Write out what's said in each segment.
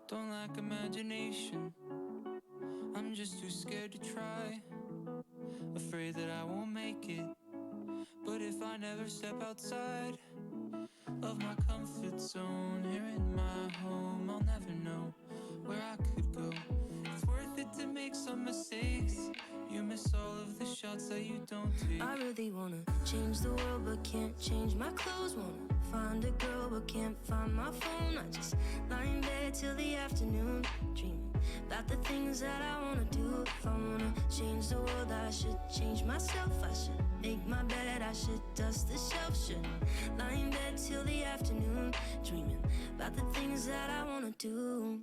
Don't lack imagination. I'm just too scared to try. Afraid that I won't make it. But if I never step outside of my comfort zone, here in my home, I'll never know where I could go. It's worth it to make some mistakes. You miss all of the shots that you don't take. I really wanna change the world but can't change my clothes. Wanna find a girl but can't find my phone. I just lie in bed till the afternoon, dreaming about the things that I wanna do. If I wanna change the world, I should change myself. I should make my bed, I should dust the shelf. Should lie in bed till the afternoon, dreaming about the things that I wanna do.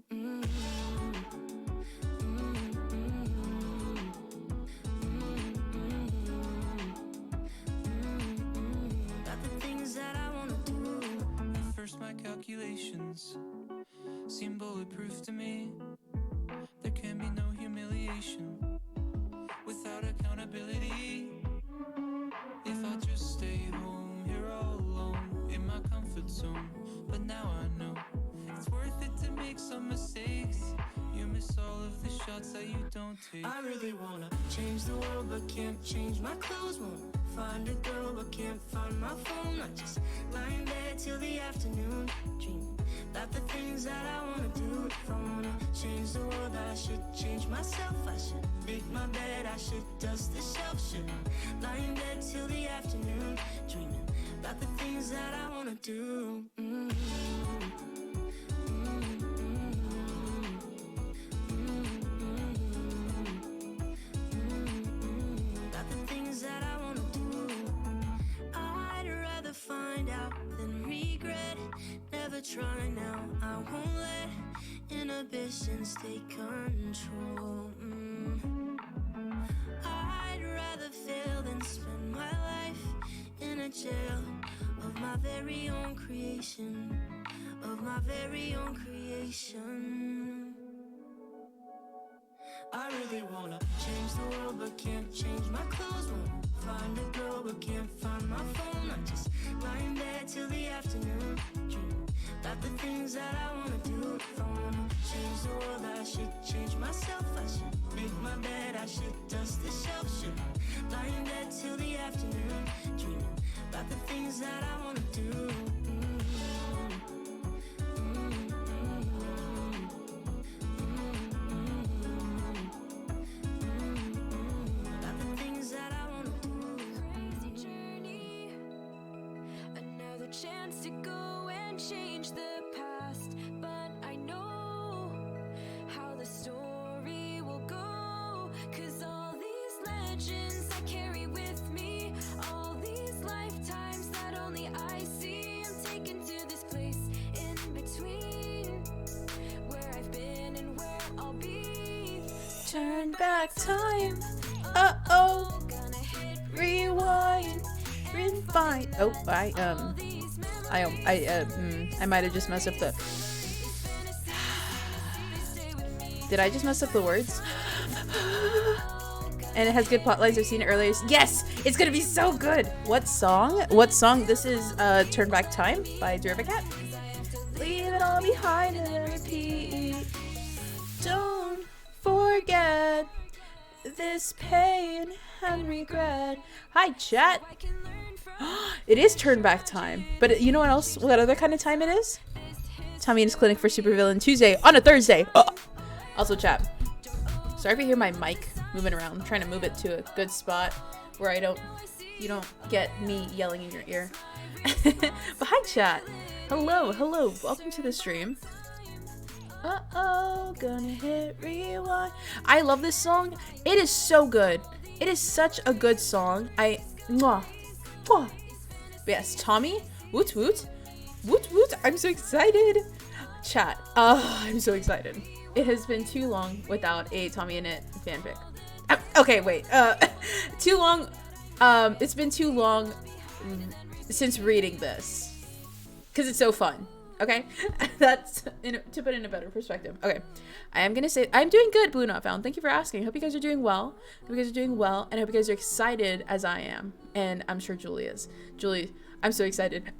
About the things that I wanna do. At first my calculations seem bulletproof to me. There can be no humiliation without accountability. If I just stay home here all alone in my comfort zone. But now I know it's worth it to make some mistakes. You miss all of the shots that you don't take. I really wanna change the world but can't change my clothes. Wanna find a girl but can't find my phone. I just lie in bed till the afternoon, dreaming about the things that I wanna do. If I wanna change the world, I should change myself. I should make my bed, I should dust the shelf. Should lie in bed till the afternoon, dreaming about the things that I wanna do. About the things that I wanna do. I'd rather find out than regret. Never try now, I won't let inhibitions take control. I'd rather fail than spend my life in a jail of my very own creation. Of my very own creation. I really wanna change the world but can't change my clothes. Wanna find a girl but can't find my phone. I just lie in bed till the afternoon, dreaming about the things that I wanna do. If I wanna change the world, I should change myself. I should make my bed, I should dust the shelf. Should lie in bed till the afternoon, dreaming about the things that I wanna do. About the things that I wanna do. Crazy journey, another chance to go and change the past. But I know how the story will go. 'Cause all these legends I carry with me, all these lifetimes that only I see. I'm taken to this place in between, where I've been and where I'll be. Turn back time. Uh-oh. Gonna hit rewind. Refine. Oh, I might have just messed up the. Did I just mess up the words? And it has good plot lines. I've seen it earlier. Yes, it's gonna be so good. What song? What song? This is "Turn Back Time" by Cat. Leave it all behind and repeat. Don't forget this pain and regret. Hi, chat. It is turn back time. But you know what else? What other kind of time it is? Tommy and his clinic for Supervillain Tuesday on a Thursday. Also, chat. Sorry if you hear my mic moving around. I'm trying to move it to a good spot where you don't get me yelling in your ear. But hi, chat. Hello. Welcome to the stream. Uh-oh, gonna hit rewind. I love this song. It is so good. It is such a good song. But yes, Tommy, woot woot. I'm so excited. Chat, I'm so excited. It has been too long without a Tommy and It fanfic. Okay, wait. Too long. It's been too long since reading this, because it's so fun. Okay, that's to put in a better perspective. Okay, I am gonna say I'm doing good, Blue Not Found. Thank you for asking. Hope you guys are doing well. And I hope you guys are excited as I am, and I'm sure Julie is. Julie, I'm so excited.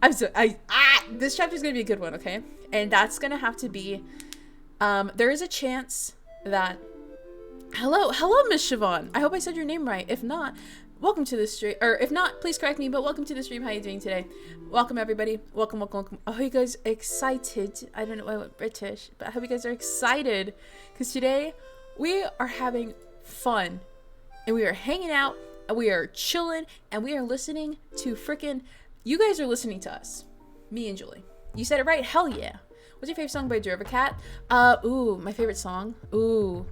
This chapter is gonna be a good one. Okay, and that's gonna have to be There is a chance that... Hello, Miss Siobhan. I hope I said your name right. If not, welcome to the stream. Or if not, please correct me, but welcome to the stream. How are you doing today? Welcome, everybody. Welcome. I hope you guys are excited. I don't know why I went British, but I hope you guys are excited. Because today, we are having fun. And we are hanging out, and we are chilling, and we are listening to freaking... You guys are listening to us. Me and Julie. You said it right. Hell yeah. What's your favorite song by Cat? Ooh, my favorite song. Ooh,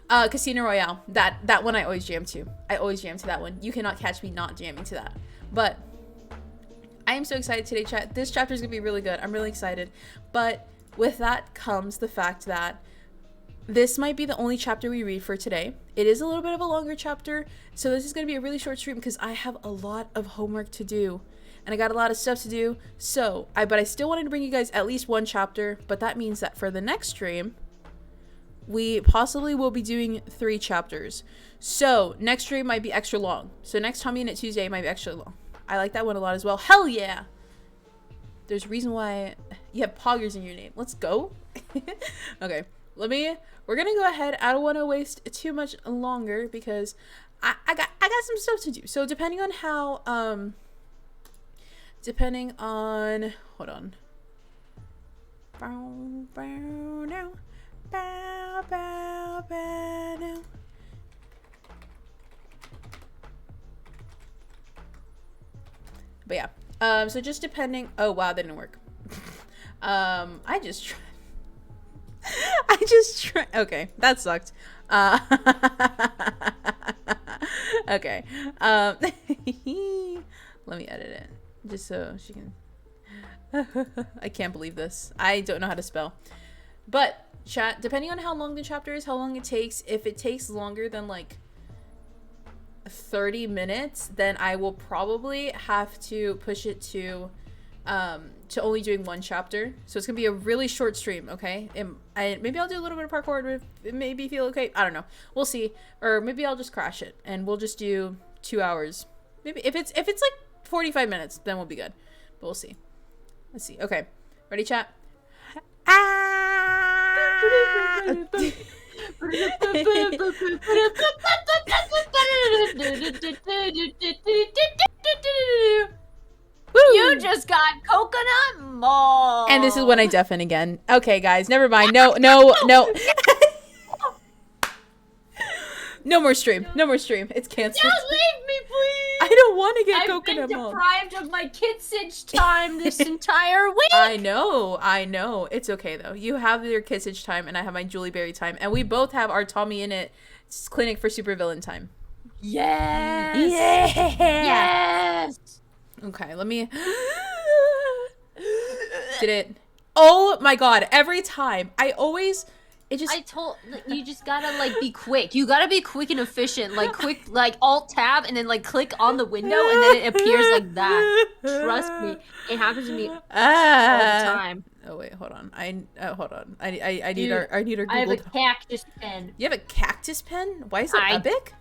Casino Royale. That one I always jam to. I always jam to that one. You cannot catch me not jamming to that. But I am so excited today, chat. This chapter is gonna be really good. I'm really excited. But with that comes the fact that this might be the only chapter we read for today. It is a little bit of a longer chapter, so this is gonna be a really short stream because I have a lot of homework to do. And I got a lot of stuff to do, but I still wanted to bring you guys at least one chapter, but that means that for the next stream, we possibly will be doing 3 chapters. So, next stream might be extra long. So, next Tommy Innit Tuesday might be extra long. I like that one a lot as well. Hell yeah! There's a reason why you have poggers in your name. Let's go. Okay, we're gonna go ahead. I don't want to waste too much longer because I got some stuff to do. So, depending on how, hold on. But yeah, so just depending, oh wow, that didn't work. I just tried, okay, that sucked. Okay, let me edit it. Just so she can... I can't believe this. I don't know how to spell. But, chat, depending on how long the chapter is, how long it takes, if it takes longer than, like, 30 minutes, then I will probably have to push it to only doing 1 chapter. So it's going to be a really short stream, okay? Maybe I'll do a little bit of parkour if it maybe feel okay. I don't know. We'll see. Or maybe I'll just crash it, and we'll just do 2 hours. Maybe if it's like 45 minutes, then we'll be good. But we'll see. Let's see. Okay. Ready, chat? You just got coconut mall. And this is when I deafen again. Okay, guys. Never mind. No. No more stream. No more stream. It's canceled. Just leave me, please. I don't want to get coconut mall. mall. I've been deprived of my kissage time this entire week. I know. It's okay, though. You have your kissage time, and I have my Julie Berry time. And we both have our Tommy Innit clinic for supervillain time. Yes. Yeah. Yes. Okay, let me... Did it... Oh, my God. Every time. I told you just gotta like be quick. You gotta be quick and efficient. Like quick, like Alt Tab and then like click on the window and then it appears like that. Trust me, it happens to me all the time. Oh wait, hold on. Hold on. I need our Google. I have a cactus pen. You have a cactus pen? Why is that epic?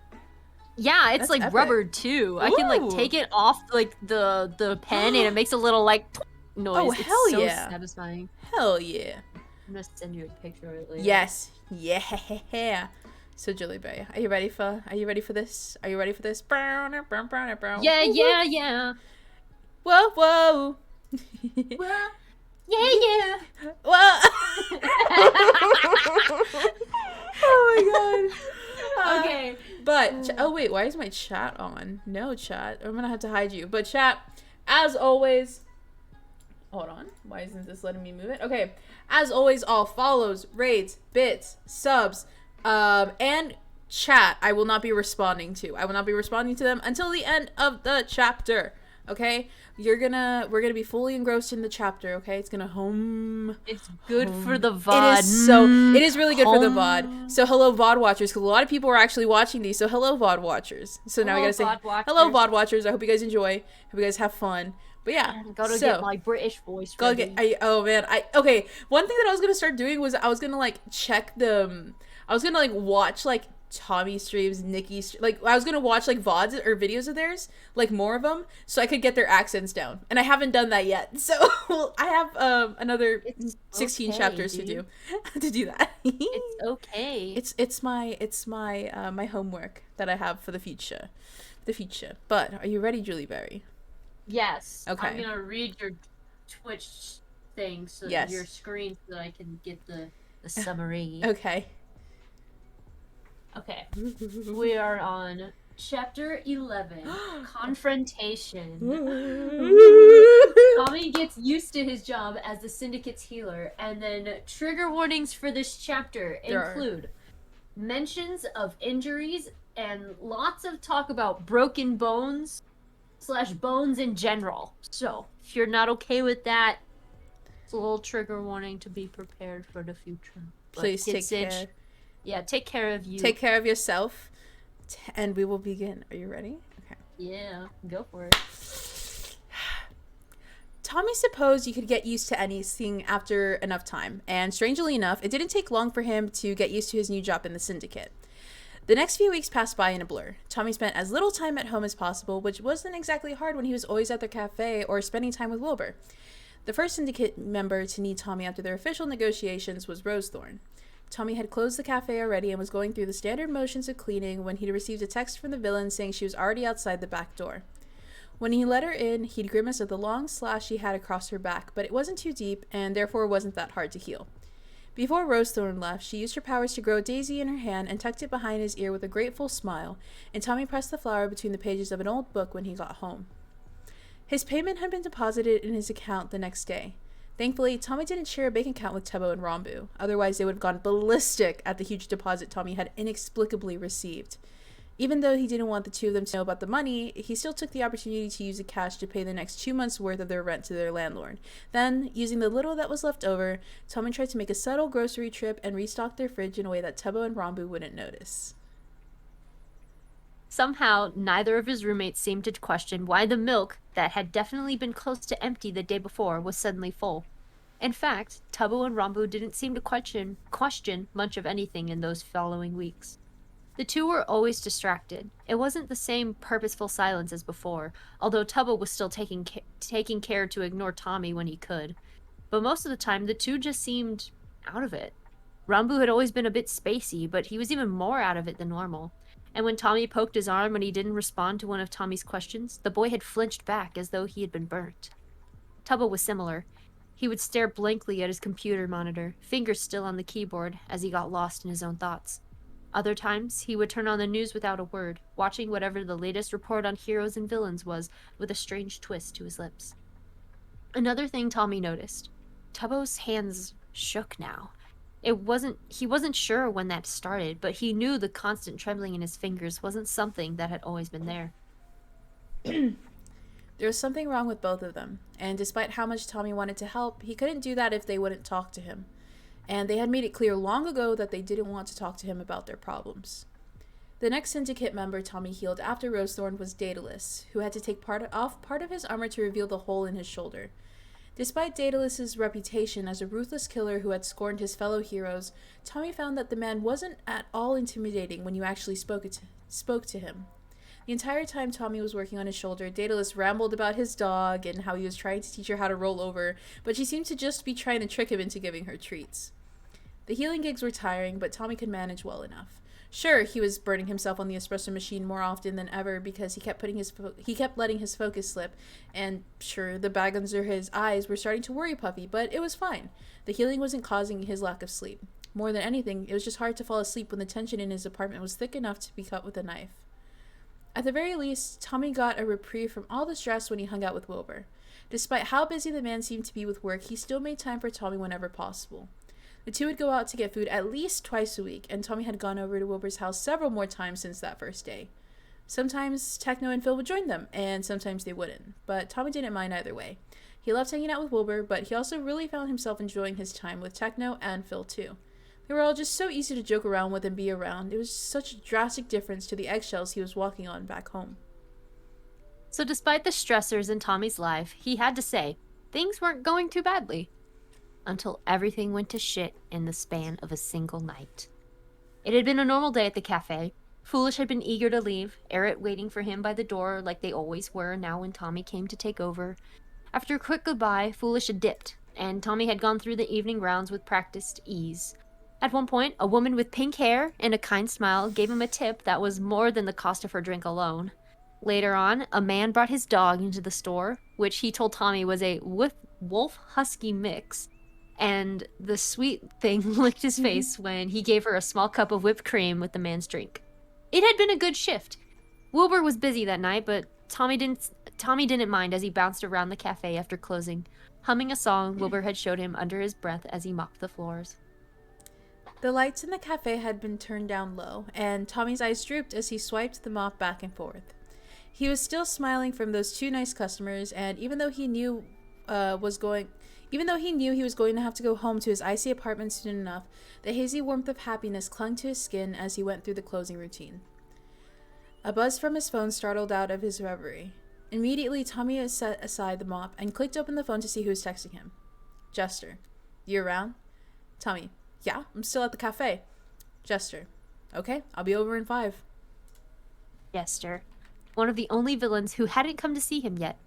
Yeah, it's like epic. Rubber too. Ooh. I can like take it off like the pen and it makes a little like noise. Oh hell it's so yeah! Satisfying. Hell yeah! I'm gonna send you a picture of it later. Yes. Yeah. So Julie Berry, are you ready for this? Are you ready for this? Yeah. Whoa. Well, yeah. Whoa. Oh my god. Okay. But oh wait, why is my chat on? No chat. I'm gonna have to hide you. But chat, as always. Hold on. Why isn't this letting me move it? Okay. As always, all follows, raids, bits, subs, and chat I will not be responding to. I will not be responding to them until the end of the chapter. Okay? We're gonna be fully engrossed in the chapter, okay? It's gonna home. It's good for the VOD. It is really good for the VOD. So hello VOD watchers, because a lot of people are actually watching these. So hello VOD watchers. So now we gotta say hello VOD watchers. I hope you guys enjoy. Hope you guys have fun. But yeah, gotta get my British voice ready. Okay. One thing that I was gonna start doing was I was gonna like check the, I was gonna like watch like Tommy streams, like I was gonna watch like VODs or videos of theirs, like more of them, so I could get their accents down. And I haven't done that yet, so I have another 16 chapters to do to do that. It's okay. It's my my homework that I have for the future, But are you ready, Julie Berry? Yes. Okay. I'm gonna read your Twitch thing, so your screen, so that I can get the summary. Okay. Okay. We are on chapter 11, Confrontation. Tommy gets used to his job as the Syndicate's healer, and then trigger warnings for this chapter include mentions of injuries and lots of talk about broken bones / bones in general. So, if you're not okay with that, it's a little trigger warning to be prepared for the future. Please take care. Yeah, take care of you. Take care of yourself, and we will begin. Are you ready? Okay. Yeah, go for it. Tommy supposed you could get used to anything after enough time, and strangely enough, it didn't take long for him to get used to his new job in the Syndicate. The next few weeks passed by in a blur. Tommy spent as little time at home as possible, which wasn't exactly hard when he was always at the cafe or spending time with Wilbur. The first Syndicate member to need Tommy after their official negotiations was Rosethorn. Tommy had closed the cafe already and was going through the standard motions of cleaning when he received a text from the villain saying she was already outside the back door. When he let her in, he'd grimaced at the long slash she had across her back, but it wasn't too deep and therefore wasn't that hard to heal. Before Rosethorn left, she used her powers to grow a daisy in her hand and tucked it behind his ear with a grateful smile, and Tommy pressed the flower between the pages of an old book when he got home. His payment had been deposited in his account the next day. Thankfully, Tommy didn't share a bank account with Tubbo and Rambu. Otherwise, they would have gone ballistic at the huge deposit Tommy had inexplicably received. Even though he didn't want the two of them to know about the money, he still took the opportunity to use the cash to pay the next 2 months' worth of their rent to their landlord. Then, using the little that was left over, Tommy tried to make a subtle grocery trip and restock their fridge in a way that Tubbo and Rambu wouldn't notice. Somehow, neither of his roommates seemed to question why the milk, that had definitely been close to empty the day before, was suddenly full. In fact, Tubbo and Rambu didn't seem to question much of anything in those following weeks. The two were always distracted. It wasn't the same purposeful silence as before, although Tubbo was still taking care to ignore Tommy when he could. But most of the time, the two just seemed out of it. Rambu had always been a bit spacey, but he was even more out of it than normal. And when Tommy poked his arm when he didn't respond to one of Tommy's questions, the boy had flinched back as though he had been burnt. Tubbo was similar. He would stare blankly at his computer monitor, fingers still on the keyboard, as he got lost in his own thoughts. Other times, he would turn on the news without a word, watching whatever the latest report on heroes and villains was, with a strange twist to his lips. Another thing Tommy noticed. Tubbo's hands shook now. He wasn't sure when that started, but he knew the constant trembling in his fingers wasn't something that had always been there. There was something wrong with both of them, and despite how much Tommy wanted to help, he couldn't do that if they wouldn't talk to him. And they had made it clear long ago that they didn't want to talk to him about their problems. The next Syndicate member Tommy healed after Rosethorn was Daedalus, who had to take part of his armor to reveal the hole in his shoulder. Despite Daedalus's reputation as a ruthless killer who had scorned his fellow heroes, Tommy found that the man wasn't at all intimidating when you actually spoke to him. The entire time Tommy was working on his shoulder, Daedalus rambled about his dog and how he was trying to teach her how to roll over, but she seemed to just be trying to trick him into giving her treats. The healing gigs were tiring, but Tommy could manage well enough. Sure, he was burning himself on the espresso machine more often than ever because he kept letting his focus slip, and sure, the bag under his eyes were starting to worry Puffy, but it was fine. The healing wasn't causing his lack of sleep. More than anything, it was just hard to fall asleep when the tension in his apartment was thick enough to be cut with a knife. At the very least, Tommy got a reprieve from all the stress when he hung out with Wilbur. Despite how busy the man seemed to be with work, he still made time for Tommy whenever possible. The two would go out to get food at least twice a week, and Tommy had gone over to Wilbur's house several more times since that first day. Sometimes Techno and Phil would join them, and sometimes they wouldn't, but Tommy didn't mind either way. He loved hanging out with Wilbur, but he also really found himself enjoying his time with Techno and Phil too. They were all just so easy to joke around with and be around. It was such a drastic difference to the eggshells he was walking on back home. So despite the stressors in Tommy's life, he had to say, things weren't going too badly. Until everything went to shit in the span of a single night. It had been a normal day at the cafe. Foolish had been eager to leave, Errett waiting for him by the door like they always were now when Tommy came to take over. After a quick goodbye, Foolish had dipped, and Tommy had gone through the evening rounds with practiced ease. At one point, a woman with pink hair and a kind smile gave him a tip that was more than the cost of her drink alone. Later on, a man brought his dog into the store, which he told Tommy was a wolf-husky mix, and the sweet thing licked his face when he gave her a small cup of whipped cream with the man's drink. It had been a good shift. Wilbur was busy that night, but Tommy didn't mind as he bounced around the cafe after closing, humming a song Wilbur had showed him under his breath as he mopped the floors. The lights in the cafe had been turned down low, and Tommy's eyes drooped as he swiped the mop back and forth. He was still smiling from those 2 nice customers, and even though he knew he was going to have to go home to his icy apartment soon enough, the hazy warmth of happiness clung to his skin as he went through the closing routine. A buzz from his phone startled out of his reverie. Immediately, Tommy set aside the mop and clicked open the phone to see who was texting him. Jester. You around? Tommy. Yeah, I'm still at the cafe. Jester. Okay, I'll be over in 5. Jester. One of the only villains who hadn't come to see him yet.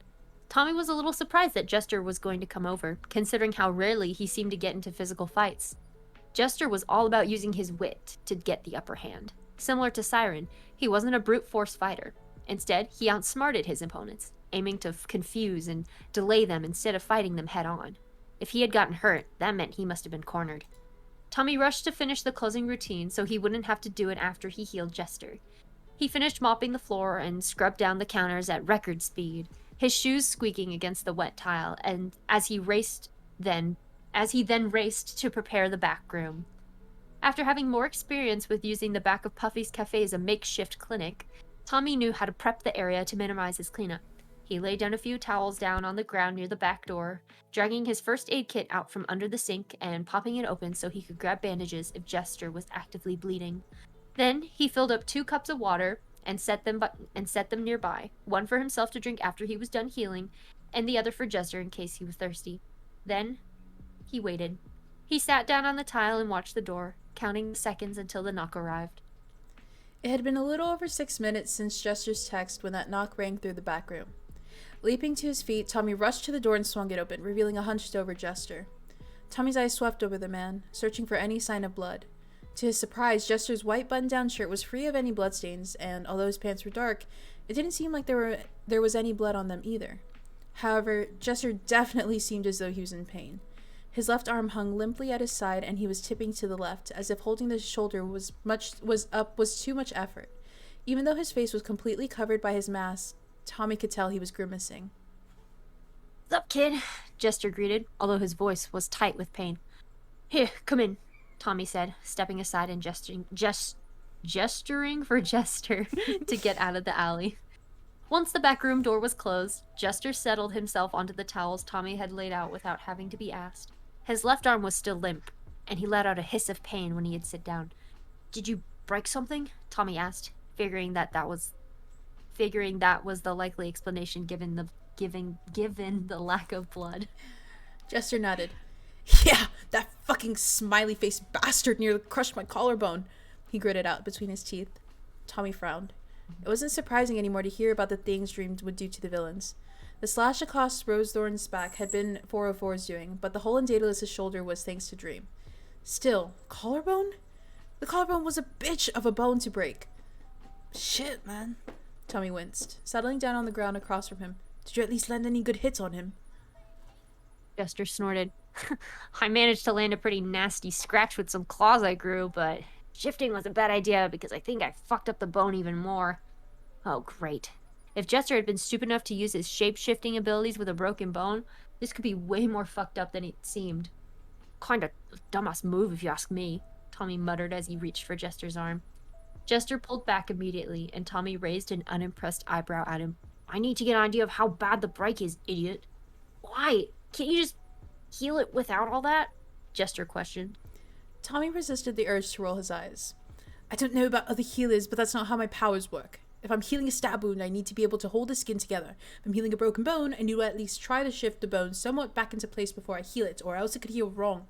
Tommy was a little surprised that Jester was going to come over, considering how rarely he seemed to get into physical fights. Jester was all about using his wit to get the upper hand. Similar to Siren, he wasn't a brute force fighter. Instead, he outsmarted his opponents, aiming to confuse and delay them instead of fighting them head on. If he had gotten hurt, that meant he must have been cornered. Tommy rushed to finish the closing routine so he wouldn't have to do it after he healed Jester. He finished mopping the floor and scrubbed down the counters at record speed, his shoes squeaking against the wet tile, and as he then raced to prepare the back room. After having more experience with using the back of Puffy's cafe as a makeshift clinic, Tommy knew how to prep the area to minimize his cleanup. He laid down a few towels down on the ground near the back door, dragging his first aid kit out from under the sink and popping it open so he could grab bandages if Jester was actively bleeding. Then he filled up 2 cups of water and set them nearby, one for himself to drink after he was done healing, and the other for Jester in case he was thirsty. Then he waited. He sat down on the tile and watched the door, counting the seconds until the knock arrived. It had been a little over 6 minutes since Jester's text when that knock rang through the back room. Leaping to his feet, Tommy rushed to the door and swung it open, revealing a hunched-over Jester. Tommy's eyes swept over the man, searching for any sign of blood. To his surprise, Jester's white button-down shirt was free of any bloodstains, and although his pants were dark, it didn't seem like there was any blood on them either. However, Jester definitely seemed as though he was in pain. His left arm hung limply at his side, and he was tipping to the left, as if holding the shoulder was too much effort. Even though his face was completely covered by his mask, Tommy could tell he was grimacing. "What's up, kid?" Jester greeted, although his voice was tight with pain. "Here, come in," Tommy said, stepping aside and gesturing for Jester to get out of the alley. Once the back room door was closed, Jester settled himself onto the towels Tommy had laid out without having to be asked. His left arm was still limp, and he let out a hiss of pain when he had sit down. "Did you break something?" Tommy asked, figuring that was the likely explanation given the lack of blood. Jester nodded. "Yeah, that fucking smiley-faced bastard nearly crushed my collarbone," he gritted out between his teeth. Tommy frowned. It wasn't surprising anymore to hear about the things Dream would do to the villains. The slash across Rosethorn's back had been 404's doing, but the hole in Daedalus' shoulder was thanks to Dream. Still, collarbone? The collarbone was a bitch of a bone to break. "Shit, man." Tommy winced, settling down on the ground across from him. "Did you at least land any good hits on him?" Jester snorted. "I managed to land a pretty nasty scratch with some claws I grew, but shifting was a bad idea because I think I fucked up the bone even more." Oh, great. If Jester had been stupid enough to use his shape-shifting abilities with a broken bone, this could be way more fucked up than it seemed. "Kinda dumbass move if you ask me," Tommy muttered as he reached for Jester's arm. Jester pulled back immediately, and Tommy raised an unimpressed eyebrow at him. "I need to get an idea of how bad the break is, idiot." "Why? Can't you just heal it without all that?" Jester questioned. Tommy resisted the urge to roll his eyes. "I don't know about other healers, but that's not how my powers work. If I'm healing a stab wound, I need to be able to hold the skin together. If I'm healing a broken bone, I need to at least try to shift the bone somewhat back into place before I heal it, or else it could heal wrong."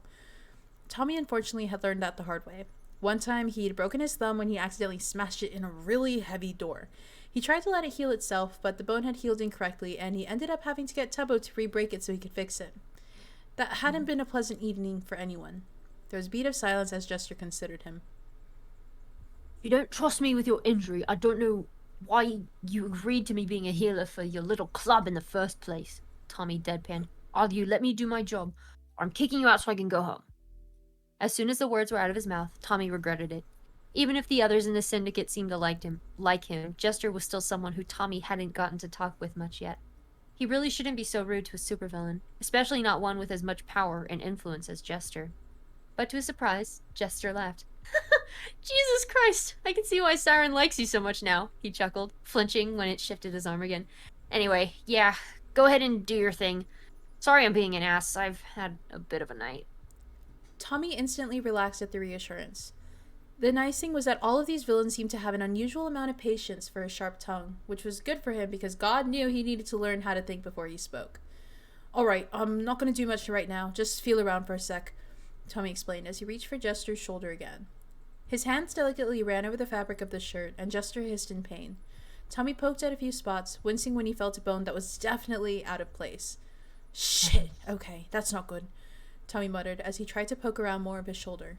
Tommy unfortunately had learned that the hard way. One time, he'd broken his thumb when he accidentally smashed it in a really heavy door. He tried to let it heal itself, but the bone had healed incorrectly, and he ended up having to get Tubbo to re-break it so he could fix it. That hadn't been a pleasant evening for anyone. There was a beat of silence as Jester considered him. You don't trust me with your injury. I don't know why you agreed to me being a healer for your little club in the first place. Tommy deadpanned. Either you let me do my job, or I'm kicking you out so I can go home. As soon as the words were out of his mouth, Tommy regretted it. Even if the others in the syndicate seemed to like him, Jester was still someone who Tommy hadn't gotten to talk with much yet. He really shouldn't be so rude to a supervillain, especially not one with as much power and influence as Jester. But to his surprise, Jester laughed. Jesus Christ, I can see why Siren likes you so much now, he chuckled, flinching when it shifted his arm again. Anyway, yeah, go ahead and do your thing. Sorry I'm being an ass, I've had a bit of a night. Tommy instantly relaxed at the reassurance. The nice thing was that all of these villains seemed to have an unusual amount of patience for a sharp tongue, which was good for him because God knew he needed to learn how to think before he spoke. Alright, I'm not going to do much right now, just feel around for a sec, Tommy explained as he reached for Jester's shoulder again. His hands delicately ran over the fabric of the shirt, and Jester hissed in pain. Tommy poked at a few spots, wincing when he felt a bone that was definitely out of place. Shit, okay, that's not good, Tommy muttered as he tried to poke around more of his shoulder.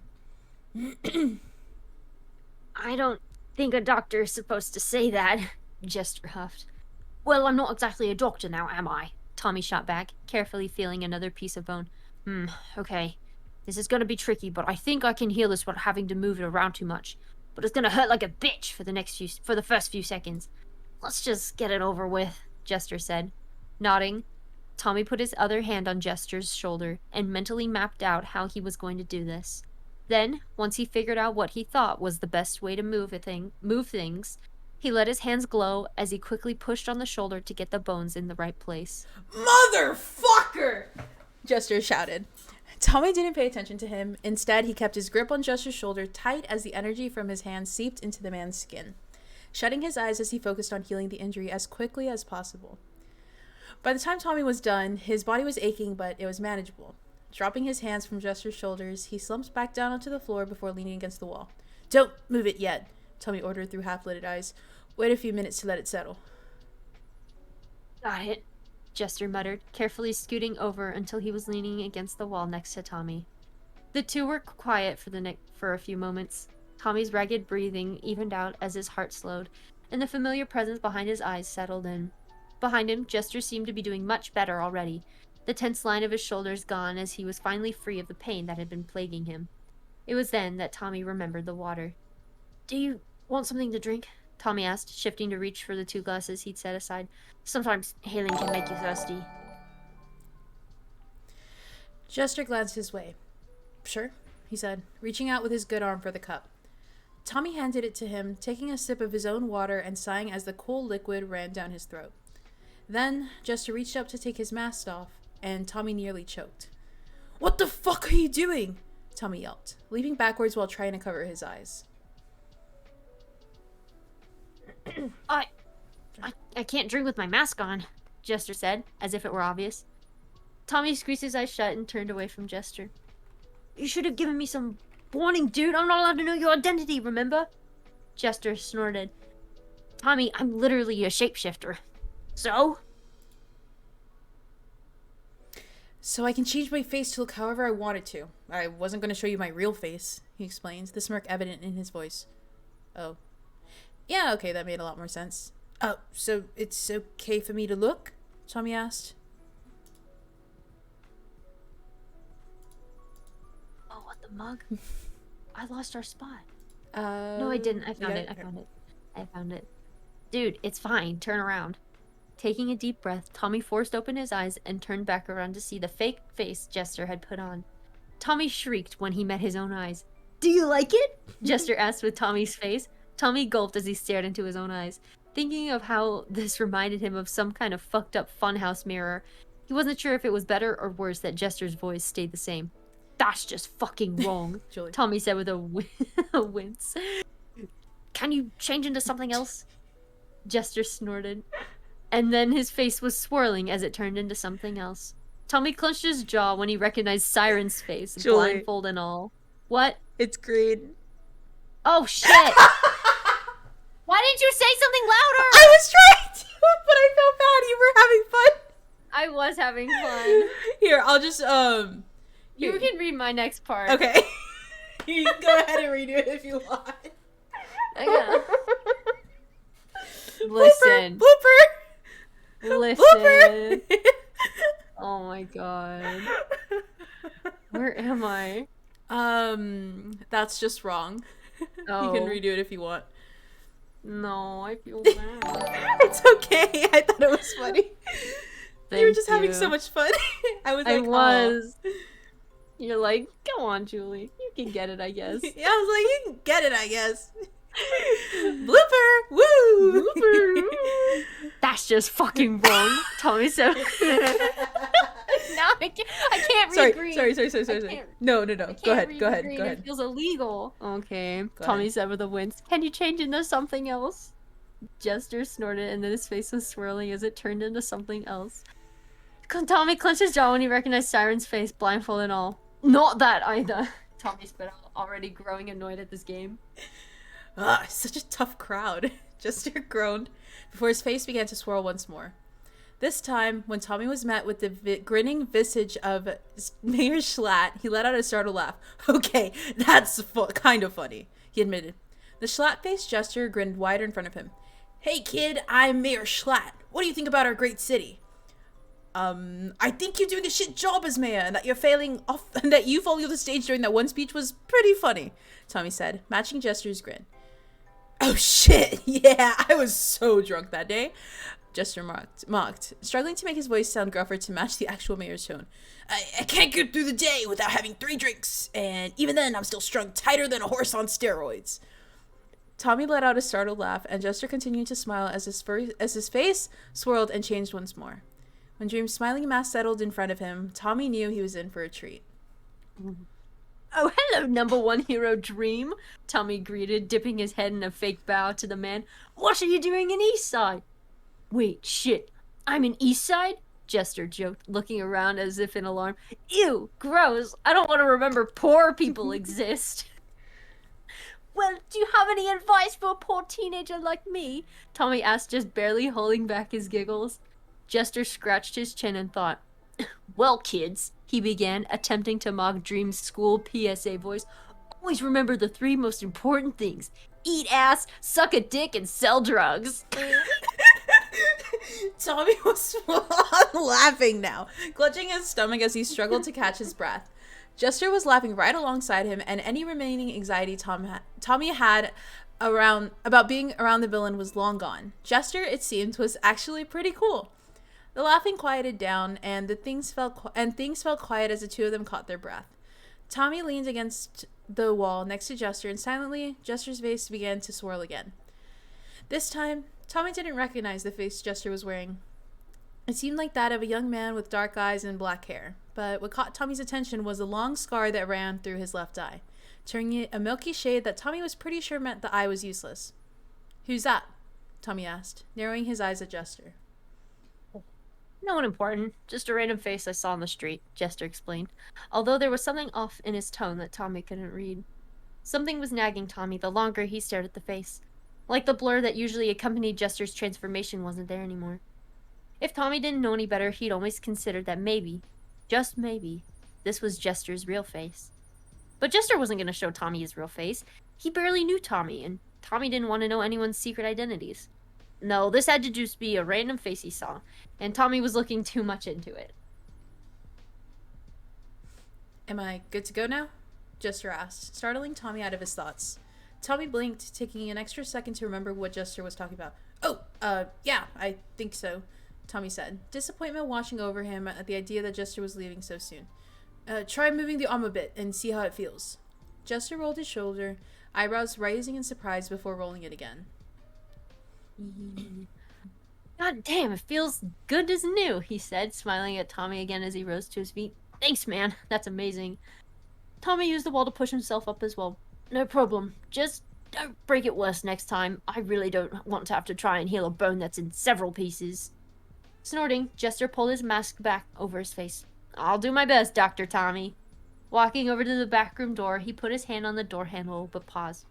I don't think a doctor is supposed to say that, Jester huffed. Well, I'm not exactly a doctor now, am I? Tommy shot back, carefully feeling another piece of bone. Okay. This is gonna be tricky, but I think I can heal this without having to move it around too much. But it's gonna hurt like a bitch for the first few seconds. Let's just get it over with, Jester said. Nodding, Tommy put his other hand on Jester's shoulder and mentally mapped out how he was going to do this. Then, once he figured out what he thought was the best way to move things, he let his hands glow as he quickly pushed on the shoulder to get the bones in the right place. Motherfucker! Jester shouted. Tommy didn't pay attention to him. Instead, he kept his grip on Jester's shoulder tight as the energy from his hands seeped into the man's skin, shutting his eyes as he focused on healing the injury as quickly as possible. By the time Tommy was done, his body was aching, but it was manageable. Dropping his hands from Jester's shoulders, he slumped back down onto the floor before leaning against the wall. Don't move it yet, Tommy ordered through half-lidded eyes. Wait a few minutes to let it settle. Got it, Jester muttered, carefully scooting over until he was leaning against the wall next to Tommy. The two were quiet for a few moments. Tommy's ragged breathing evened out as his heart slowed, and the familiar presence behind his eyes settled in. Behind him, Jester seemed to be doing much better already, the tense line of his shoulders gone as he was finally free of the pain that had been plaguing him. It was then that Tommy remembered the water. Do you want something to drink? Tommy asked, shifting to reach for the 2 glasses he'd set aside. Sometimes healing can make you thirsty. Jester glanced his way. Sure, he said, reaching out with his good arm for the cup. Tommy handed it to him, taking a sip of his own water and sighing as the cool liquid ran down his throat. Then, Jester reached up to take his mask off, and Tommy nearly choked. What the fuck are you doing? Tommy yelped, leaping backwards while trying to cover his eyes. I can't drink with my mask on, Jester said, as if it were obvious. Tommy squeezed his eyes shut and turned away from Jester. You should have given me some warning, dude. I'm not allowed to know your identity, remember? Jester snorted. Tommy, I'm literally a shapeshifter. So I can change my face to look however I wanted to. I wasn't going to show you my real face, he explains, the smirk evident in his voice. Oh. Yeah, okay, that made a lot more sense. Oh, so it's okay for me to look? Tommy asked. Oh, what the mug? I lost our spot. No, I didn't. I found it. Dude, it's fine. Turn around. Taking a deep breath, Tommy forced open his eyes and turned back around to see the fake face Jester had put on. Tommy shrieked when he met his own eyes. Do you like it? Jester asked with Tommy's face. Tommy gulped as he stared into his own eyes, thinking of how this reminded him of some kind of fucked up funhouse mirror. He wasn't sure if it was better or worse that Jester's voice stayed the same. That's just fucking wrong, Juli. Tommy said with a wince. Can you change into something else? Jester snorted. And then his face was swirling as it turned into something else. Tommy clenched his jaw when he recognized Siren's face, Juli. blindfold and all. What? It's green. Oh shit! Why didn't you say something louder? I was trying to, but I felt bad. You were having fun. I was having fun. Here, I'll just You can read my next part. Okay. You can go ahead and redo it if you want. Yeah. Listen. Blooper. Listen. Blooper. Oh my god. Where am I? That's just wrong. Oh. You can redo it if you want. No, I feel bad. It's okay. I thought it was funny. You were just having you. so much fun. I was I like, was. You're like, go on, Julie. You can get it, I guess. Yeah, I was like, you can get it, I guess. Blooper! Woo! Blooper. That's just fucking wrong. Tommy said. Now I can't read green. Sorry. No. Go ahead. It feels illegal. Okay. Go Tommy ahead. said with a wince. Can you change into something else? Jester snorted and then his face was swirling as it turned into something else. Tommy clenched his jaw when he recognized Siren's face, blindfold and all. Not that either. Tommy spit out, already growing annoyed at this game. Such a tough crowd. Jester groaned before his face began to swirl once more. This time, when Tommy was met with the grinning visage of Mayor Schlatt, he let out a startled laugh. Okay, that's kind of funny, he admitted. The Schlatt-faced Jester grinned wider in front of him. Hey kid, I'm Mayor Schlatt. What do you think about our great city? I think you're doing a shit job as mayor, and that you're failing off, and that you falling off the stage during that one speech was pretty funny, Tommy said, matching Jester's grin. Oh shit, yeah, I was so drunk that day, Jester mocked, struggling to make his voice sound gruffer to match the actual mayor's tone. I can't get through the day without having 3 drinks, and even then I'm still strung tighter than a horse on steroids. Tommy let out a startled laugh, and Jester continued to smile as his face swirled and changed once more. When Dream's smiling mask settled in front of him, Tommy knew he was in for a treat. Oh, hello, number 1 hero Dream, Tommy greeted, dipping his head in a fake bow to the man. What are you doing in Eastside? Wait, shit, I'm in Eastside? Jester joked, looking around as if in alarm. Ew, gross, I don't want to remember poor people exist. Well, do you have any advice for a poor teenager like me? Tommy asked, just barely holding back his giggles. Jester scratched his chin and thought. Well, kids, he began, attempting to mock Dream's school PSA voice. Always remember the 3 most important things. Eat ass, suck a dick, and sell drugs. Tommy was full on laughing now, clutching his stomach as he struggled to catch his breath. Jester was laughing right alongside him, and any remaining anxiety Tommy had about being around the villain was long gone. Jester, it seemed, was actually pretty cool. The laughing quieted down, and things felt quiet as the two of them caught their breath. Tommy leaned against the wall next to Jester, and silently, Jester's face began to swirl again. This time, Tommy didn't recognize the face Jester was wearing. It seemed like that of a young man with dark eyes and black hair, but what caught Tommy's attention was a long scar that ran through his left eye, turning it a milky shade that Tommy was pretty sure meant the eye was useless. Who's that? Tommy asked, narrowing his eyes at Jester. No one important, just a random face I saw on the street, Jester explained, although there was something off in his tone that Tommy couldn't read. Something was nagging Tommy the longer he stared at the face. Like the blur that usually accompanied Jester's transformation wasn't there anymore. If Tommy didn't know any better, he'd always considered that maybe, just maybe, this was Jester's real face. But Jester wasn't going to show Tommy his real face. He barely knew Tommy, and Tommy didn't want to know anyone's secret identities. No, this had to just be a random face he saw, and Tommy was looking too much into it. Am I good to go now? Jester asked, startling Tommy out of his thoughts. Tommy blinked, taking an extra second to remember what Jester was talking about. Yeah, I think so, Tommy said, disappointment washing over him at the idea that Jester was leaving so soon. Try moving the arm a bit and see how it feels. Jester rolled his shoulder, eyebrows raising in surprise before rolling it again. God damn, it feels good as new, he said, smiling at Tommy again as he rose to his feet. Thanks, man. That's amazing. Tommy used the wall to push himself up as well. No problem. Just don't break it worse next time. I really don't want to have to try and heal a bone that's in several pieces. Snorting, Jester pulled his mask back over his face. I'll do my best, Dr. Tommy. Walking over to the back room door, he put his hand on the door handle, but paused.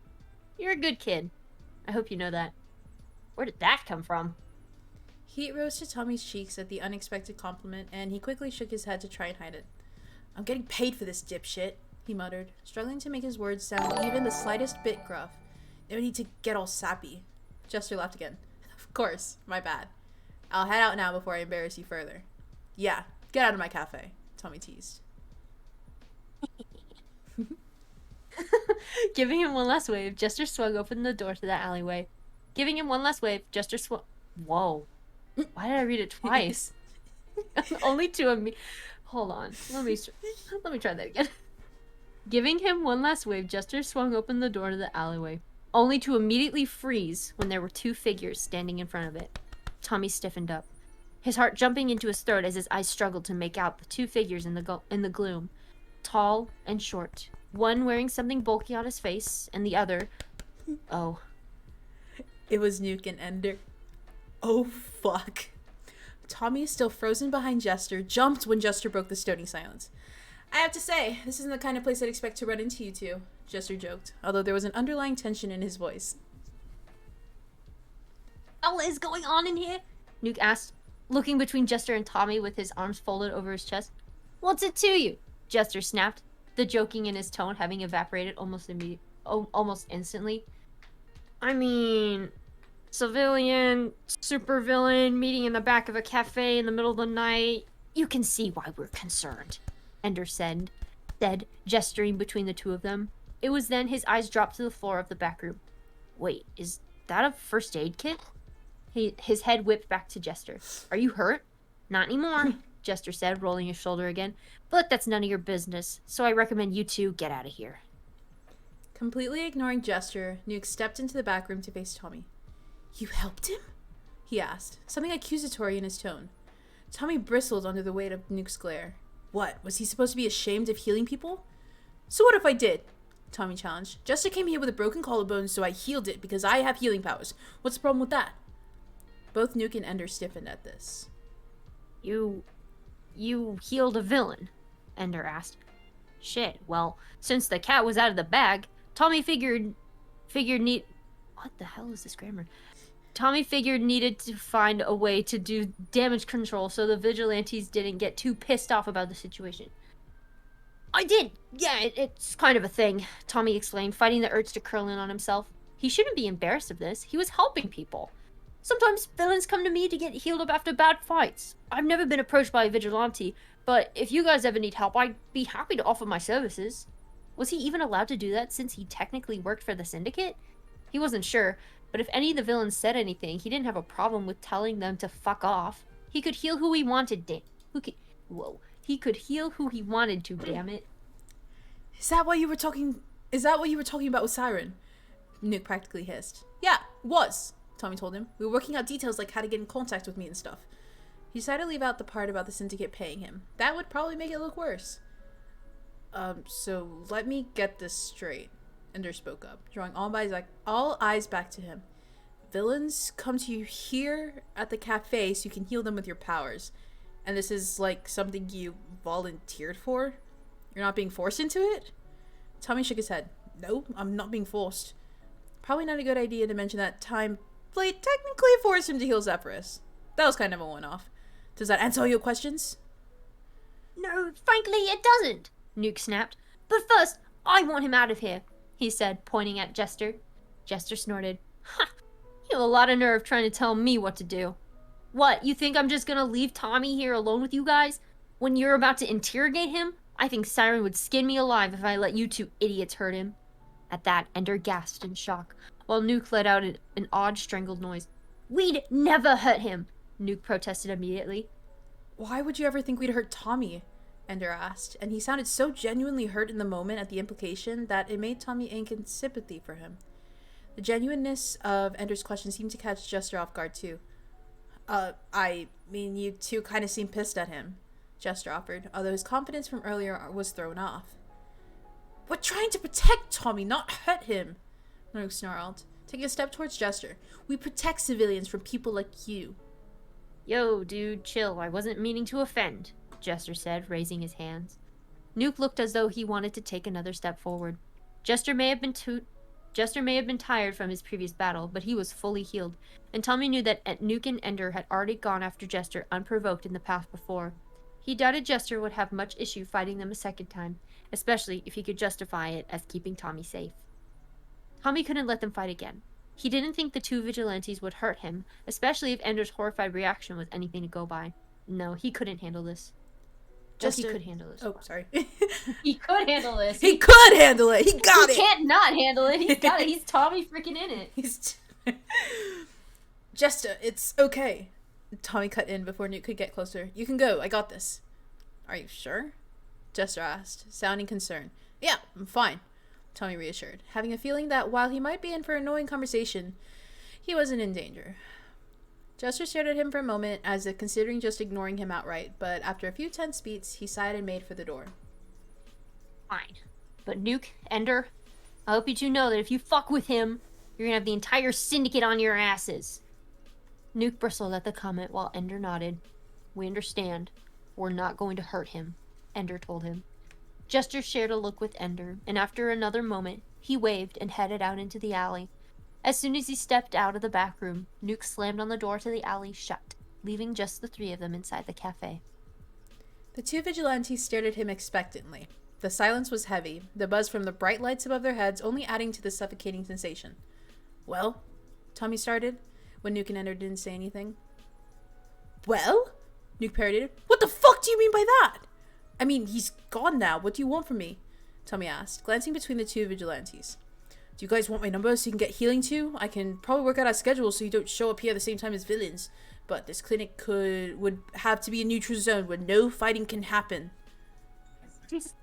You're a good kid. I hope you know that. Where did that come from? Heat rose to Tommy's cheeks at the unexpected compliment, and he quickly shook his head to try and hide it. I'm getting paid for this, dipshit, he muttered, struggling to make his words sound even the slightest bit gruff. No need to get all sappy. Jester laughed again. Of course, my bad. I'll head out now before I embarrass you further. Yeah, get out of my cafe, Tommy teased. Giving him one last wave, Jester swung open the door to the alleyway. Giving him one last wave, Jester swung... Whoa. Why did I read it twice? Only to a me... Hold on. Let me try that again. Giving him one last wave, Jester swung open the door to the alleyway, only to immediately freeze when there were two figures standing in front of it. Tommy stiffened up, his heart jumping into his throat as his eyes struggled to make out the two figures in the gloom. Tall and short, one wearing something bulky on his face, and the other... Oh. It was Nuke and Ender. Oh, fuck. Tommy, still frozen behind Jester, jumped when Jester broke the stony silence. I have to say, this isn't the kind of place I'd expect to run into you two, Jester joked, although there was an underlying tension in his voice. What is going on in here? Nuke asked, looking between Jester and Tommy with his arms folded over his chest. What's it to you? Jester snapped, the joking in his tone having evaporated almost instantly. I mean, civilian, supervillain, meeting in the back of a cafe in the middle of the night. You can see why we're concerned, Ender said, gesturing between the two of them. It was then his eyes dropped to the floor of the back room. Wait, is that a first aid kit? His head whipped back to Jester. Are you hurt? Not anymore, Jester said, rolling his shoulder again. But that's none of your business, so I recommend you two get out of here. Completely ignoring Jester, Nuke stepped into the back room to face Tommy. You helped him? He asked, something accusatory in his tone. Tommy bristled under the weight of Nuke's glare. What, was he supposed to be ashamed of healing people? So what if I did? Tommy challenged. Jester came here with a broken collarbone, so I healed it because I have healing powers. What's the problem with that? Both Nuke and Ender stiffened at this. You healed a villain? Ender asked. Shit, well, since the cat was out of the bag, Tommy figured what the hell is this grammar? Tommy figured needed to find a way to do damage control so the vigilantes didn't get too pissed off about the situation. I did! Yeah, it's kind of a thing, Tommy explained, fighting the urge to curl in on himself. He shouldn't be embarrassed of this. He was helping people. Sometimes villains come to me to get healed up after bad fights. I've never been approached by a vigilante, but if you guys ever need help, I'd be happy to offer my services. Was he even allowed to do that since he technically worked for the Syndicate? He wasn't sure, but if any of the villains said anything, he didn't have a problem with telling them to fuck off. He could heal who he wanted, He could heal who he wanted to, damn it. Is that what you were talking about with Siren? Nuke practically hissed. Yeah, was, Tommy told him. We were working out details like how to get in contact with me and stuff. He decided to leave out the part about the Syndicate paying him. That would probably make it look worse. So let me get this straight. Ender spoke up, drawing all eyes back to him. Villains come to you here at the cafe so you can heal them with your powers. And this is like something you volunteered for? You're not being forced into it? Tommy shook his head. No, I'm not being forced. Probably not a good idea to mention that Time Blade technically forced him to heal Zephyrus. That was kind of a one-off. Does that answer all your questions? No, frankly, it doesn't, Nuke snapped. But first, I want him out of here, he said, pointing at Jester. Jester snorted. Ha! You have a lot of nerve trying to tell me what to do. What, you think I'm just gonna leave Tommy here alone with you guys? When you're about to interrogate him? I think Siren would skin me alive if I let you two idiots hurt him. At that, Ender gasped in shock, while Nuke let out an odd strangled noise. We'd never hurt him, Nuke protested immediately. Why would you ever think we'd hurt Tommy? Ender asked, and he sounded so genuinely hurt in the moment at the implication that it made Tommy ache in sympathy for him. The genuineness of Ender's question seemed to catch Jester off guard too. I mean, you two kind of seem pissed at him, Jester offered, although his confidence from earlier was thrown off. We're trying to protect Tommy, not hurt him, Nuke snarled, taking a step towards Jester. We protect civilians from people like you. Yo, dude, chill. I wasn't meaning to offend, Jester said, raising his hands. Nuke looked as though he wanted to take another step forward. Jester may have been Jester may have been tired from his previous battle, but he was fully healed, and Tommy knew that Nuke and Ender had already gone after Jester unprovoked in the path before. He doubted Jester would have much issue fighting them a second time, especially if he could justify it as keeping Tommy safe. Tommy couldn't let them fight again. He didn't think the two vigilantes would hurt him, especially if Ender's horrified reaction was anything to go by. No, he couldn't handle this. He could handle this. Oh, sorry. He could handle this. He could handle it. He got it. He can't not handle it. He's got it. He's Tommy freaking in it. Jester, it's okay. Tommy cut in before Newt could get closer. You can go. I got this. Are you sure? Jester asked, sounding concerned. Yeah, I'm fine, Tommy reassured, having a feeling that while he might be in for an annoying conversation, he wasn't in danger. Jester stared at him for a moment, as if considering just ignoring him outright, but after a few tense beats, he sighed and made for the door. Fine. But Nuke, Ender, I hope you two know that if you fuck with him, you're gonna have the entire syndicate on your asses. Nuke bristled at the comment while Ender nodded. We understand. We're not going to hurt him, Ender told him. Jester shared a look with Ender, and after another moment, he waved and headed out into the alley. As soon as he stepped out of the back room, Nuke slammed on the door to the alley shut, leaving just the three of them inside the cafe. The two vigilantes stared at him expectantly. The silence was heavy, the buzz from the bright lights above their heads only adding to the suffocating sensation. Well, Tommy started, when Nuke and Ender didn't say anything. Well? Nuke parodied. What the fuck do you mean by that? I mean, he's gone now. What do you want from me? Tommy asked, glancing between the two vigilantes. Do you guys want my number so you can get healing too? I can probably work out our schedule so you don't show up here at the same time as villains. But this clinic would have to be a neutral zone where no fighting can happen. Jesus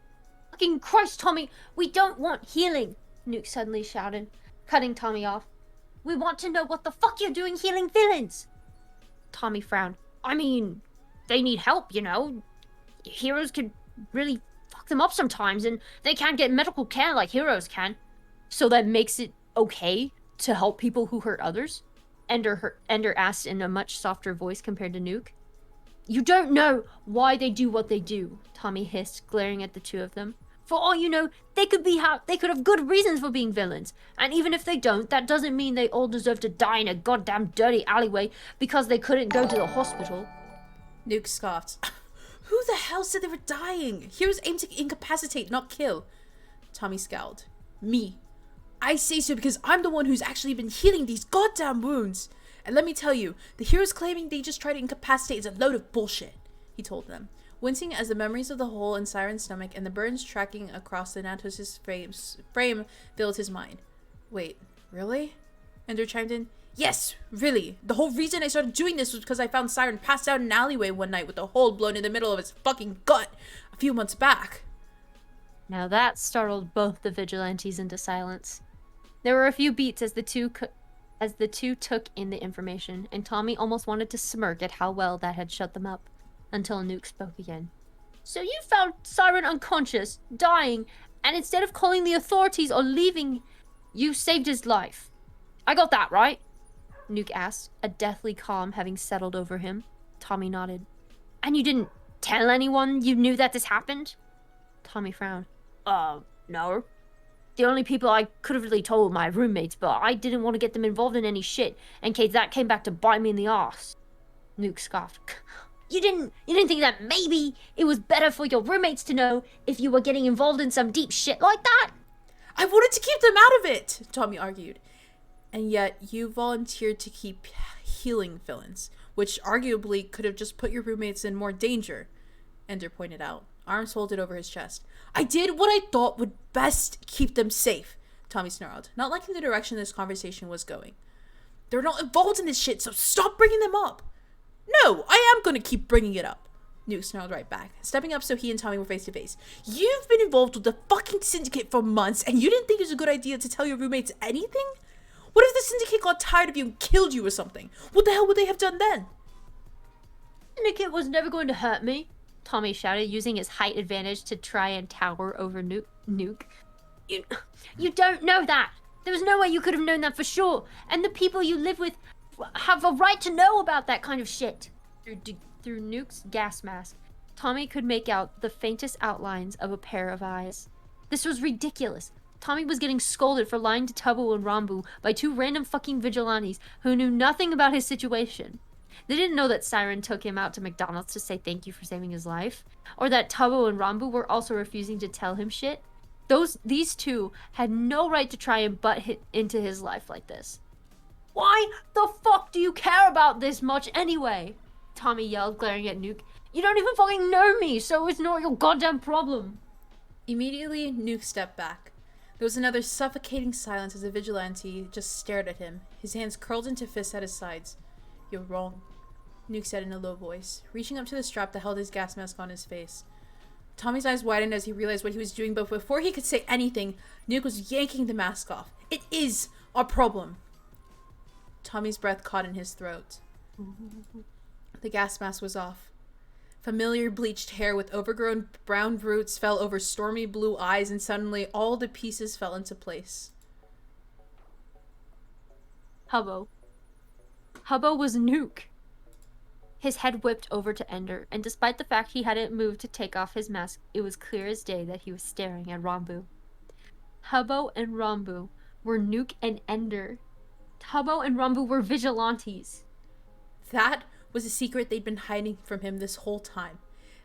fucking Christ, Tommy! We don't want healing! Nuke suddenly shouted, cutting Tommy off. We want to know what the fuck you're doing healing villains! Tommy frowned. I mean, they need help, you know? Heroes can really fuck them up sometimes, and they can't get medical care like heroes can. So that makes it okay to help people who hurt others? Ender asked in a much softer voice compared to Nuke. You don't know why they do what they do, Tommy hissed, glaring at the two of them. For all you know, they could have good reasons for being villains. And even if they don't, that doesn't mean they all deserve to die in a goddamn dirty alleyway because they couldn't go to the hospital. Nuke scoffed. Who the hell said they were dying? Heroes aim to incapacitate, not kill. Tommy scowled. Me. I say so because I'm the one who's actually been healing these goddamn wounds. And let me tell you, the heroes claiming they just try to incapacitate is a load of bullshit, he told them, wincing as the memories of the hole in Siren's stomach and the burns tracking across the Natos' frame filled his mind. Wait, really? Ender chimed in. Yes, really. The whole reason I started doing this was because I found Siren passed out in an alleyway one night with a hole blown in the middle of his fucking gut a few months back. Now that startled both the vigilantes into silence. There were a few beats as the two took in the information, and Tommy almost wanted to smirk at how well that had shut them up, until Nuke spoke again. So you found Siren unconscious, dying, and instead of calling the authorities or leaving, you saved his life. I got that, right? Nuke asked, a deathly calm having settled over him. Tommy nodded. And you didn't tell anyone you knew that this happened? Tommy frowned. No. The only people I could have really told were my roommates, but I didn't want to get them involved in any shit, in case that came back to bite me in the arse. Nuke scoffed. You didn't think that maybe it was better for your roommates to know if you were getting involved in some deep shit like that? I wanted to keep them out of it, Tommy argued. And yet you volunteered to keep healing villains, which arguably could have just put your roommates in more danger, Ender pointed out, arms folded over his chest. I did what I thought would best keep them safe, Tommy snarled, not liking the direction this conversation was going. They're not involved in this shit, so stop bringing them up. No, I am going to keep bringing it up, Nuke snarled right back, stepping up so he and Tommy were face to face. You've been involved with the fucking syndicate for months, and you didn't think it was a good idea to tell your roommates anything? What if the syndicate got tired of you and killed you or something? What the hell would they have done then? Syndicate was never going to hurt me, Tommy shouted, using his height advantage to try and tower over Nuke. You don't know that. There was no way you could have known that for sure. And the people you live with have a right to know about that kind of shit. Through Nuke's gas mask, Tommy could make out the faintest outlines of a pair of eyes. This was ridiculous. Tommy was getting scolded for lying to Tubbo and Rambu by 2 random fucking vigilantes who knew nothing about his situation. They didn't know that Siren took him out to McDonald's to say thank you for saving his life, or that Tubbo and Rambu were also refusing to tell him shit. These 2 had no right to try and butt into his life like this. Why the fuck do you care about this much anyway? Tommy yelled, glaring at Nuke. You don't even fucking know me, so it's not your goddamn problem. Immediately, Nuke stepped back. There was another suffocating silence as the vigilante just stared at him, his hands curled into fists at his sides. You're wrong, Nuke said in a low voice, reaching up to the strap that held his gas mask on his face. Tommy's eyes widened as he realized what he was doing, but before he could say anything, Nuke was yanking the mask off. It is our problem. Tommy's breath caught in his throat. The gas mask was off. Familiar bleached hair with overgrown brown roots fell over stormy blue eyes, and suddenly all the pieces fell into place. Hubbo. Hubbo was Nuke. His head whipped over to Ender, and despite the fact he hadn't moved to take off his mask, it was clear as day that he was staring at Rambu. Hubbo and Rambu were Nuke and Ender. Hubbo and Rambu were vigilantes. That was a secret they'd been hiding from him this whole time.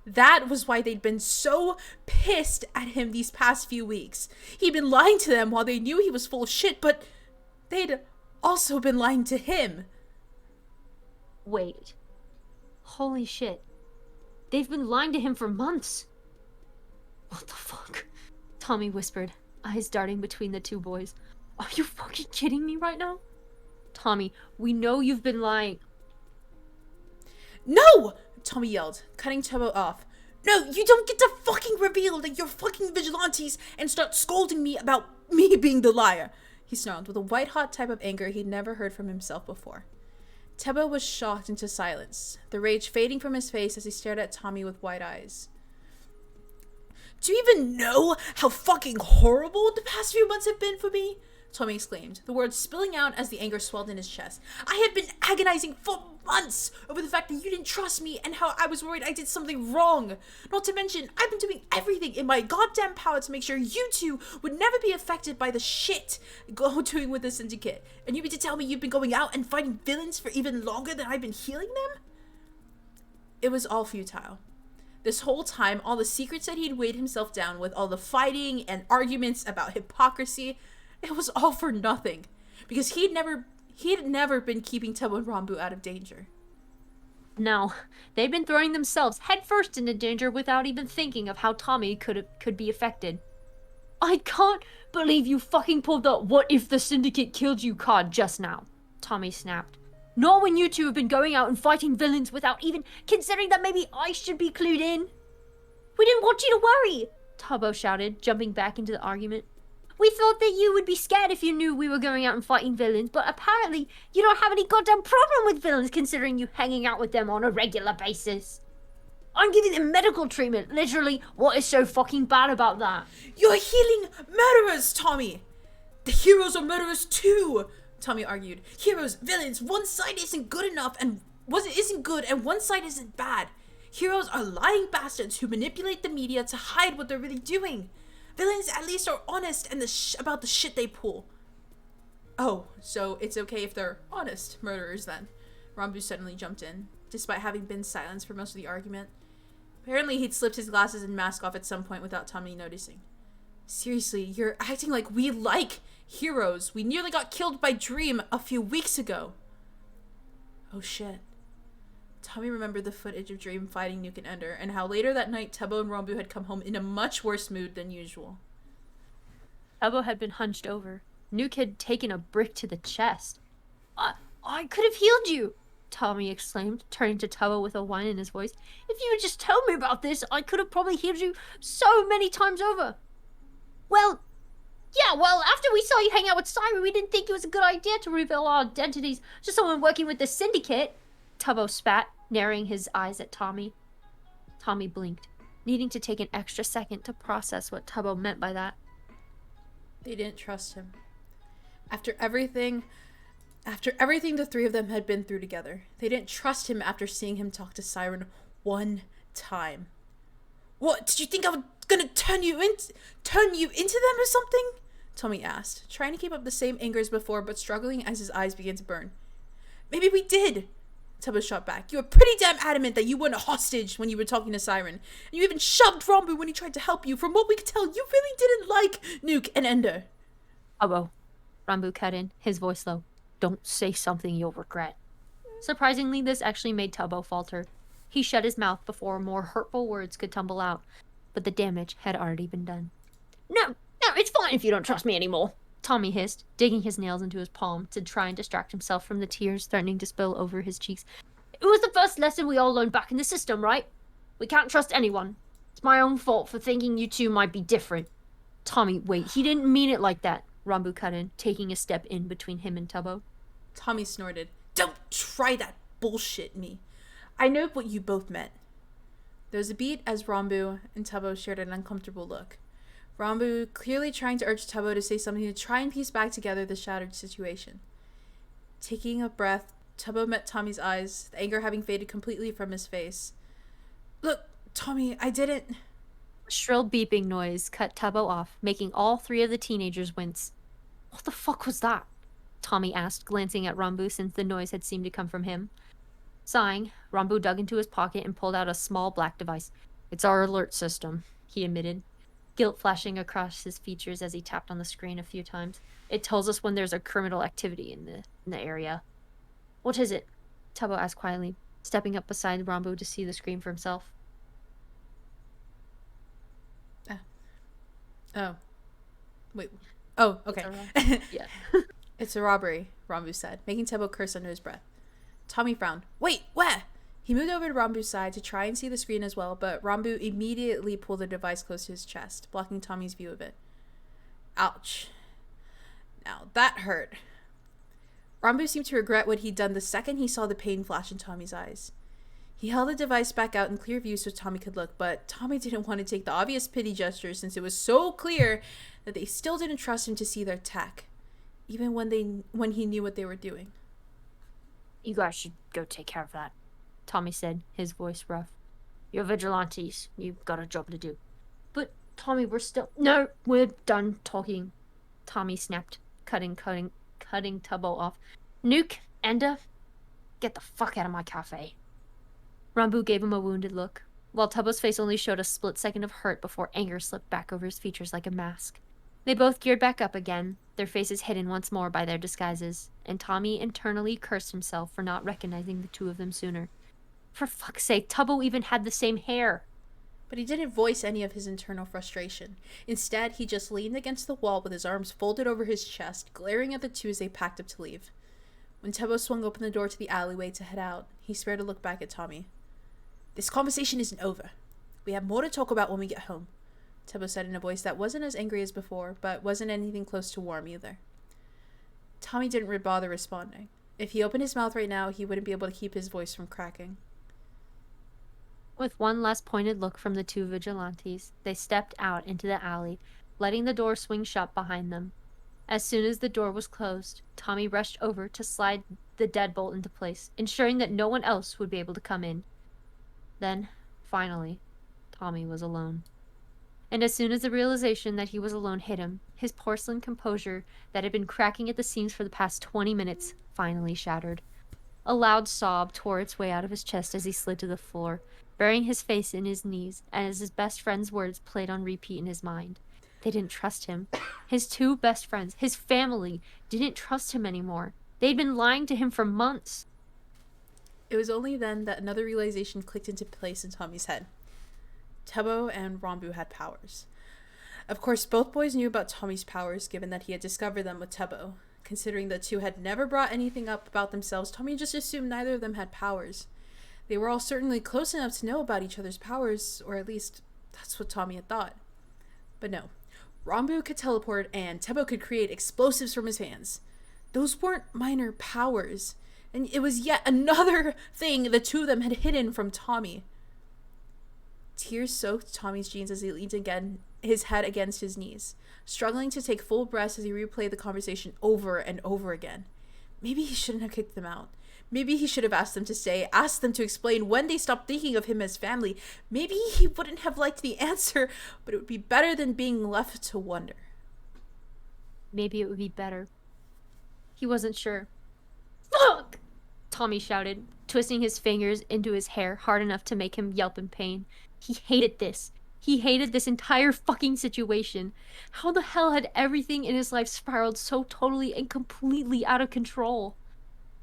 That was why they'd been so pissed at him these past few weeks. He'd been lying to them while they knew he was full of shit, but they'd also been lying to him. Wait. Holy shit. They've been lying to him for months. What the fuck? Tommy whispered, eyes darting between the 2 boys. Are you fucking kidding me right now? Tommy, we know you've been lying. No! Tommy yelled, cutting Tubbo off. No, you don't get to fucking reveal that you're fucking vigilantes and start scolding me about me being the liar. He snarled with a white-hot type of anger he'd never heard from himself before. Tubbo was shocked into silence, the rage fading from his face as he stared at Tommy with wide eyes. Do you even know how fucking horrible the past few months have been for me? Tommy exclaimed, the words spilling out as the anger swelled in his chest. I have been agonizing for months over the fact that you didn't trust me and how I was worried I did something wrong. Not to mention, I've been doing everything in my goddamn power to make sure you 2 would never be affected by the shit you're doing with the syndicate. And you mean to tell me you've been going out and fighting villains for even longer than I've been healing them? It was all futile. This whole time, all the secrets that he'd weighed himself down with, all the fighting and arguments about hypocrisy, it was all for nothing, because he'd never been keeping Tubbo and Rambu out of danger. No, they'd been throwing themselves headfirst into danger without even thinking of how Tommy could be affected. I can't believe you fucking pulled the "what if the syndicate killed you" card just now, Tommy snapped. Not when you 2 have been going out and fighting villains without even considering that maybe I should be clued in. We didn't want you to worry, Tubbo shouted, jumping back into the argument. We thought that you would be scared if you knew we were going out and fighting villains, but apparently you don't have any goddamn problem with villains considering you hanging out with them on a regular basis. I'm giving them medical treatment. Literally, what is so fucking bad about that? You're healing murderers, Tommy! The heroes are murderers too, Tommy argued. Heroes, villains, one side isn't good enough and isn't good and one side isn't bad. Heroes are lying bastards who manipulate the media to hide what they're really doing. Villains at least are honest and about the shit they pull. Oh, so it's okay if they're honest murderers then? Rambu suddenly jumped in, despite having been silenced for most of the argument. Apparently he'd slipped his glasses and mask off at some point without Tommy noticing. Seriously, you're acting like we like heroes. We nearly got killed by Dream a few weeks ago. Oh shit. Tommy remembered the footage of Dream fighting Nuke and Ender, and how later that night Tubbo and Rambu had come home in a much worse mood than usual. Tubbo had been hunched over. Nuke had taken a brick to the chest. I could have healed you, Tommy exclaimed, turning to Tubbo with a whine in his voice. If you had just told me about this, I could have probably healed you so many times over. Well, after we saw you hang out with Siren, we didn't think it was a good idea to reveal our identities to someone working with the syndicate, Tubbo spat, narrowing his eyes at Tommy. Tommy blinked, needing to take an extra second to process what Tubbo meant by that. They didn't trust him. After everything the 3 of them had been through together, they didn't trust him after seeing him talk to Siren one time. What, did you think I was gonna turn you into them or something? Tommy asked, trying to keep up the same anger as before, but struggling as his eyes began to burn. Maybe we did, Tubbo shot back. You were pretty damn adamant that you weren't a hostage when you were talking to Siren. And you even shoved Rambu when he tried to help you. From what we could tell, you really didn't like Nuke and Ender. Tubbo, Rambu cut in, his voice low. Don't say something you'll regret. Surprisingly, this actually made Tubbo falter. He shut his mouth before more hurtful words could tumble out, but the damage had already been done. No, it's fine if you don't trust me anymore, Tommy hissed, digging his nails into his palm to try and distract himself from the tears threatening to spill over his cheeks. It was the first lesson we all learned back in the system, right? We can't trust anyone. It's my own fault for thinking you two might be different. Tommy, wait, he didn't mean it like that, Rambu cut in, taking a step in between him and Tubbo. Tommy snorted. Don't try that bullshit, me. I know what you both meant. There was a beat as Rambu and Tubbo shared an uncomfortable look. Rambu clearly trying to urge Tubbo to say something to try and piece back together the shattered situation. Taking a breath, Tubbo met Tommy's eyes, the anger having faded completely from his face. Look, Tommy, I didn't... A shrill beeping noise cut Tubbo off, making all three of the teenagers wince. What the fuck was that? Tommy asked, glancing at Rambu since the noise had seemed to come from him. Sighing, Rambu dug into his pocket and pulled out a small black device. It's our alert system, he admitted, guilt flashing across his features as he tapped on the screen a few times. It tells us when there's a criminal activity in the area. What is it? Tubbo asked quietly, stepping up beside Rambu to see the screen for himself. Oh. Wait. Oh, okay. Yeah. It's a robbery, Rambu said, making Tubbo curse under his breath. Tommy frowned. Wait, where? He moved over to Rambu's side to try and see the screen as well, but Rambu immediately pulled the device close to his chest, blocking Tommy's view of it. Ouch. Now that hurt. Rambu seemed to regret what he'd done the second he saw the pain flash in Tommy's eyes. He held the device back out in clear view so Tommy could look, but Tommy didn't want to take the obvious pity gesture since it was so clear that they still didn't trust him to see their tech, even when he knew what they were doing. You guys should go take care of that, Tommy said, his voice rough. You're vigilantes. You've got a job to do. But, Tommy, No, we're done talking, Tommy snapped, cutting Tubbo off. Nuke, Ender, get the fuck out of my cafe. Rambu gave him a wounded look, while Tubbo's face only showed a split second of hurt before anger slipped back over his features like a mask. They both geared back up again, their faces hidden once more by their disguises, and Tommy internally cursed himself for not recognizing the two of them sooner. For fuck's sake, Tubbo even had the same hair. But he didn't voice any of his internal frustration. Instead, he just leaned against the wall with his arms folded over his chest, glaring at the two as they packed up to leave. When Tubbo swung open the door to the alleyway to head out, he spared a look back at Tommy. This conversation isn't over. We have more to talk about when we get home, Tubbo said in a voice that wasn't as angry as before, but wasn't anything close to warm either. Tommy didn't bother responding. If he opened his mouth right now, he wouldn't be able to keep his voice from cracking. With one last pointed look from the two vigilantes, they stepped out into the alley, letting the door swing shut behind them. As soon as the door was closed, Tommy rushed over to slide the deadbolt into place, ensuring that no one else would be able to come in. Then, finally, Tommy was alone. And as soon as the realization that he was alone hit him, his porcelain composure that had been cracking at the seams for the past 20 minutes finally shattered. A loud sob tore its way out of his chest as he slid to the floor, burying his face in his knees as his best friend's words played on repeat in his mind. They didn't trust him. His two best friends, his family, didn't trust him anymore. They'd been lying to him for months. It was only then that another realization clicked into place in Tommy's head. Tubbo and Rambu had powers. Of course, both boys knew about Tommy's powers, given that he had discovered them with Tubbo. Considering the two had never brought anything up about themselves, Tommy just assumed neither of them had powers. They were all certainly close enough to know about each other's powers, or at least that's what Tommy had thought. But no, Rambu could teleport and Tubbo could create explosives from his hands. Those weren't minor powers, and it was yet another thing the two of them had hidden from Tommy. Tears soaked Tommy's jeans as he leaned again, his head against his knees, struggling to take full breaths as he replayed the conversation over and over again. Maybe he shouldn't have kicked them out. Maybe he should have asked them to stay, asked them to explain when they stopped thinking of him as family. Maybe he wouldn't have liked the answer, but it would be better than being left to wonder. maybe it would be better. He wasn't sure. Fuck! Tommy shouted, twisting his fingers into his hair hard enough to make him yelp in pain. He hated this. He hated this entire fucking situation. How the hell had everything in his life spiraled so totally and completely out of control?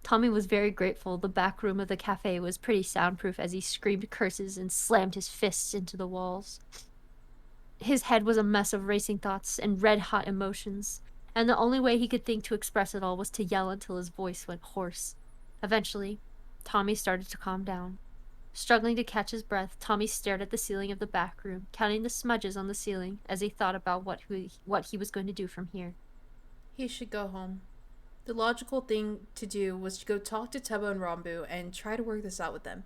Tommy was very grateful the back room of the cafe was pretty soundproof as he screamed curses and slammed his fists into the walls. His head was a mess of racing thoughts and red-hot emotions, and the only way he could think to express it all was to yell until his voice went hoarse. Eventually, Tommy started to calm down. Struggling to catch his breath, Tommy stared at the ceiling of the back room, counting the smudges on the ceiling as he thought about what he was going to do from here. He should go home. The logical thing to do was to go talk to Tubbo and Rambu and try to work this out with them,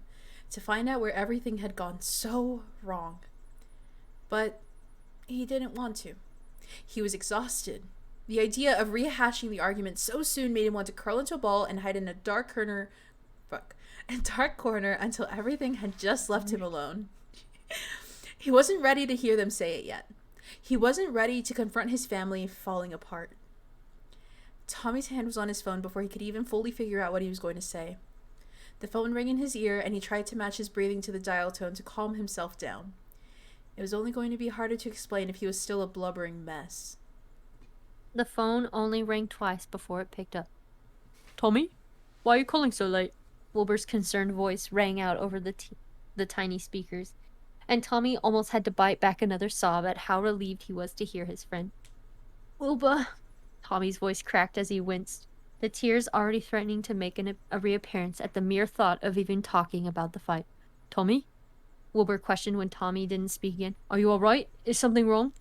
to find out where everything had gone so wrong. But he didn't want to. He was exhausted. The idea of rehashing the argument so soon made him want to curl into a ball and hide in a dark corner until everything had just left him alone. He wasn't ready to hear them say it yet. He wasn't ready to confront his family falling apart. Tommy's hand was on his phone before he could even fully figure out what he was going to say. The phone rang in his ear, and he tried to match his breathing to the dial tone to calm himself down. It was only going to be harder to explain if he was still a blubbering mess. The phone only rang twice before it picked up. Tommy? Why are you calling so late? Wilbur's concerned voice rang out over the tiny speakers, and Tommy almost had to bite back another sob at how relieved he was to hear his friend. Wilbur... Tommy's voice cracked as he winced, the tears already threatening to make a reappearance at the mere thought of even talking about the fight. Tommy? Wilbur questioned when Tommy didn't speak again. Are you alright? Is something wrong?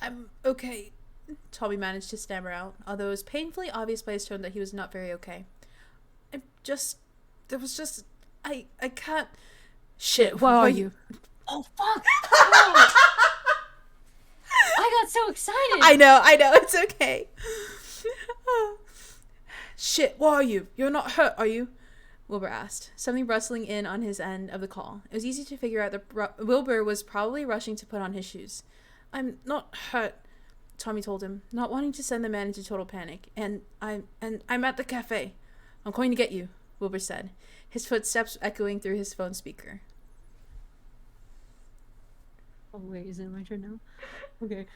I'm okay, Tommy managed to stammer out, although it was painfully obvious by his tone that he was not very okay. I can't... Shit, where are you? Oh, fuck! Oh. I got so excited! I know, it's okay. Shit, where are you? You're not hurt, are you? Wilbur asked, something rustling in on his end of the call. It was easy to figure out that Wilbur was probably rushing to put on his shoes. I'm not hurt, Tommy told him, not wanting to send the man into total panic. And I'm at the cafe. I'm going to get you, Wilbur said, his footsteps echoing through his phone speaker. Oh wait, is it my turn now? Okay.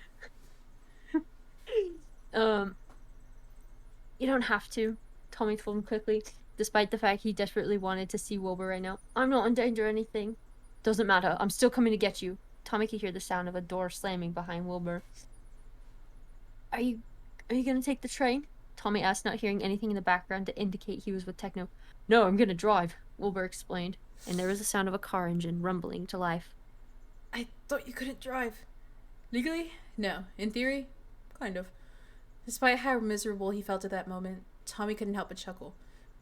You don't have to, Tommy told him quickly, despite the fact he desperately wanted to see Wilbur right now. I'm not in danger or anything. Doesn't matter, I'm still coming to get you. Tommy could hear the sound of a door slamming behind Wilbur. Are you gonna take the train? Tommy asked, not hearing anything in the background to indicate he was with Techno. No, I'm gonna drive, Wilbur explained, and there was the sound of a car engine rumbling to life. I thought you couldn't drive. Legally? No. In theory? Kind of. Despite how miserable he felt at that moment, Tommy couldn't help but chuckle.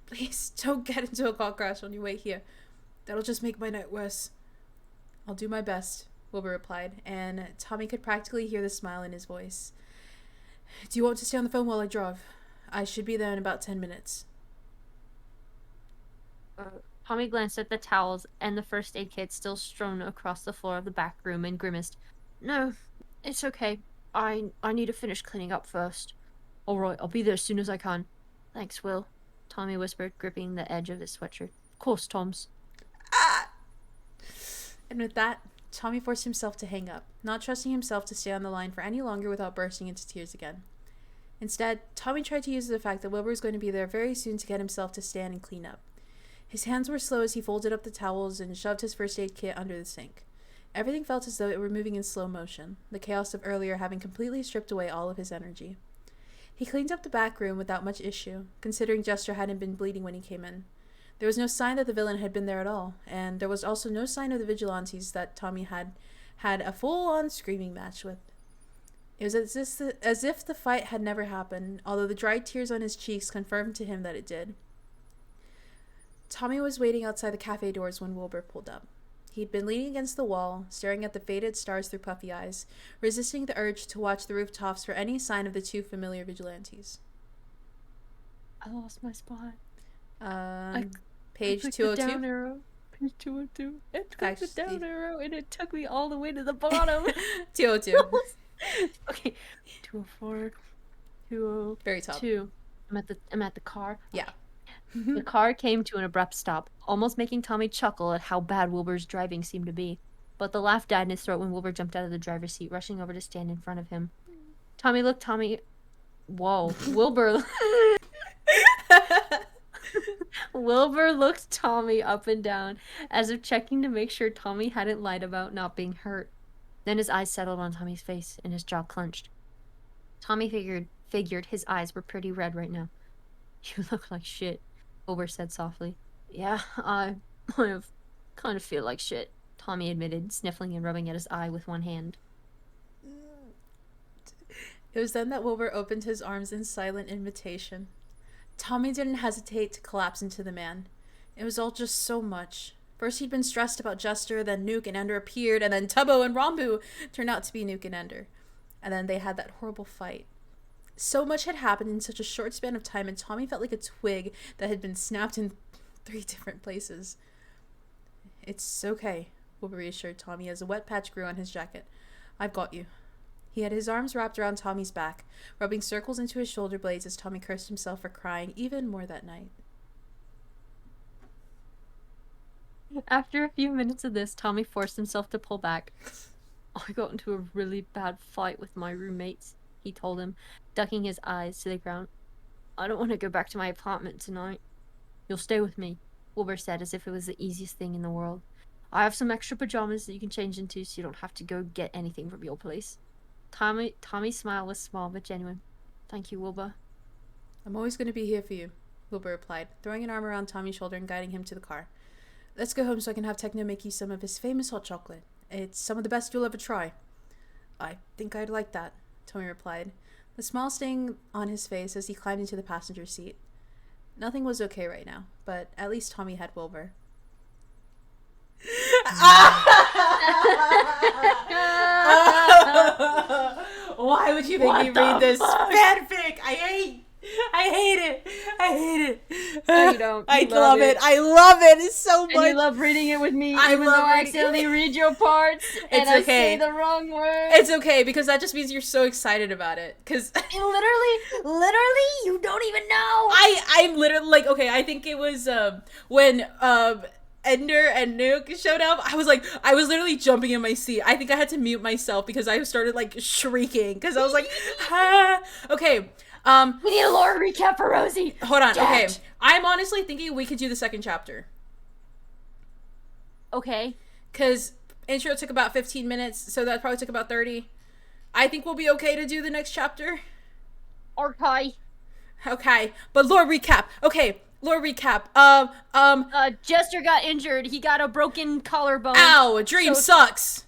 Please, don't get into a car crash on your way here. That'll just make my night worse. I'll do my best, Wilbur replied, and Tommy could practically hear the smile in his voice. Do you want to stay on the phone while I drive? I should be there in about 10 minutes. Tommy glanced at the towels and the first aid kit still strewn across the floor of the back room and grimaced. No, it's okay. I need to finish cleaning up first. Alright, I'll be there as soon as I can. Thanks, Will, Tommy whispered, gripping the edge of his sweatshirt. Of course, Toms. Ah! And with that, Tommy forced himself to hang up, not trusting himself to stay on the line for any longer without bursting into tears again. Instead, Tommy tried to use the fact that Wilbur was going to be there very soon to get himself to stand and clean up. His hands were slow as he folded up the towels and shoved his first aid kit under the sink. Everything felt as though it were moving in slow motion, the chaos of earlier having completely stripped away all of his energy. He cleaned up the back room without much issue, considering Jester hadn't been bleeding when he came in. There was no sign that the villain had been there at all, and there was also no sign of the vigilantes that Tommy had a full-on screaming match with. It was as if the fight had never happened, although the dried tears on his cheeks confirmed to him that it did. Tommy was waiting outside the cafe doors when Wilbur pulled up. He'd been leaning against the wall, staring at the faded stars through puffy eyes, resisting the urge to watch the rooftops for any sign of the two familiar vigilantes. I lost my spot. Page I 202? the down arrow. Page 202. I clicked the down arrow and it took me all the way to the bottom. 202. Okay. 204. Very top. 202. I'm at the car. Yeah. The car came to an abrupt stop, almost making Tommy chuckle at how bad Wilbur's driving seemed to be. But the laugh died in his throat when Wilbur jumped out of the driver's seat, rushing over to stand in front of him. Whoa. Wilbur. Wilbur looked Tommy up and down, as if checking to make sure Tommy hadn't lied about not being hurt. Then his eyes settled on Tommy's face, and his jaw clenched. Tommy figured his eyes were pretty red right now. You look like shit, Wilbur said softly. Yeah, I kind of feel like shit, Tommy admitted, sniffling and rubbing at his eye with one hand. It was then that Wilbur opened his arms in silent invitation. Tommy didn't hesitate to collapse into the man. It was all just so much. First he'd been stressed about Jester, then Nuke and Ender appeared, and then Tubbo and Rombu turned out to be Nuke and Ender. And then they had that horrible fight. So much had happened in such a short span of time, and Tommy felt like a twig that had been snapped in 3 different places. It's okay, Wilbur reassured Tommy as a wet patch grew on his jacket. I've got you. He had his arms wrapped around Tommy's back, rubbing circles into his shoulder blades as Tommy cursed himself for crying even more that night. After a few minutes of this, Tommy forced himself to pull back. I got into a really bad fight with my roommates, he told him, ducking his eyes to the ground. I don't want to go back to my apartment tonight. You'll stay with me, Wilbur said as if it was the easiest thing in the world. I have some extra pajamas that you can change into so you don't have to go get anything from your place. Tommy's smile was small but genuine. Thank you, Wilbur. I'm always going to be here for you, Wilbur replied, throwing an arm around Tommy's shoulder and guiding him to the car. Let's go home so I can have Techno make you some of his famous hot chocolate. It's some of the best you'll ever try. I think I'd like that, Tommy replied, the smile staying on his face as he climbed into the passenger seat. Nothing was okay right now, but at least Tommy had Wilbur. Why would you make me read this fanfic? I hate it. No, you don't. I love it. I love it. It's so much. And you love reading it with me, even though I accidentally read your parts and I say the wrong word. It's okay, because that just means you're so excited about it. Because literally, you don't even know. I'm literally like, okay, I think it was when Ender and Nuke showed up. I was literally jumping in my seat. I think I had to mute myself because I started like shrieking because I was like, ah. Okay. We need a lore recap for Rosie. Hold on. Okay. I'm honestly thinking we could do the second chapter. Okay. Because intro took about 15 minutes, so that probably took about 30. I think we'll be okay to do the next chapter. Okay. Okay. But lore recap. Okay. Lore recap. Jester got injured. He got a broken collarbone. Ow! Dream sucks.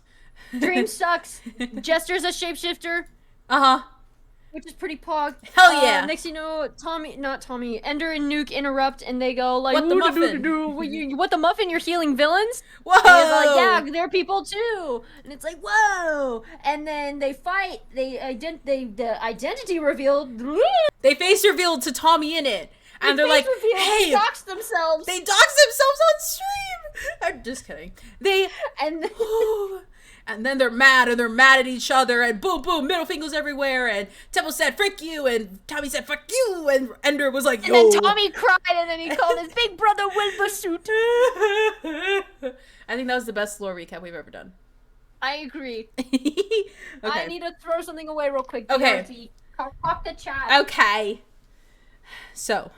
Dream sucks. Jester's a shapeshifter. Uh-huh. Which is pretty pog. Hell yeah. Next you know, Ender and Nuke interrupt and they go like, what the muffin? What the muffin? You're healing villains? Whoa! And he's like, yeah, they're people too. And it's like, whoa! And then they fight. The identity revealed. They face revealed to Tommy in it. And they're like, hey! They dox themselves. They dox themselves on stream! I'm just kidding. And then they're mad, and they're mad at each other, and boom, boom, middle fingers everywhere, and Temple said, frick you, and Tommy said, fuck you, and Ender was like, yo. And then Tommy cried, and then he called his big brother Wilbur suit. I think that was the best lore recap we've ever done. I agree. Okay. I need to throw something away real quick. Okay. Talk the chat. Okay. So,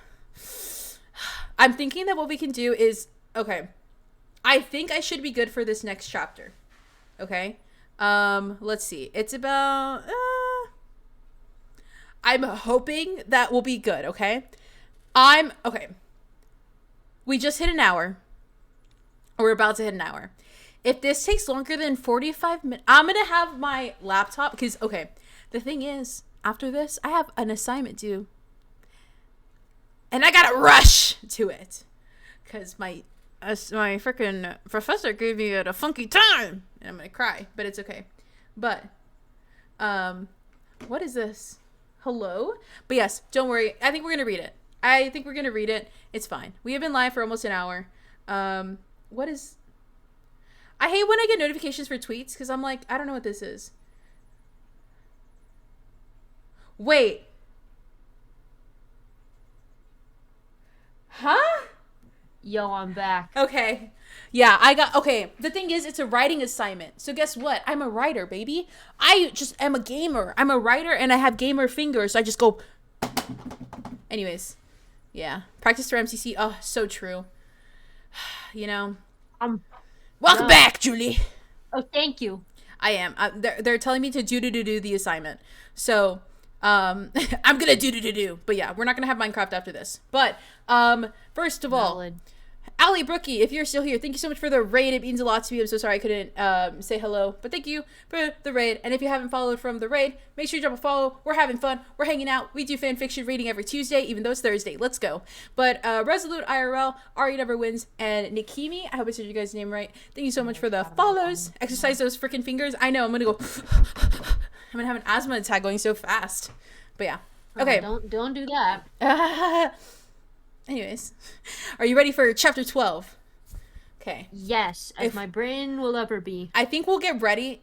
I'm thinking that what we can do is, okay, I think I should be good for this next chapter. Okay, let's see. It's about, I'm hoping that will be good, okay? Okay. We just hit an hour. We're about to hit an hour. If this takes longer than 45 minutes, I'm going to have my laptop, because, okay, the thing is, after this, I have an assignment due. And I got to rush to it. Because my freaking professor gave me a funky time. And I'm going to cry, but it's okay. But, what is this? Hello? But yes, don't worry. I think we're going to read it. It's fine. We have been live for almost an hour. I hate when I get notifications for tweets because I'm like, I don't know what this is. Wait. Huh? Yo, I'm back. Okay. Yeah, okay, the thing is, it's a writing assignment. So guess what? I'm a writer, baby. I just am a gamer. I'm a writer and I have gamer fingers. So I just go. Anyways. Yeah. Practice for MCC. Oh, so true. You know. Welcome back, Julie. Oh, thank you. I am. They're telling me to do the assignment. So, I'm gonna do. But yeah, we're not gonna have Minecraft after this. But, first of all, Allie Brookie, if you're still here, thank you so much for the raid. It means a lot to me. I'm so sorry I couldn't say hello, but thank you for the raid. And if you haven't followed from the raid, make sure you drop a follow. We're having fun. We're hanging out. We do fan fiction reading every Tuesday, even though it's Thursday. Let's go. But Resolute IRL, Ari Never Wins, and Nikimi, I hope I said your guys' name right. Thank you so much for the follows. Exercise those freaking fingers. I know, I'm gonna go. I'm gonna have an asthma attack going so fast. But yeah. Okay. Don't do that. Anyways, are you ready for chapter 12? Okay. Yes, as my brain will ever be. I think we'll get ready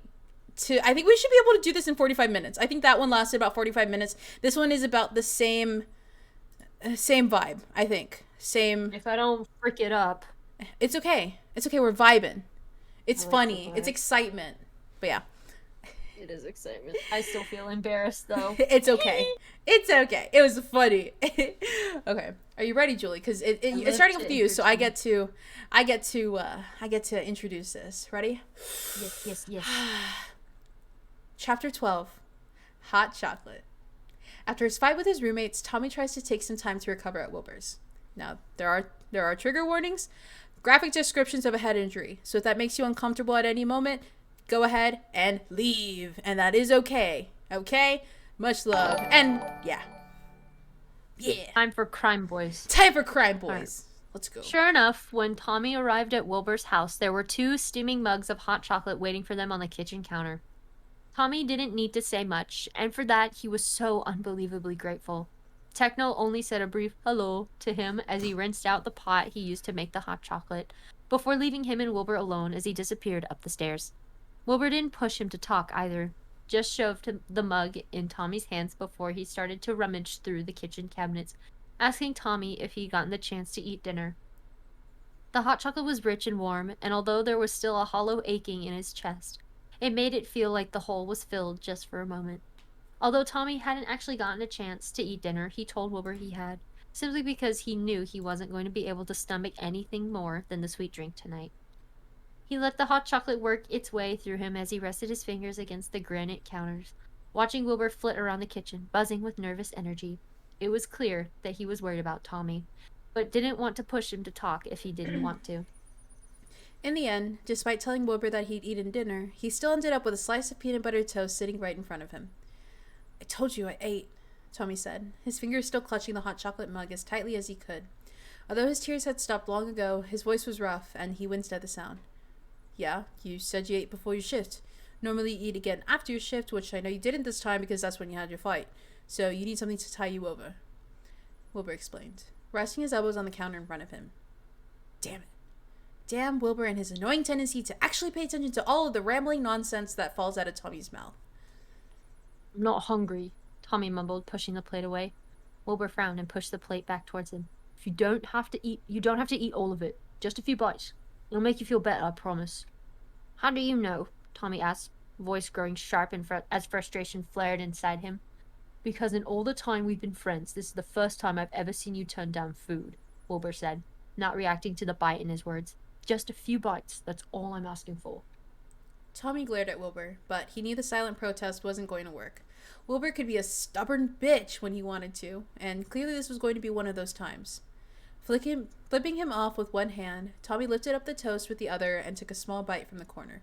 I think we should be able to do this in 45 minutes. I think that one lasted about 45 minutes. This one is about the same vibe, I think. Same. If I don't frick it up. It's okay. It's okay. We're vibing. It's funny. It's excitement. But yeah. It is excitement. I still feel embarrassed though. It's okay. It's okay. It was funny. Okay. Are you ready, Julie? Because it's starting with you, so I get to introduce this. Ready? Yes. Chapter 12. Hot chocolate. After his fight with his roommates, Tommy tries to take some time to recover at Wilbur's. Now, there are trigger warnings, graphic descriptions of a head injury. So if that makes you uncomfortable at any moment, go ahead and leave. And that is okay. Okay? Much love. And yeah. Time for Crime Boys. Right. Let's go. Sure enough, when Tommy arrived at Wilbur's house, there were 2 steaming mugs of hot chocolate waiting for them on the kitchen counter. Tommy didn't need to say much, and for that, he was so unbelievably grateful. Techno only said a brief hello to him as he rinsed out the pot he used to make the hot chocolate, before leaving him and Wilbur alone as he disappeared up the stairs. Wilbur didn't push him to talk either, just shoved the mug in Tommy's hands before he started to rummage through the kitchen cabinets, asking Tommy if he'd gotten the chance to eat dinner. The hot chocolate was rich and warm, and although there was still a hollow aching in his chest, it made it feel like the hole was filled just for a moment. Although Tommy hadn't actually gotten a chance to eat dinner, he told Wilbur he had, simply because he knew he wasn't going to be able to stomach anything more than the sweet drink tonight. He let the hot chocolate work its way through him as he rested his fingers against the granite counters, watching Wilbur flit around the kitchen, buzzing with nervous energy. It was clear that he was worried about Tommy, but didn't want to push him to talk if he didn't want to. In the end, despite telling Wilbur that he'd eaten dinner, he still ended up with a slice of peanut butter toast sitting right in front of him. "I told you I ate," Tommy said, his fingers still clutching the hot chocolate mug as tightly as he could. Although his tears had stopped long ago, his voice was rough, and he winced at the sound. "Yeah, you said you ate before your shift. Normally you eat again after your shift, which I know you didn't this time because that's when you had your fight. So you need something to tie you over," Wilbur explained, resting his elbows on the counter in front of him. Damn it. Damn Wilbur and his annoying tendency to actually pay attention to all of the rambling nonsense that falls out of Tommy's mouth. "I'm not hungry," Tommy mumbled, pushing the plate away. Wilbur frowned and pushed the plate back towards him. You don't have to eat all of it. Just a few bites. It'll make you feel better, I promise." "How do you know?" Tommy asked, voice growing sharp as frustration flared inside him. "Because in all the time we've been friends, this is the first time I've ever seen you turn down food," Wilbur said, not reacting to the bite in his words. "Just a few bites, that's all I'm asking for." Tommy glared at Wilbur, but he knew the silent protest wasn't going to work. Wilbur could be a stubborn bitch when he wanted to, and clearly this was going to be one of those times. Flipping him off with one hand, Tommy lifted up the toast with the other and took a small bite from the corner.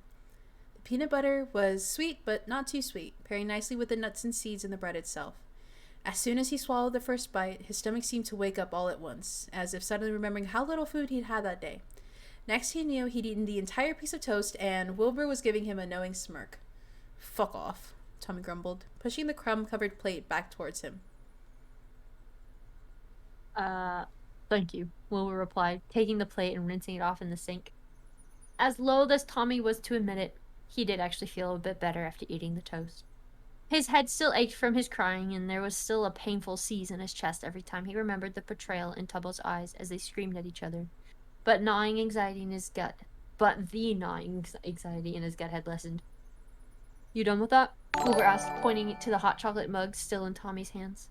The peanut butter was sweet, but not too sweet, pairing nicely with the nuts and seeds in the bread itself. As soon as he swallowed the first bite, his stomach seemed to wake up all at once, as if suddenly remembering how little food he'd had that day. Next he knew he'd eaten the entire piece of toast, and Wilbur was giving him a knowing smirk. "Fuck off," Tommy grumbled, pushing the crumb-covered plate back towards him. Thank you," Wilbur replied, taking the plate and rinsing it off in the sink. As loath as Tommy was to admit it, he did actually feel a bit better after eating the toast. His head still ached from his crying, and there was still a painful seize in his chest every time he remembered the betrayal in Tubbo's eyes as they screamed at each other. But the gnawing anxiety in his gut had lessened. You done with that? Wilbur asked, pointing to the hot chocolate mug still in Tommy's hands.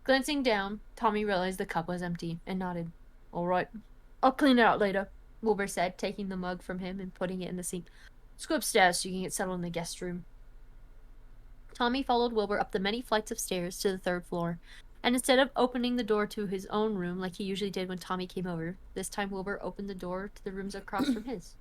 Glancing down, Tommy realized the cup was empty and nodded. All right. I'll clean it out later, Wilbur said, taking the mug from him and putting it in the sink. Let's go upstairs so you can get settled in the guest room. Tommy followed Wilbur up the many flights of stairs to the 3rd floor, and instead of opening the door to his own room like he usually did when Tommy came over, this time Wilbur opened the door to the rooms across from his.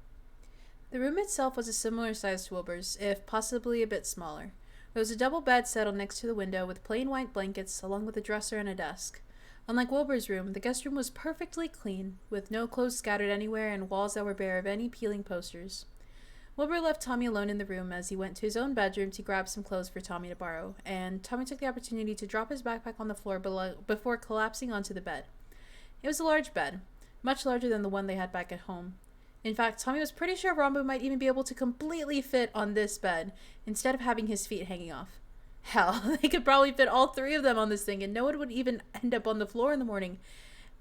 The room itself was a similar size to Wilbur's, if possibly a bit smaller. There was a double bed settled next to the window with plain white blankets, along with a dresser and a desk. Unlike Wilbur's room, the guest room was perfectly clean, with no clothes scattered anywhere and walls that were bare of any peeling posters. Wilbur left Tommy alone in the room as he went to his own bedroom to grab some clothes for Tommy to borrow, and Tommy took the opportunity to drop his backpack on the floor before collapsing onto the bed. It was a large bed, much larger than the one they had back at home. In fact, Tommy was pretty sure Rambo might even be able to completely fit on this bed, instead of having his feet hanging off. Hell, they could probably fit all 3 of them on this thing, and no one would even end up on the floor in the morning.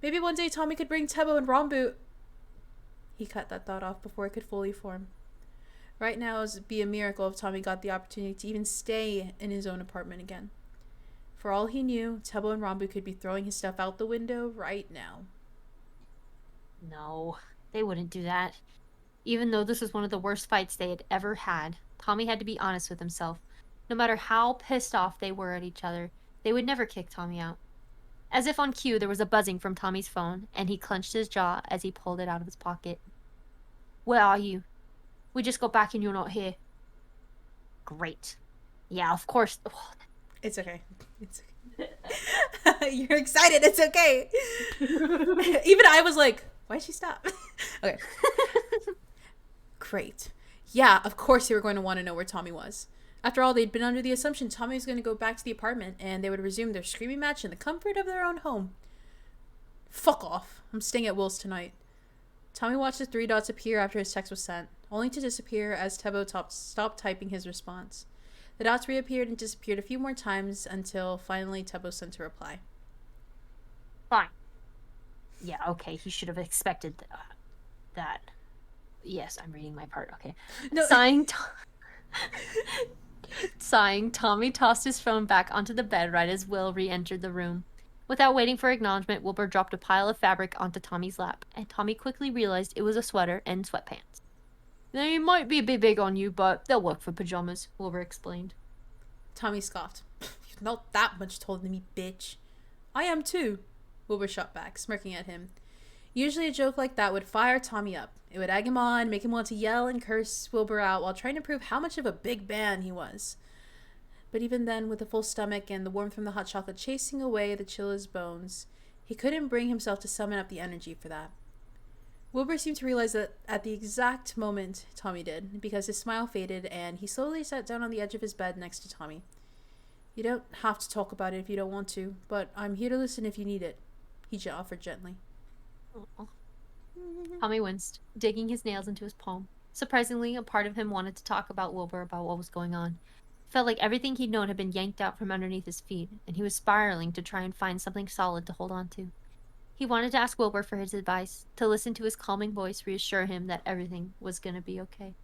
Maybe one day Tommy could bring Tebo and Rambo... He cut that thought off before it could fully form. Right now, it would be a miracle if Tommy got the opportunity to even stay in his own apartment again. For all he knew, Tebo and Rambo could be throwing his stuff out the window right now. No, they wouldn't do that. Even though this was one of the worst fights they had ever had, Tommy had to be honest with himself. No matter how pissed off they were at each other, they would never kick Tommy out. As if on cue, there was a buzzing from Tommy's phone, and he clenched his jaw as he pulled it out of his pocket. Where are you? We just got back and you're not here. Great. Yeah, of course. It's okay. It's okay. You're excited. It's okay. Even I was like, why'd she stop? Okay. Great. Yeah, of course they were going to want to know where Tommy was. After all, they'd been under the assumption Tommy was going to go back to the apartment and they would resume their screaming match in the comfort of their own home. Fuck off. I'm staying at Will's tonight. Tommy watched the 3 dots appear after his text was sent, only to disappear as Tebo stopped typing his response. The dots reappeared and disappeared a few more times until finally Tebo sent a reply. Fine. Yeah, okay, he should have expected that. Yes, I'm reading my part, okay. No. Sighing, Tommy tossed his phone back onto the bed right as Will re-entered the room. Without waiting for acknowledgement, Wilbur dropped a pile of fabric onto Tommy's lap, and Tommy quickly realized it was a sweater and sweatpants. They might be a bit big on you, but they'll work for pajamas, Wilbur explained. Tommy scoffed. You're not that much taller than me, bitch. I am too, Wilbur shot back, smirking at him. Usually a joke like that would fire Tommy up. It would egg him on, make him want to yell and curse Wilbur out while trying to prove how much of a big man he was. But even then, with a full stomach and the warmth from the hot chocolate chasing away the chill of his bones, he couldn't bring himself to summon up the energy for that. Wilbur seemed to realize that at the exact moment Tommy did, because his smile faded and he slowly sat down on the edge of his bed next to Tommy. You don't have to talk about it if you don't want to, but I'm here to listen if you need it, he offered gently. Aww. Tommy winced, digging his nails into his palm. Surprisingly, a part of him wanted to talk about Wilbur about what was going on. It felt like everything he'd known had been yanked out from underneath his feet, and he was spiraling to try and find something solid to hold on to. He wanted to ask Wilbur for his advice, to listen to his calming voice reassure him that everything was going to be okay.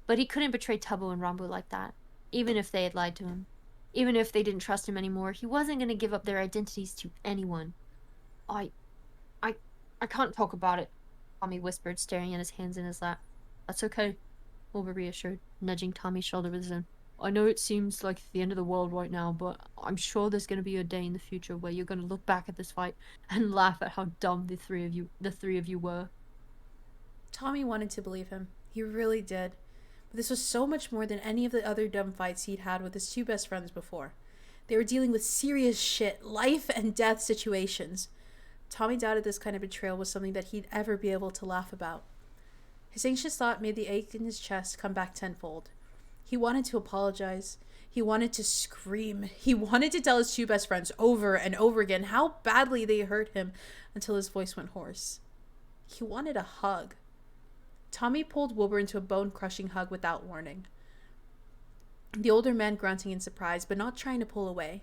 But he couldn't betray Tubbo and Rambo like that, even if they had lied to him. Even if they didn't trust him anymore, he wasn't going to give up their identities to anyone. I can't talk about it, Tommy whispered, staring at his hands in his lap. That's okay, Wilbur reassured, nudging Tommy's shoulder with his own. I know it seems like the end of the world right now, but I'm sure there's going to be a day in the future where you're going to look back at this fight and laugh at how dumb the three of you were. Tommy wanted to believe him. He really did. But this was so much more than any of the other dumb fights he'd had with his 2 best friends before. They were dealing with serious shit, life and death situations. Tommy doubted this kind of betrayal was something that he'd ever be able to laugh about. His anxious thought made the ache in his chest come back tenfold. He wanted to apologize. He wanted to scream. He wanted to tell his 2 best friends over and over again how badly they hurt him until his voice went hoarse. He wanted a hug. Tommy pulled Wilbur into a bone-crushing hug without warning. the older man grunting in surprise, but not trying to pull away.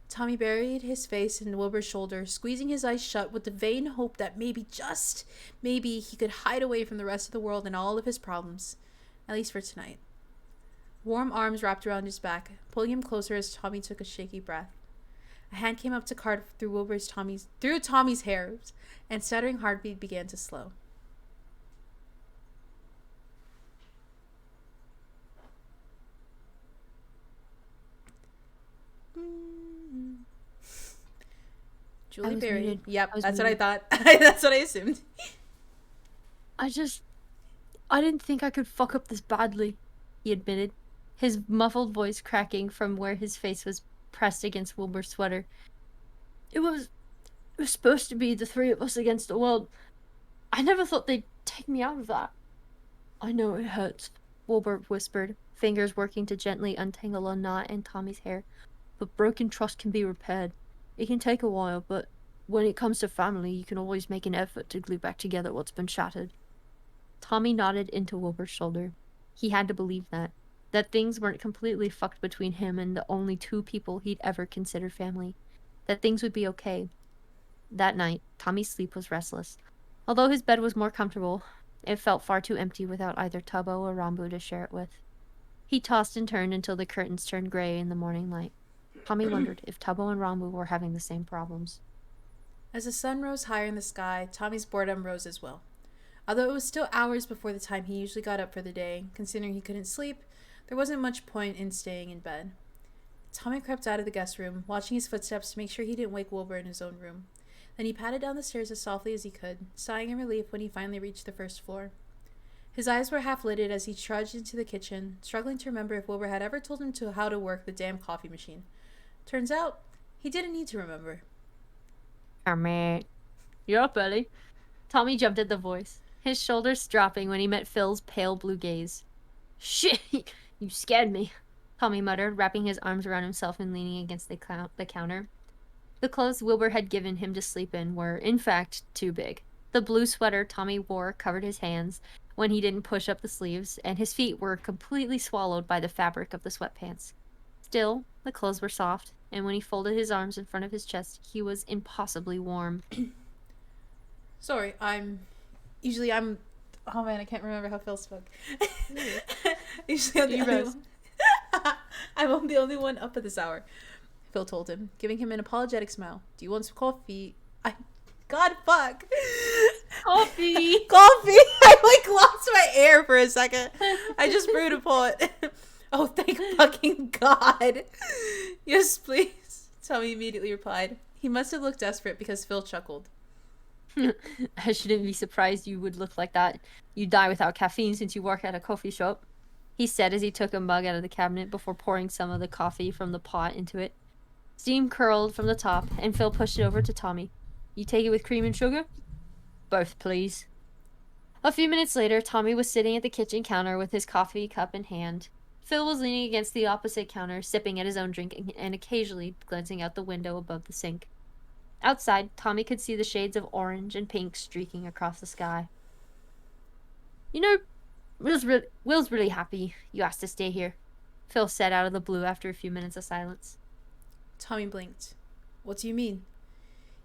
Tommy buried his face in Wilbur's shoulder, squeezing his eyes shut with the vain hope that maybe, just maybe, he could hide away from the rest of the world and all of his problems. At least for tonight. Warm arms wrapped around his back, pulling him closer as Tommy took a shaky breath. A hand came up to carve through Tommy's hairs, and stuttering heartbeat began to slow. Julie Berry. Yep, that's what I thought. That's what I assumed. I didn't think I could fuck up this badly, he admitted, his muffled voice cracking from where his face was pressed against Wilbur's sweater. It was supposed to be the three of us against the world. I never thought they'd take me out of that. I know it hurts, Wilbur whispered, fingers working to gently untangle a knot in Tommy's hair. But broken trust can be repaired. It can take a while, but when it comes to family, you can always make an effort to glue back together what's been shattered. Tommy nodded into Wilbur's shoulder. He had to believe that things weren't completely fucked between him and the only two people he'd ever considered family. That things would be okay. That night, Tommy's sleep was restless. Although his bed was more comfortable, it felt far too empty without either Tubbo or Rambo to share it with. He tossed and turned until the curtains turned gray in the morning light. Tommy wondered if Tubbo and Rambo were having the same problems. As the sun rose higher in the sky, Tommy's boredom rose as well. Although it was still hours before the time he usually got up for the day, considering he couldn't sleep, there wasn't much point in staying in bed. Tommy crept out of the guest room, watching his footsteps to make sure he didn't wake Wilbur in his own room. Then he padded down the stairs as softly as he could, sighing in relief when he finally reached the first floor. His eyes were half-lidded as he trudged into the kitchen, struggling to remember if Wilbur had ever told him how to work the damn coffee machine. Turns out, he didn't need to remember. Tommy. You're up early. Tommy jumped at the voice, his shoulders dropping when he met Phil's pale blue gaze. Shit, you scared me, Tommy muttered, wrapping his arms around himself and leaning against the counter. The clothes Wilbur had given him to sleep in were, in fact, too big. The blue sweater Tommy wore covered his hands when he didn't push up the sleeves, and his feet were completely swallowed by the fabric of the sweatpants. Still, the clothes were soft, and when he folded his arms in front of his chest, he was impossibly warm. Sorry, I'm... Oh man, I can't remember how Phil spoke. Usually I'm the only one. I'm the only one up at this hour. Phil told him, giving him an apologetic smile. Do you want some coffee? God, fuck. Coffee! Coffee! I, lost my air for a second. I just brewed a pot. Oh, thank fucking God. Yes, please. Tommy immediately replied. He must have looked desperate because Phil chuckled. I shouldn't be surprised you would look like that. You die without caffeine since you work at a coffee shop, he said as he took a mug out of the cabinet before pouring some of the coffee from the pot into it. Steam curled from the top, and Phil pushed it over to Tommy. You take it with cream and sugar? Both, please. A few minutes later, Tommy was sitting at the kitchen counter with his coffee cup in hand. Phil was leaning against the opposite counter, sipping at his own drink and occasionally glancing out the window above the sink. Outside, Tommy could see the shades of orange and pink streaking across the sky. You know, Will's really happy you asked to stay here, Phil said out of the blue after a few minutes of silence. Tommy blinked. What do you mean?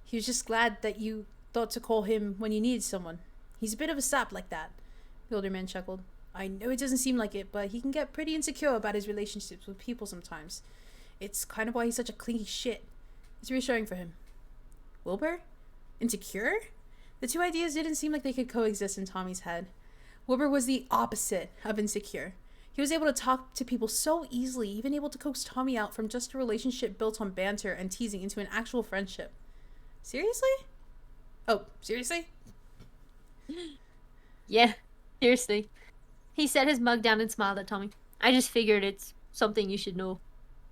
He was just glad that you thought to call him when you needed someone. He's a bit of a sap like that, the older man chuckled. I know it doesn't seem like it, but he can get pretty insecure about his relationships with people sometimes. It's kind of why he's such a clingy shit. It's reassuring for him. Wilbur? Insecure? The two ideas didn't seem like they could coexist in Tommy's head. Wilbur was the opposite of insecure. He was able to talk to people so easily, even able to coax Tommy out from just a relationship built on banter and teasing into an actual friendship. Seriously? Oh, seriously? Yeah, seriously. He set his mug down and smiled at Tommy. I just figured it's something you should know.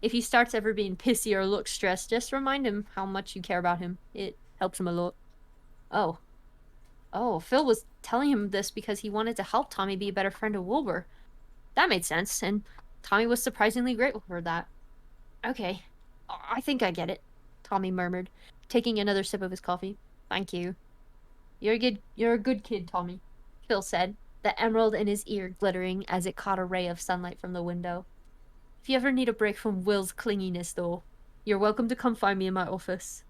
If he starts ever being pissy or looks stressed, just remind him how much you care about him. It helps him a lot. Oh, Phil was telling him this because he wanted to help Tommy be a better friend of Wilbur. That made sense, and Tommy was surprisingly grateful for that. Okay, I think I get it, Tommy murmured, taking another sip of his coffee. Thank you. You're a good kid, Tommy, Phil said, the emerald in his ear glittering as it caught a ray of sunlight from the window. If you ever need a break from Will's clinginess, though, you're welcome to come find me in my office.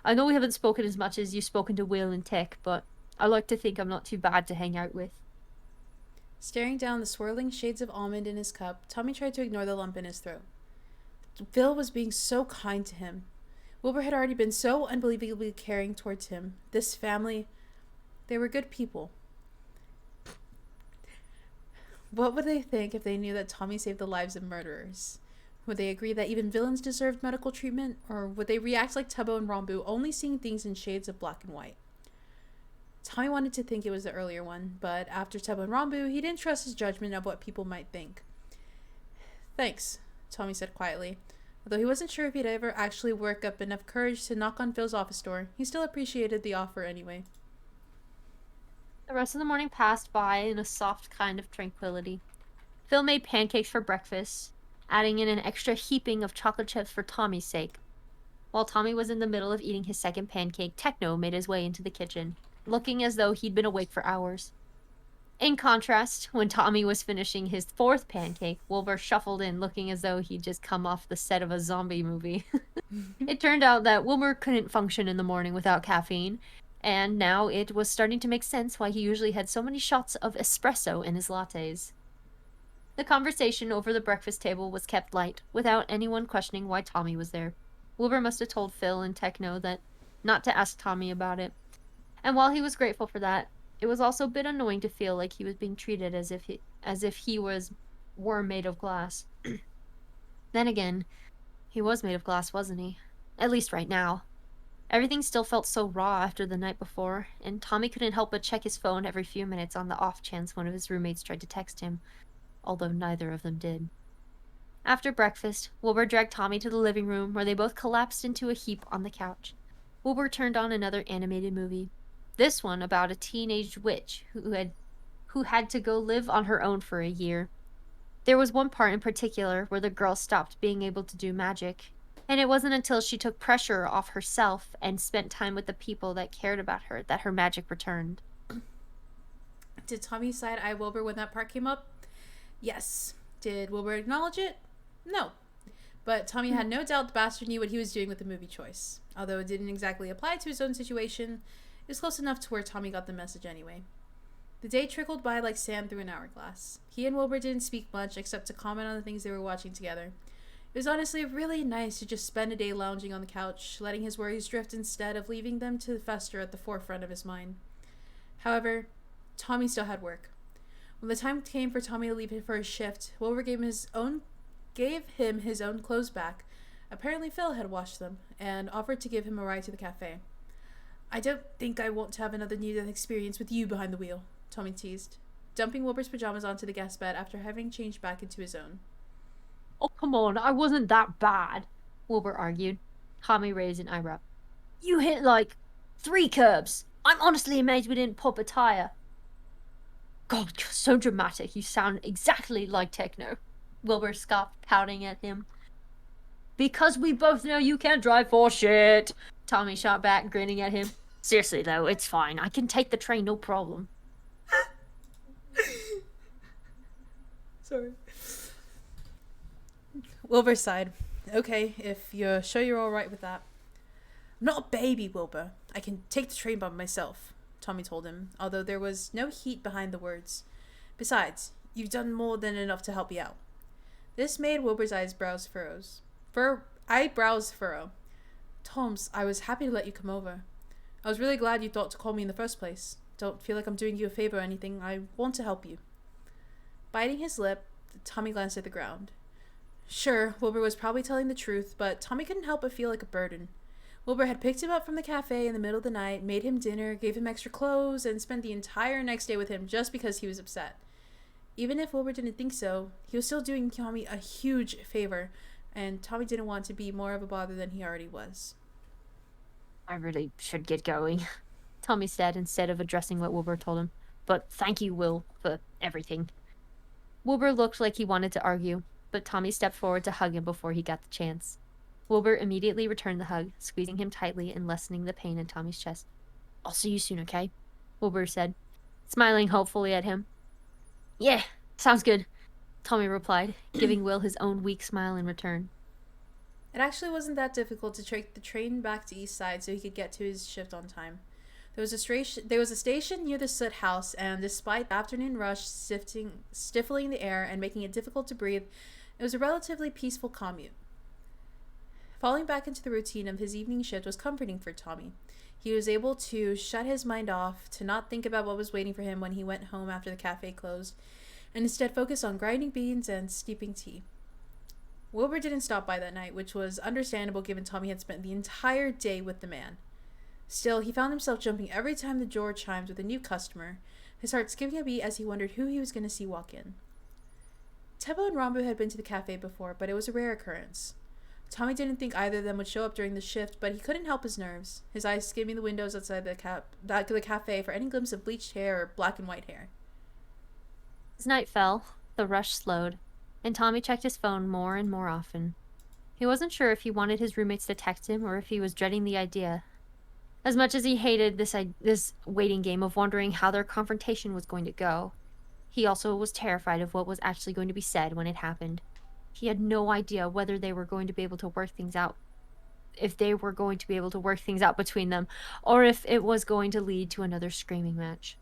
I know we haven't spoken as much as you've spoken to Will and Tech, but I like to think I'm not too bad to hang out with. Staring down the swirling shades of almond in his cup, Tommy tried to ignore the lump in his throat. Phil was being so kind to him. Wilbur had already been so unbelievably caring towards him. This family, they were good people. What would they think if they knew that Tommy saved the lives of murderers? Would they agree that even villains deserved medical treatment? Or would they react like Tubbo and Rombu, only seeing things in shades of black and white? Tommy wanted to think it was the earlier one, but after Tubbo and Rombu, he didn't trust his judgment of what people might think. Thanks, Tommy said quietly. Although he wasn't sure if he'd ever actually work up enough courage to knock on Phil's office door, he still appreciated the offer anyway. The rest of the morning passed by in a soft kind of tranquility. Phil made pancakes for breakfast, adding in an extra heaping of chocolate chips for Tommy's sake. While Tommy was in the middle of eating his second pancake, Techno made his way into the kitchen, looking as though he'd been awake for hours. In contrast, when Tommy was finishing his fourth pancake, Wilbur shuffled in, looking as though he'd just come off the set of a zombie movie. It turned out that Wilbur couldn't function in the morning without caffeine, and now it was starting to make sense why he usually had so many shots of espresso in his lattes. The conversation over the breakfast table was kept light, without anyone questioning why Tommy was there. Wilbur must have told Phil and Techno that not to ask Tommy about it. And while he was grateful for that, it was also a bit annoying to feel like he was being treated as if he were made of glass. Then again, he was made of glass, wasn't he? At least right now. Everything still felt so raw after the night before, and Tommy couldn't help but check his phone every few minutes on the off chance one of his roommates tried to text him, although neither of them did. After breakfast, Wilbur dragged Tommy to the living room, where they both collapsed into a heap on the couch. Wilbur turned on another animated movie. This one about a teenage witch who had to go live on her own for a year. There was one part in particular where the girl stopped being able to do magic, and it wasn't until she took pressure off herself and spent time with the people that cared about her that her magic returned. Did Tommy side-eye Wilbur when that part came up? Yes. Did Wilbur acknowledge it? No. But Tommy had no doubt the bastard knew what he was doing with the movie choice. Although it didn't exactly apply to his own situation, it was close enough to where Tommy got the message anyway. The day trickled by like sand through an hourglass. He and Wilbur didn't speak much except to comment on the things they were watching together. It was honestly really nice to just spend a day lounging on the couch, letting his worries drift instead of leaving them to fester at the forefront of his mind. However, Tommy still had work. When the time came for Tommy to leave for his shift, Wilbur gave him his own clothes back. Apparently Phil had washed them, and offered to give him a ride to the cafe. I don't think I want to have another near-death experience with you behind the wheel, Tommy teased, dumping Wilbur's pajamas onto the guest bed after having changed back into his own. Oh, come on, I wasn't that bad, Wilbur argued. Tommy raised an eyebrow. You hit like 3 curbs. I'm honestly amazed we didn't pop a tire. God, you're so dramatic. You sound exactly like Techno, Wilbur scoffed, pouting at him. Because we both know you can't drive for shit, Tommy shot back, grinning at him. Seriously, though, it's fine. I can take the train, no problem. Sorry. Wilbur sighed. Okay, if you're sure you're alright with that. I'm not a baby, Wilbur. I can take the train by myself, Tommy told him, although there was no heat behind the words. Besides, you've done more than enough to help me out. This made Wilbur's eyebrows furrow. Toms, I was happy to let you come over. I was really glad you thought to call me in the first place. Don't feel like I'm doing you a favor or anything. I want to help you. Biting his lip, Tommy glanced at the ground. Sure, Wilbur was probably telling the truth, but Tommy couldn't help but feel like a burden. Wilbur had picked him up from the cafe in the middle of the night, made him dinner, gave him extra clothes, and spent the entire next day with him just because he was upset. Even if Wilbur didn't think so, he was still doing Tommy a huge favor, and Tommy didn't want to be more of a bother than he already was. I really should get going, Tommy said instead of addressing what Wilbur told him. But thank you, Will, for everything. Wilbur looked like he wanted to argue, but Tommy stepped forward to hug him before he got the chance. Wilbur immediately returned the hug, squeezing him tightly and lessening the pain in Tommy's chest. I'll see you soon, okay? Wilbur said, smiling hopefully at him. Yeah, sounds good. Tommy replied, giving Will his own weak smile in return. It actually wasn't that difficult to take the train back to East Side so he could get to his shift on time. There was a station near the Soot House, and despite the afternoon rush stifling the air and making it difficult to breathe, it was a relatively peaceful commute. Falling back into the routine of his evening shift was comforting for Tommy. He was able to shut his mind off, to not think about what was waiting for him when he went home after the cafe closed, and instead focus on grinding beans and steeping tea. Wilbur didn't stop by that night, which was understandable given Tommy had spent the entire day with the man. Still, he found himself jumping every time the door chimed with a new customer, his heart skipping a beat as he wondered who he was going to see walk in. Tebo and Rambo had been to the cafe before, but it was a rare occurrence. Tommy didn't think either of them would show up during the shift, but he couldn't help his nerves, his eyes skimming the windows outside the cafe for any glimpse of bleached hair or black and white hair. As night fell, the rush slowed, and Tommy checked his phone more and more often. He wasn't sure if he wanted his roommates to text him or if he was dreading the idea. As much as he hated this waiting game of wondering how their confrontation was going to go, he also was terrified of what was actually going to be said when it happened. He had no idea whether they were going to be able to work things out, if they were going to be able to work things out between them, or if it was going to lead to another screaming match.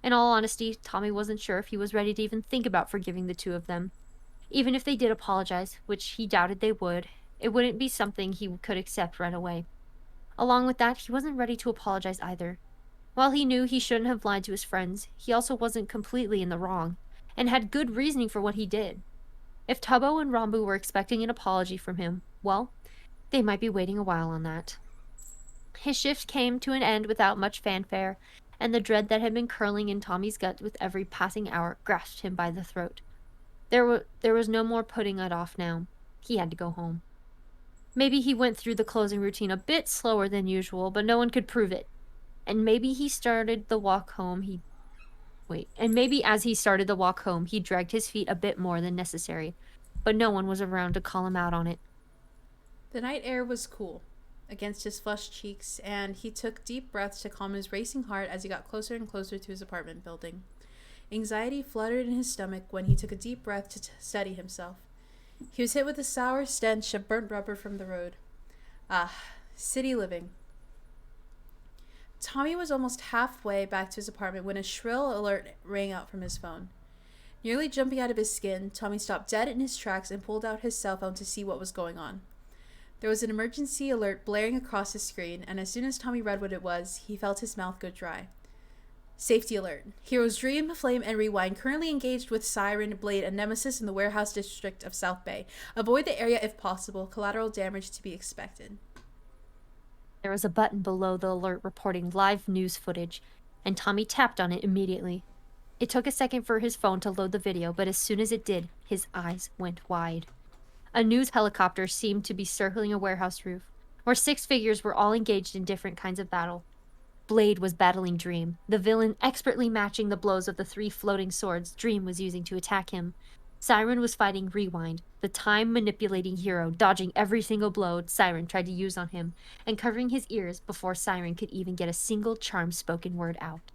In all honesty, Tommy wasn't sure if he was ready to even think about forgiving the two of them. Even if they did apologize, which he doubted they would, it wouldn't be something he could accept right away. Along with that, he wasn't ready to apologize either. While he knew he shouldn't have lied to his friends, he also wasn't completely in the wrong, and had good reasoning for what he did. If Tubbo and Rambu were expecting an apology from him, well, they might be waiting a while on that. His shift came to an end without much fanfare, and the dread that had been curling in Tommy's gut with every passing hour grasped him by the throat. There was no more putting it off now. He had to go home. Maybe he went through the closing routine a bit slower than usual, but no one could prove it. And maybe as he started the walk home, he dragged his feet a bit more than necessary, but no one was around to call him out on it. The night air was cool against his flushed cheeks, and he took deep breaths to calm his racing heart as he got closer and closer to his apartment building. Anxiety fluttered in his stomach when he took a deep breath to steady himself. He was hit with the sour stench of burnt rubber from the road. Ah, city living. Tommy was almost halfway back to his apartment when a shrill alert rang out from his phone. Nearly jumping out of his skin, Tommy stopped dead in his tracks and pulled out his cell phone to see what was going on. There was an emergency alert blaring across his screen, and as soon as Tommy read what it was, he felt his mouth go dry. Safety alert. Heroes Dream, Flame, and Rewind currently engaged with Siren, Blade, and Nemesis in the warehouse district of South Bay. Avoid the area if possible. Collateral damage to be expected. There was a button below the alert reporting live news footage, and Tommy tapped on it immediately. It took a second for his phone to load the video, but as soon as it did, his eyes went wide. A news helicopter seemed to be circling a warehouse roof, where 6 figures were all engaged in different kinds of battle. Blade was battling Dream, the villain expertly matching the blows of the 3 floating swords Dream was using to attack him. Siren was fighting Rewind, the time-manipulating hero, dodging every single blow Siren tried to use on him, and covering his ears before Siren could even get a single charm spoken word out.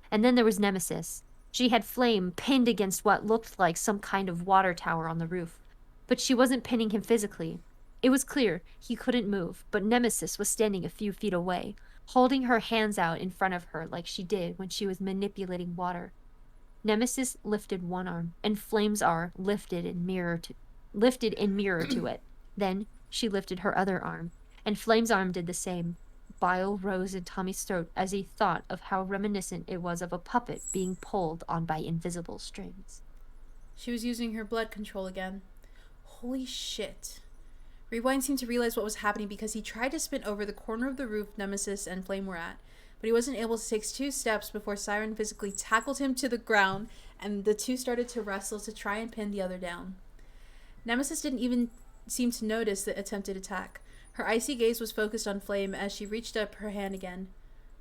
And then there was Nemesis. She had Flame pinned against what looked like some kind of water tower on the roof. But she wasn't pinning him physically. It was clear he couldn't move, but Nemesis was standing a few feet away, holding her hands out in front of her like she did when she was manipulating water. Nemesis lifted one arm, and Flame's arm lifted in mirror to it. Then she lifted her other arm, and Flame's arm did the same. Bile rose in Tommy's throat as he thought of how reminiscent it was of a puppet being pulled on by invisible strings. She was using her blood control again. Holy shit. Rewind seemed to realize what was happening because he tried to spin over the corner of the roof Nemesis and Flame were at, but he wasn't able to take 2 steps before Siren physically tackled him to the ground, and the two started to wrestle to try and pin the other down. Nemesis didn't even seem to notice the attempted attack. Her icy gaze was focused on Flame as she reached up her hand again.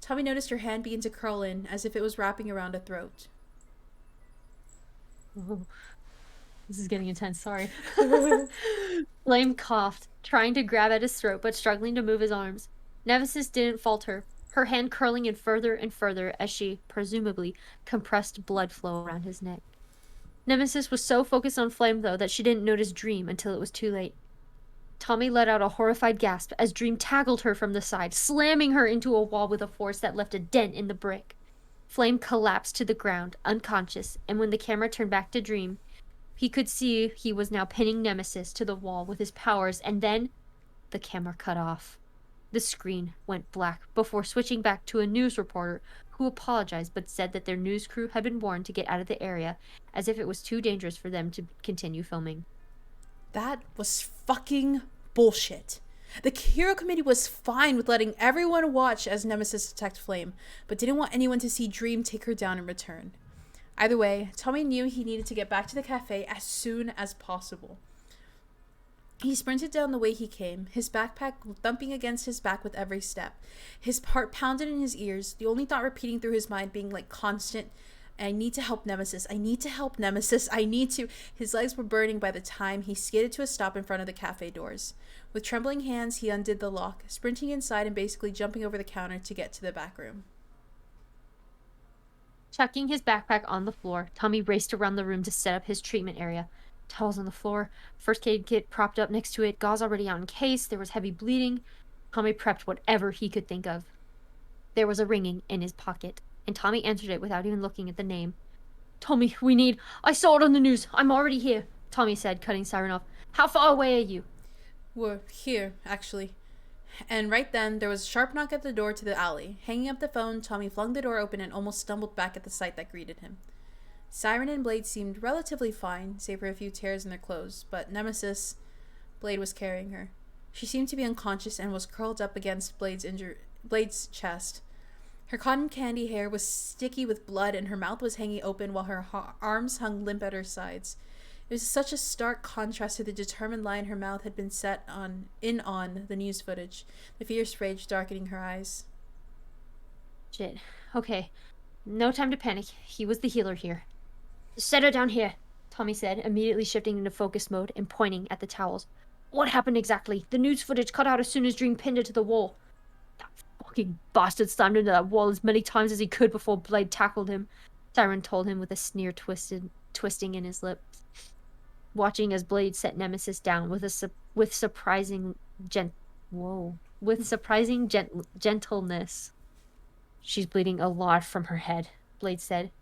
Tommy noticed her hand begin to curl in, as if it was wrapping around a throat. Ooh. This is getting intense, sorry. Flame coughed, trying to grab at his throat, but struggling to move his arms. Nemesis didn't falter, her hand curling in further and further as she, presumably, compressed blood flow around his neck. Nemesis was so focused on Flame, though, that she didn't notice Dream until it was too late. Tommy let out a horrified gasp as Dream tackled her from the side, slamming her into a wall with a force that left a dent in the brick. Flame collapsed to the ground, unconscious, and when the camera turned back to Dream, he could see he was now pinning Nemesis to the wall with his powers, and then the camera cut off. The screen went black before switching back to a news reporter who apologized but said that their news crew had been warned to get out of the area as if it was too dangerous for them to continue filming. That was fucking bullshit. The Hero Committee was fine with letting everyone watch as Nemesis attacked Flame, but didn't want anyone to see Dream take her down in return. Either way, Tommy knew he needed to get back to the cafe as soon as possible. He sprinted down the way he came, his backpack thumping against his back with every step. His heart pounded in his ears, the only thought repeating through his mind being like constant, I need to help Nemesis, I need to help Nemesis, I need to. His legs were burning by the time he skidded to a stop in front of the cafe doors. With trembling hands, he undid the lock, sprinting inside and basically jumping over the counter to get to the back room. Chucking his backpack on the floor, Tommy raced around the room to set up his treatment area. Towels on the floor, first aid kit propped up next to it, gauze already out in case, there was heavy bleeding. Tommy prepped whatever he could think of. There was a ringing in his pocket, and Tommy answered it without even looking at the name. Tommy, I saw it on the news, I'm already here, Tommy said, cutting Siren off. How far away are you? We're here, actually. And right then, there was a sharp knock at the door to the alley. Hanging up the phone, Tommy flung the door open and almost stumbled back at the sight that greeted him. Siren and Blade seemed relatively fine, save for a few tears in their clothes, but Nemesis, Blade was carrying her. She seemed to be unconscious and was curled up against Blade's chest. Her cotton candy hair was sticky with blood and her mouth was hanging open while her arms hung limp at her sides. It was such a stark contrast to the determined line her mouth had been set on the news footage, the fierce rage darkening her eyes. Shit. Okay. No time to panic. He was the healer here. Set her down here, Tommy said, immediately shifting into focus mode and pointing at the towels. What happened exactly? The news footage cut out as soon as Dream pinned her to the wall. That fucking bastard slammed into that wall as many times as he could before Blade tackled him, Siren told him with a sneer twisting in his lips. Watching as Blade set Nemesis down with surprising gentleness. She's bleeding a lot from her head, Blade said.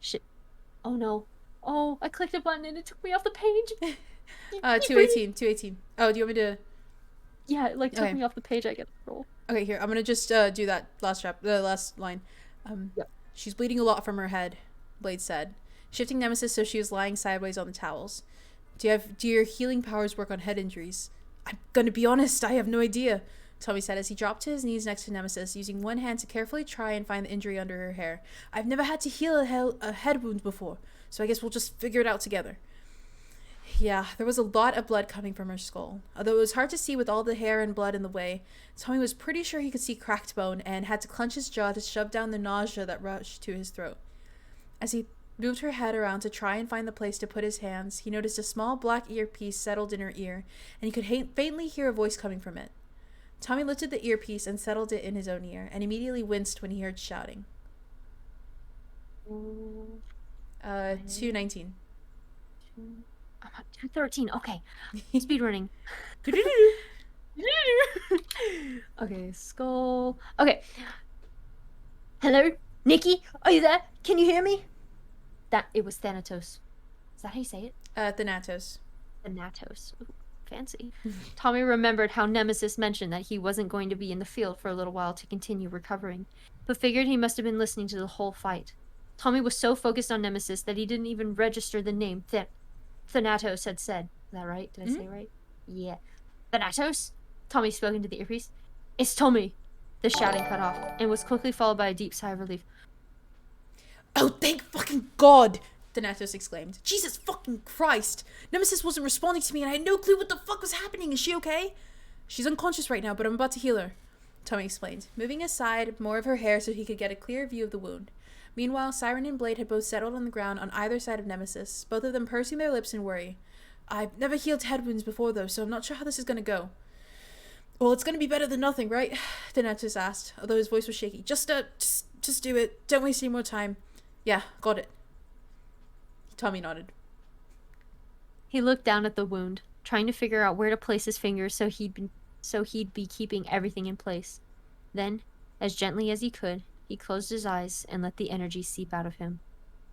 Oh no. Oh, I clicked a button and it took me off the page. 218. Oh, do you want me to? Yeah, it took me off the page. I get a roll. Okay, here, I'm gonna just do that the last line. Yep. She's bleeding a lot from her head, Blade said, shifting Nemesis so she was lying sideways on the towels. Do your healing powers work on head injuries? I'm gonna be honest, I have no idea, Tommy said as he dropped to his knees next to Nemesis, using one hand to carefully try and find the injury under her hair. I've never had to heal a head wound before, so I guess we'll just figure it out together. Yeah, there was a lot of blood coming from her skull. Although it was hard to see with all the hair and blood in the way, Tommy was pretty sure he could see cracked bone and had to clench his jaw to shove down the nausea that rushed to his throat. As he moved her head around to try and find the place to put his hands, he noticed a small black earpiece settled in her ear, and he could faintly hear a voice coming from it. Tommy lifted the earpiece and settled it in his own ear, and immediately winced when he heard shouting. 219. I'm at 213. Okay. Speed running. Okay, skull. Okay. Hello? Nikki? Are you there? Can you hear me? It was Thanatos. Is that how you say it? Thanatos. Thanatos. Ooh, fancy. Tommy remembered how Nemesis mentioned that he wasn't going to be in the field for a little while to continue recovering, but figured he must have been listening to the whole fight. Tommy was so focused on Nemesis that he didn't even register the name Thanatos had said. Is that right? Did I say it right? Yeah. Thanatos? Tommy spoke into the earpiece. It's Tommy. The shouting cut off, and was quickly followed by a deep sigh of relief. Oh, thank fucking God! Thanatos exclaimed. Jesus fucking Christ! Nemesis wasn't responding to me and I had no clue what the fuck was happening. Is she okay? She's unconscious right now, but I'm about to heal her, Tommy explained, moving aside more of her hair so he could get a clear view of the wound. Meanwhile, Siren and Blade had both settled on the ground on either side of Nemesis, both of them pursing their lips in worry. I've never healed head wounds before, though, so I'm not sure how this is going to go. Well, it's going to be better than nothing, right? Thanatos asked, although his voice was shaky. Just do it. Don't waste any more time. Yeah, got it. Tommy nodded. He looked down at the wound, trying to figure out where to place his fingers so he'd be keeping everything in place. Then, as gently as he could, he closed his eyes and let the energy seep out of him.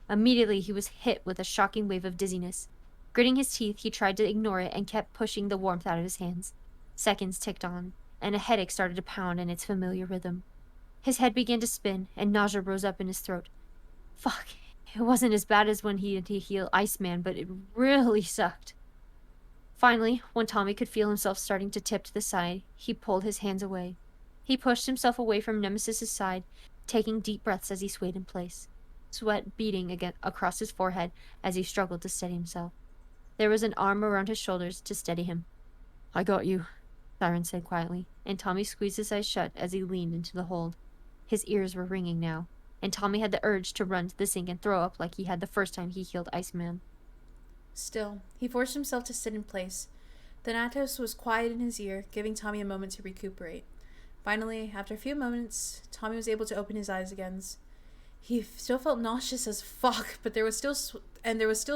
Immediately, he was hit with a shocking wave of dizziness. Gritting his teeth, he tried to ignore it and kept pushing the warmth out of his hands. Seconds ticked on, and a headache started to pound in its familiar rhythm. His head began to spin, and nausea rose up in his throat. Fuck, it wasn't as bad as when he had to heal Iceman, but it really sucked. Finally, when Tommy could feel himself starting to tip to the side, he pulled his hands away. He pushed himself away from Nemesis's side, taking deep breaths as he swayed in place, sweat beading again across his forehead as he struggled to steady himself. There was an arm around his shoulders to steady him. "I got you," Siren said quietly, and Tommy squeezed his eyes shut as he leaned into the hold. His ears were ringing now, and Tommy had the urge to run to the sink and throw up like he had the first time he healed Iceman. Still, he forced himself to sit in place. Thanatos was quiet in his ear, giving Tommy a moment to recuperate. Finally, after a few moments, Tommy was able to open his eyes again. He still felt nauseous as fuck, but there was still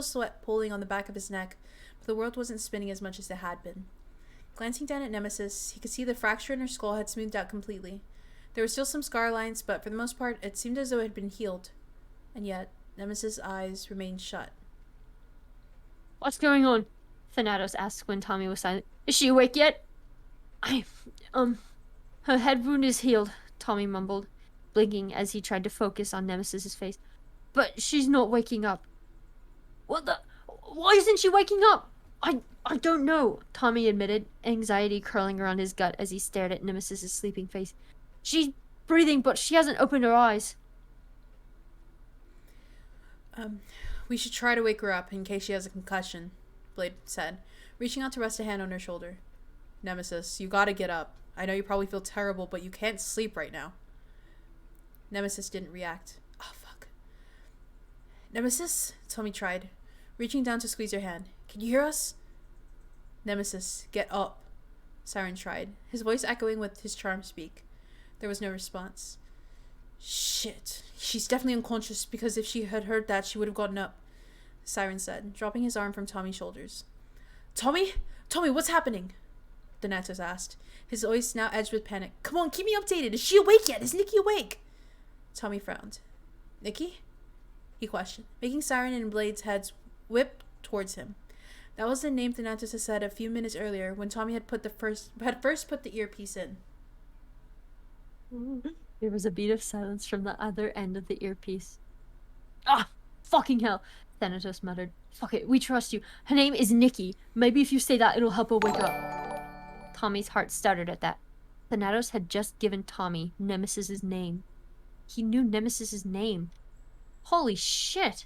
sweat pooling on the back of his neck, but the world wasn't spinning as much as it had been. Glancing down at Nemesis, he could see the fracture in her skull had smoothed out completely. There were still some scar lines, but for the most part, it seemed as though it had been healed. And yet, Nemesis' eyes remained shut. "What's going on?" Thanatos asked when Tommy was silent. "Is she awake yet?" Her head wound is healed," Tommy mumbled, blinking as he tried to focus on Nemesis's face. "But she's not waking up." "What the? Why isn't she waking up?" I don't know," Tommy admitted, anxiety curling around his gut as he stared at Nemesis's sleeping face. "She's breathing, but she hasn't opened her eyes." We should try to wake her up in case she has a concussion," Blade said, reaching out to rest a hand on her shoulder. "Nemesis, you gotta get up. I know you probably feel terrible, but you can't sleep right now." Nemesis didn't react. Oh, fuck. "Nemesis?" Tommy tried, reaching down to squeeze her hand. "Can you hear us?" "Nemesis, get up," Siren tried, his voice echoing with his charm speak. There was no response. "Shit. She's definitely unconscious, because if she had heard that, she would have gotten up," Siren said, dropping his arm from Tommy's shoulders. "Tommy? Tommy, what's happening?" Thanatos asked, his voice now edged with panic. "Come on, keep me updated. Is she awake yet? Is Nikki awake?" Tommy frowned. "Nikki?" he questioned, making Siren and Blade's heads whip towards him. That was the name Thanatos had said a few minutes earlier when Tommy had first put the earpiece in. There was a beat of silence from the other end of the earpiece. "Ah, fucking hell," Thanatos muttered. "Fuck it, we trust you. Her name is Nikki. Maybe if you say that, it'll help her wake up." Tommy's heart stuttered at that. Thanatos had just given Tommy Nemesis's name. He knew Nemesis's name. Holy shit!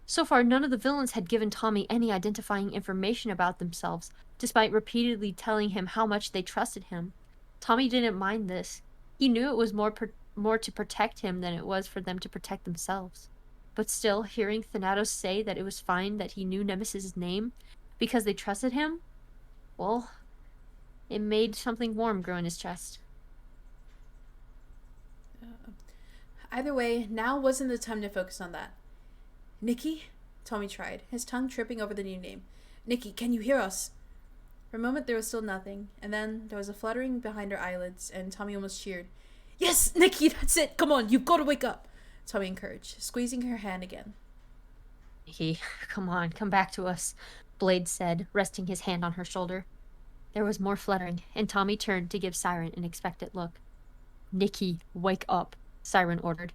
So far, none of the villains had given Tommy any identifying information about themselves, despite repeatedly telling him how much they trusted him. Tommy didn't mind this. He knew it was more to protect him than it was for them to protect themselves. But still, hearing Thanatos say that it was fine that he knew Nemesis's name because they trusted him, well, it made something warm grow in his chest. Either way, now wasn't the time to focus on that. "Nikki?" Tommy tried, his tongue tripping over the new name. "Nikki, can you hear us?" For a moment there was still nothing, and then there was a fluttering behind her eyelids, and Tommy almost cheered. "Yes, Nikki, that's it! Come on, you've got to wake up!" Tommy encouraged, squeezing her hand again. "Nikki, come on, come back to us," Blade said, resting his hand on her shoulder. There was more fluttering, and Tommy turned to give Siren an expectant look. "Nikki, wake up," Siren ordered.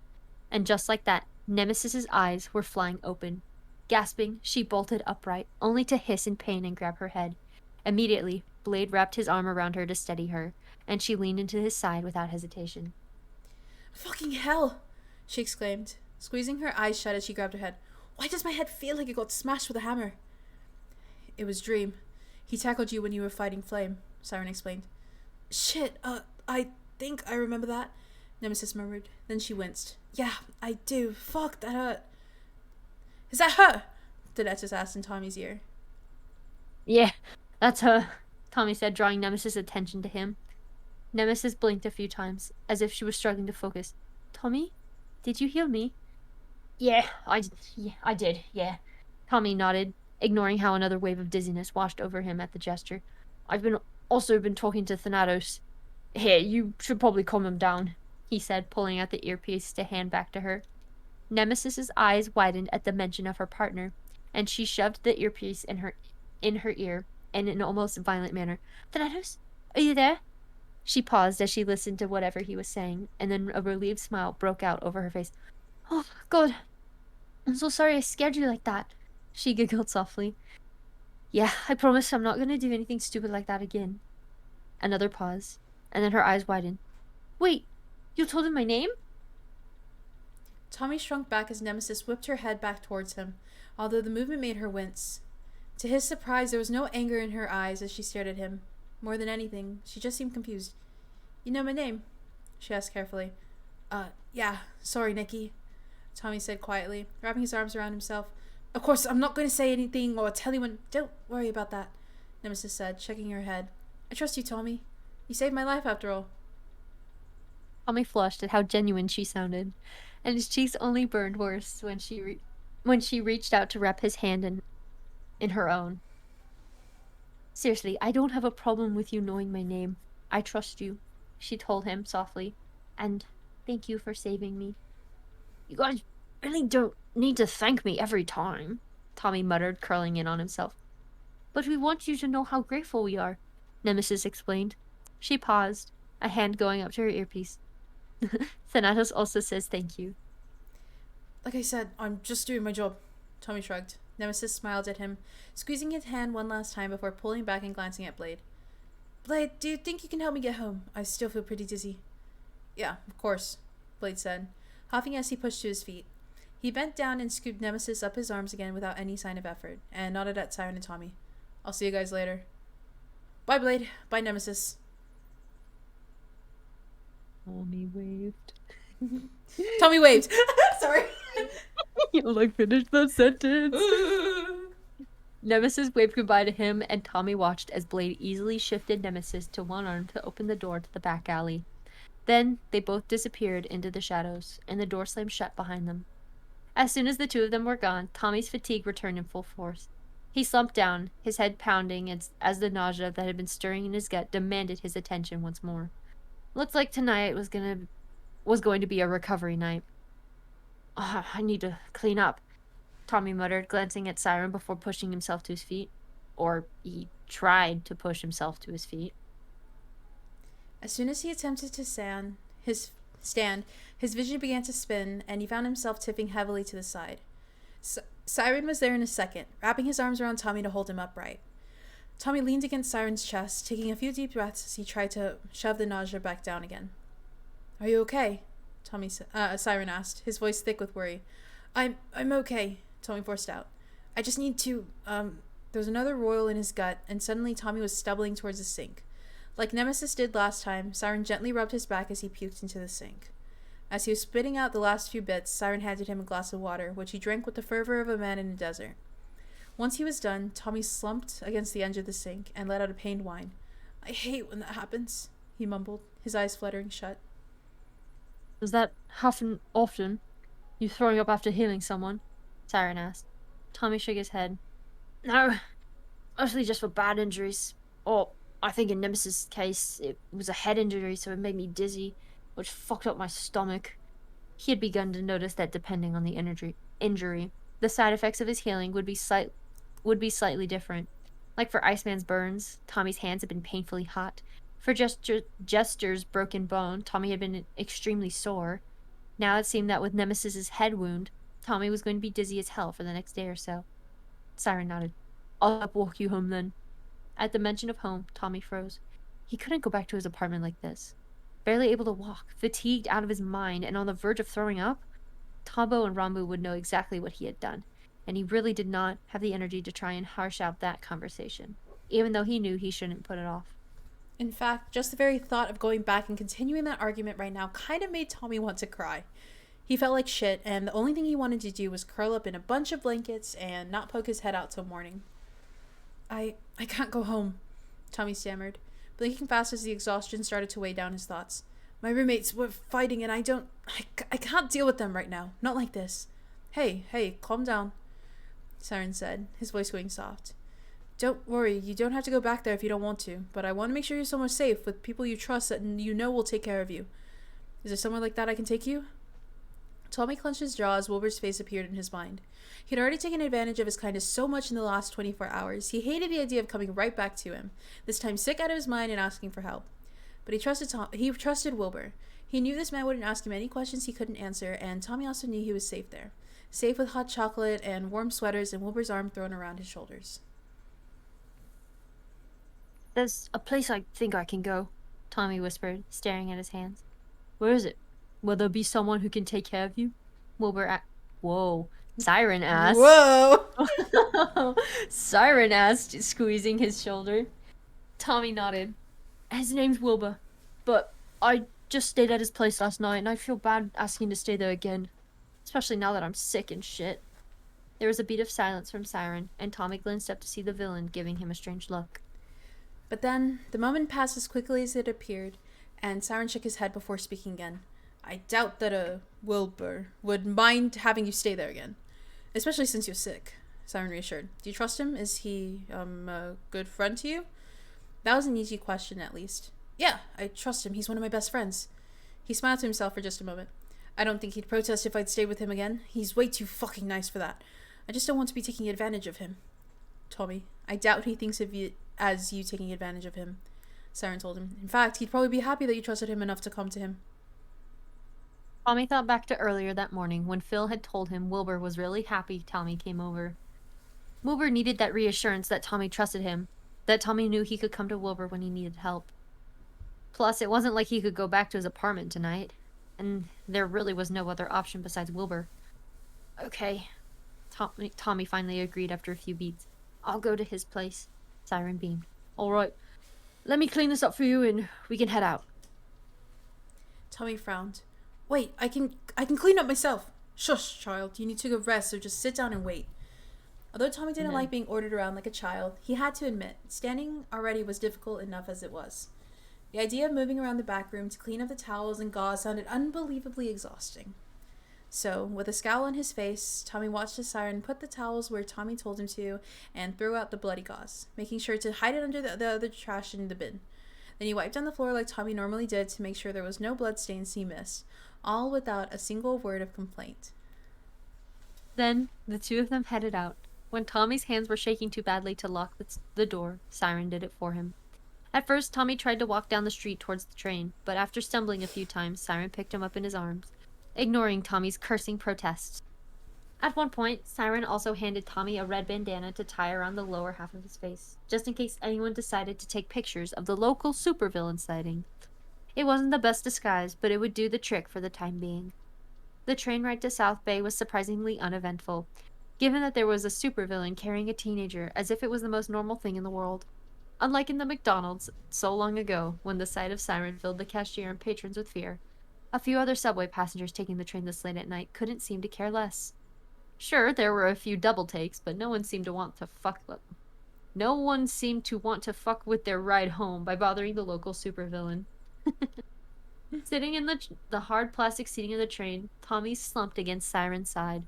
And just like that, Nemesis's eyes were flying open. Gasping, she bolted upright, only to hiss in pain and grab her head. Immediately, Blade wrapped his arm around her to steady her, and she leaned into his side without hesitation. "Fucking hell!" she exclaimed, squeezing her eyes shut as she grabbed her head. "Why does my head feel like it got smashed with a hammer?" "It was Dream. He tackled you when you were fighting Flame," Siren explained. "Shit, I think I remember that," Nemesis murmured. Then she winced. "Yeah, I do. Fuck, that hurt." "Is that her?" Thanatos asked in Tommy's ear. "Yeah, that's her," Tommy said, drawing Nemesis' attention to him. Nemesis blinked a few times, as if she was struggling to focus. "Tommy, did you heal me?" Yeah, I did, yeah. Tommy nodded, ignoring how another wave of dizziness washed over him at the gesture. I've also been talking to Thanatos. Here, you should probably calm him down, he said, pulling out the earpiece to hand back to her. Nemesis's eyes widened at the mention of her partner, and she shoved the earpiece in her ear in an almost violent manner. Thanatos, are you there? She paused as she listened to whatever he was saying, and then a relieved smile broke out over her face. Oh, God. I'm so sorry I scared you like that. She giggled softly. Yeah, I promise I'm not going to do anything stupid like that again. Another pause, and then her eyes widened. Wait, you told him my name? Tommy shrunk back as Nemesis whipped her head back towards him, although the movement made her wince. To his surprise, there was no anger in her eyes as she stared at him. More than anything, she just seemed confused. You know my name? She asked carefully. Yeah, sorry, Nikki, Tommy said quietly, wrapping his arms around himself. Of course, I'm not going to say anything or tell anyone. Don't worry about that, Nemesis said, shaking her head. I trust you, Tommy. You saved my life after all. Tommy flushed at how genuine she sounded, and his cheeks only burned worse when she reached out to wrap his hand in her own. Seriously, I don't have a problem with you knowing my name. I trust you, she told him softly, and thank you for saving me. You guys really don't need to thank me every time, Tommy muttered, curling in on himself. But we want you to know how grateful we are, Nemesis explained. She paused, a hand going up to her earpiece. Thanatos also says thank you. Like I said, I'm just doing my job, Tommy shrugged. Nemesis smiled at him, squeezing his hand one last time before pulling back and glancing at Blade. Blade, do you think you can help me get home? I still feel pretty dizzy. Yeah, of course, Blade said, huffing as he pushed to his feet. He bent down and scooped Nemesis up his arms again without any sign of effort, and nodded at Siren and Tommy. I'll see you guys later. Bye, Blade. Bye, Nemesis. Tommy waved. Tommy waved. Sorry. You'll finish the sentence. Nemesis waved goodbye to him, and Tommy watched as Blade easily shifted Nemesis to one arm to open the door to the back alley. Then they both disappeared into the shadows, and the door slammed shut behind them. As soon as the two of them were gone, Tommy's fatigue returned in full force. He slumped down, his head pounding as the nausea that had been stirring in his gut demanded his attention once more. Looked like tonight was going to be a recovery night. I need to clean up, Tommy muttered, glancing at Siren before pushing himself to his feet. Or he tried to push himself to his feet. As soon as he attempted to stand, his vision began to spin, and he found himself tipping heavily to the side. Siren was there in a second, wrapping his arms around Tommy to hold him upright. Tommy leaned against Siren's chest, taking a few deep breaths as he tried to shove the nausea back down again. Are you okay? Siren asked, his voice thick with worry. I'm okay, Tommy forced out. I just need to, There was another roil in his gut, and suddenly Tommy was stumbling towards the sink. Like Nemesis did last time, Siren gently rubbed his back as he puked into the sink. As he was spitting out the last few bits, Siren handed him a glass of water, which he drank with the fervor of a man in a desert. Once he was done, Tommy slumped against the edge of the sink and let out a pained whine. I hate when that happens, he mumbled, his eyes fluttering shut. Does that happen often? You throwing up after healing someone? Siren asked. Tommy shook his head. No, mostly just for bad injuries. Or, I think in Nemesis' case, it was a head injury, so it made me dizzy, which fucked up my stomach. He had begun to notice that depending on the injury, the side effects of his healing would be slightly different. Like for Iceman's burns, Tommy's hands had been painfully hot. For Jester's broken bone, Tommy had been extremely sore. Now it seemed that with Nemesis's head wound, Tommy was going to be dizzy as hell for the next day or so. Siren nodded. I'll help walk you home then. At the mention of home, Tommy froze. He couldn't go back to his apartment like this. Barely able to walk, fatigued out of his mind, and on the verge of throwing up? Tombo and Rambu would know exactly what he had done, and he really did not have the energy to try and harsh out that conversation, even though he knew he shouldn't put it off. In fact, just the very thought of going back and continuing that argument right now kind of made Tommy want to cry. He felt like shit, and the only thing he wanted to do was curl up in a bunch of blankets and not poke his head out till morning. I can't go home, Tommy stammered, blinking fast as the exhaustion started to weigh down his thoughts. My roommates were fighting, and I can't deal with them right now. Not like this. Hey, calm down. Siren said, his voice going soft. Don't worry, you don't have to go back there if you don't want to, but I want to make sure you're somewhere safe with people you trust that you know will take care of you. Is there somewhere like that I can take you? Tommy clenched his jaw as Wilbur's face appeared in his mind. He'd already taken advantage of his kindness so much in the last 24 hours, he hated the idea of coming right back to him, this time sick out of his mind and asking for help. But he trusted Wilbur. He knew this man wouldn't ask him any questions he couldn't answer, and Tommy also knew he was safe there. Safe with hot chocolate and warm sweaters and Wilbur's arm thrown around his shoulders. There's a place I think I can go, Tommy whispered, staring at his hands. Where is it? Will there be someone who can take care of you? Wilbur Whoa. Siren asked. Whoa! Siren asked, squeezing his shoulder. Tommy nodded. His name's Wilbur, but I just stayed at his place last night, and I feel bad asking to stay there again. Especially now that I'm sick and shit. There was a beat of silence from Siren, and Tommy glanced up to see the villain giving him a strange look. But then, the moment passed as quickly as it appeared, and Siren shook his head before speaking again. I doubt that Wilbur would mind having you stay there again. Especially since you're sick, Siren reassured. Do you trust him? Is he, a good friend to you? That was an easy question, at least. Yeah, I trust him. He's one of my best friends. He smiled to himself for just a moment. I don't think he'd protest if I'd stay with him again. He's way too fucking nice for that. I just don't want to be taking advantage of him. Tommy, I doubt he thinks of you as you taking advantage of him, Siren told him. In fact, he'd probably be happy that you trusted him enough to come to him. Tommy thought back to earlier that morning when Phil had told him Wilbur was really happy Tommy came over. Wilbur needed that reassurance that Tommy trusted him, that Tommy knew he could come to Wilbur when he needed help. Plus, it wasn't like he could go back to his apartment tonight, and there really was no other option besides Wilbur. Okay, Tommy finally agreed after a few beats. I'll go to his place. Siren beamed. All right, let me clean this up for you and we can head out. Tommy frowned. Wait, I can clean up myself. Shush, child. You need to go rest, so just sit down and wait. Although Tommy didn't like being ordered around like a child, he had to admit, standing already was difficult enough as it was. The idea of moving around the back room to clean up the towels and gauze sounded unbelievably exhausting. So, with a scowl on his face, Tommy watched the Siren put the towels where Tommy told him to and throw out the bloody gauze, making sure to hide it under the other trash in the bin. Then he wiped down the floor like Tommy normally did to make sure there was no blood stains he missed, all without a single word of complaint. Then, the two of them headed out. When Tommy's hands were shaking too badly to lock the door, Siren did it for him. At first, Tommy tried to walk down the street towards the train, but after stumbling a few times, Siren picked him up in his arms, ignoring Tommy's cursing protests. At one point, Siren also handed Tommy a red bandana to tie around the lower half of his face, just in case anyone decided to take pictures of the local supervillain sighting. It wasn't the best disguise, but it would do the trick for the time being. The train ride to South Bay was surprisingly uneventful, given that there was a supervillain carrying a teenager as if it was the most normal thing in the world. Unlike in the McDonald's so long ago, when the sight of Siren filled the cashier and patrons with fear, a few other subway passengers taking the train this late at night couldn't seem to care less. Sure, there were a few double takes, but no one seemed to want to fuck with their ride home by bothering the local supervillain. Sitting in the hard plastic seating of the train, Tommy slumped against Siren's side,